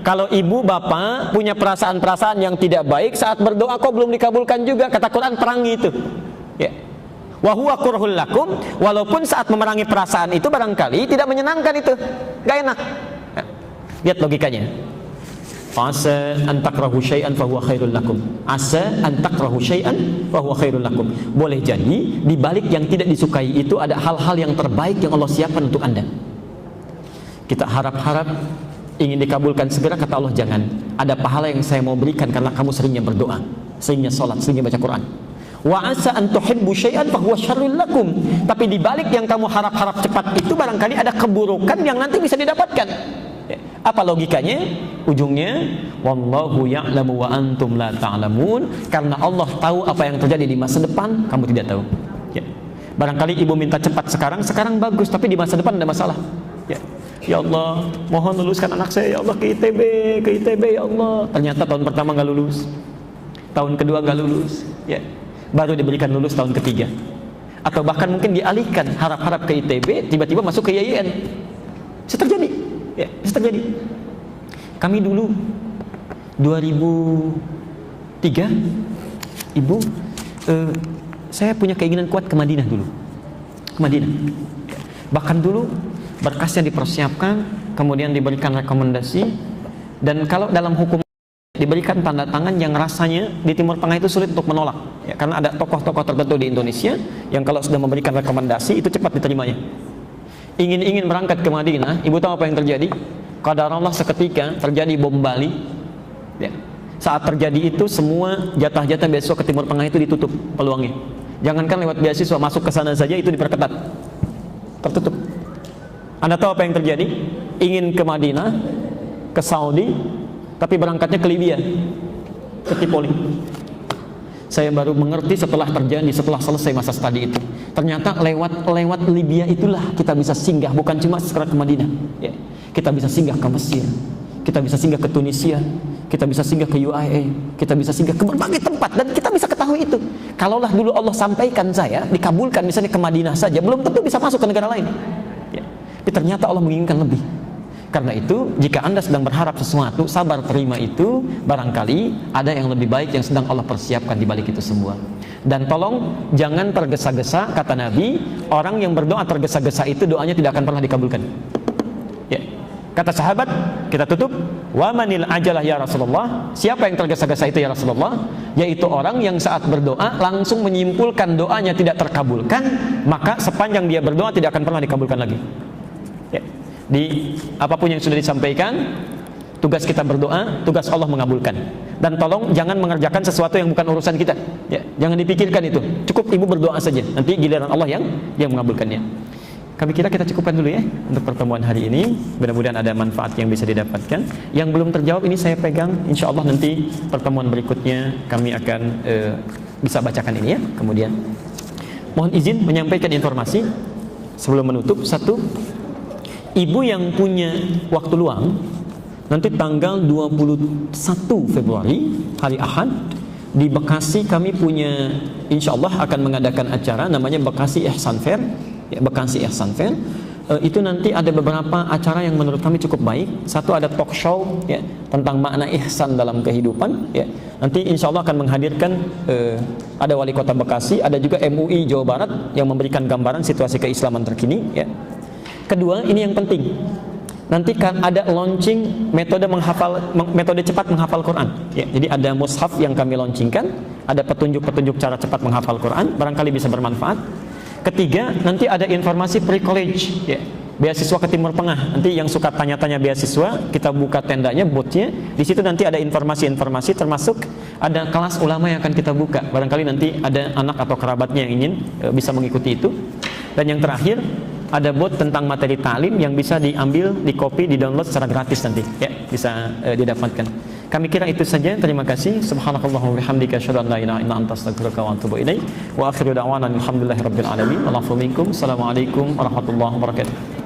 Kalau ibu bapak punya perasaan-perasaan yang tidak baik saat berdoa kok belum dikabulkan juga, kata Quran perangi itu. Ya. Wa huwa kurhul lakum, walaupun saat memerangi perasaan itu barangkali tidak menyenangkan itu, gak enak. Ya. Lihat logikanya. Asa an takrahu syai'an fa huwa khairul lakum. Asa an takrahu syai'an fa huwa khairul lakum. Boleh jadi di balik yang tidak disukai itu ada hal-hal yang terbaik yang Allah siapkan untuk Anda. Kita harap-harap ingin dikabulkan segera, kata Allah jangan. Ada pahala yang saya mau berikan karena kamu seringnya berdoa, seringnya salat, seringnya baca Quran. Wa asa an tuhibbu syai'an fa huwa syarrul lakum. Tapi di balik yang kamu harap-harap cepat itu barangkali ada keburukan yang nanti bisa didapatkan. Apa logikanya? Ujungnya wallahu ya'lamu wa antum la ta'lamun. Karena Allah tahu apa yang terjadi di masa depan, kamu tidak tahu. Ya. Barangkali ibu minta cepat sekarang bagus, tapi di masa depan ada masalah. Ya. Ya Allah, mohon luluskan anak saya ya Allah ke ITB ya Allah. Ternyata tahun pertama nggak lulus, tahun kedua nggak lulus, ya. Baru diberikan lulus tahun ketiga. Atau bahkan mungkin dialihkan, harap-harap ke ITB, tiba-tiba masuk ke IAIN. Bisa terjadi, ya, bisa terjadi. Kami dulu 2003, Ibu, saya punya keinginan kuat ke Madinah dulu, ke Madinah. Bahkan dulu berkasnya dipersiapkan, kemudian diberikan rekomendasi, dan kalau dalam hukum diberikan tanda tangan yang rasanya di Timur Tengah itu sulit untuk menolak, ya, karena ada tokoh-tokoh tertentu di Indonesia yang kalau sudah memberikan rekomendasi itu cepat diterimanya. Ingin berangkat ke Madinah, Ibu tahu apa yang terjadi? Qadarullah seketika terjadi bom Bali, ya. Saat terjadi itu semua jatah-jatah beasiswa ke Timur Tengah itu ditutup peluangnya. Jangankan lewat beasiswa, masuk ke sana saja itu diperketat, tertutup. Anda tahu apa yang terjadi? Ingin ke Madinah, ke Saudi, tapi berangkatnya ke Libya, ke Tripoli. Saya baru mengerti setelah terjadi, setelah selesai masa studi itu. Ternyata lewat Libya itulah kita bisa singgah, bukan cuma sekedar ke Madinah. Ya. Kita bisa singgah ke Mesir, kita bisa singgah ke Tunisia, kita bisa singgah ke UAE, kita bisa singgah ke berbagai tempat, dan kita bisa ketahui itu. Kalaulah dulu Allah sampaikan saya, dikabulkan misalnya ke Madinah saja, belum tentu bisa masuk ke negara lain. Ya. Tapi ternyata Allah menginginkan lebih. Karena itu, jika Anda sedang berharap sesuatu, sabar terima itu, barangkali ada yang lebih baik yang sedang Allah persiapkan di balik itu semua. Dan tolong jangan tergesa-gesa, kata Nabi, orang yang berdoa tergesa-gesa itu doanya tidak akan pernah dikabulkan. Ya. Kata sahabat, kita tutup, wa manil ajalah ya Rasulullah. Siapa yang tergesa-gesa itu ya Rasulullah? Yaitu orang yang saat berdoa langsung menyimpulkan doanya tidak terkabulkan, maka sepanjang dia berdoa tidak akan pernah dikabulkan lagi. Ya. Di apapun yang sudah disampaikan, tugas kita berdoa, tugas Allah mengabulkan. Dan tolong jangan mengerjakan sesuatu yang bukan urusan kita, ya, jangan dipikirkan itu. Cukup ibu berdoa saja, nanti giliran Allah yang mengabulkannya. Kami kira kita cukupkan dulu ya untuk pertemuan hari ini. Mudah-mudahan ada manfaat yang bisa didapatkan. Yang belum terjawab ini saya pegang, insya Allah nanti pertemuan berikutnya kami akan bisa bacakan ini ya. Kemudian mohon izin menyampaikan informasi sebelum menutup. Satu, ibu yang punya waktu luang nanti tanggal 21 Februari hari Ahad di Bekasi, kami punya, insya Allah akan mengadakan acara namanya Bekasi Ihsan Fair, ya, Bekasi Ihsan Fair. Itu nanti ada beberapa acara yang menurut kami cukup baik. Satu, ada talk show, ya, tentang makna ihsan dalam kehidupan, ya. Nanti insya Allah akan menghadirkan ada wali kota Bekasi, ada juga MUI Jawa Barat yang memberikan gambaran situasi keislaman terkini, ya. Kedua, ini yang penting, nanti kan ada launching metode cepat menghafal Quran, ya. Jadi ada mushaf yang kami launchingkan, ada petunjuk-petunjuk cara cepat menghafal Quran, barangkali bisa bermanfaat. Ketiga, nanti ada informasi pre-college, ya, beasiswa ke Timur Tengah. Nanti yang suka tanya-tanya beasiswa, kita buka tendanya, boothnya. Di situ nanti ada informasi-informasi, termasuk ada kelas ulama yang akan kita buka. Barangkali nanti ada anak atau kerabatnya yang ingin bisa mengikuti itu. Dan yang terakhir, ada bot tentang materi talim yang bisa diambil, di-copy, di-download secara gratis nanti, ya, bisa didapatkan. Kami kira itu saja. Terima kasih. Subhanakallahumma wa bihamdika asyhadu an la ilaha illa anta astaghfiruka wa atubu ilaik. Wa akhiru da'wana alhamdulillahirabbil alamin. Assalamualaikum warahmatullahi wabarakatuh.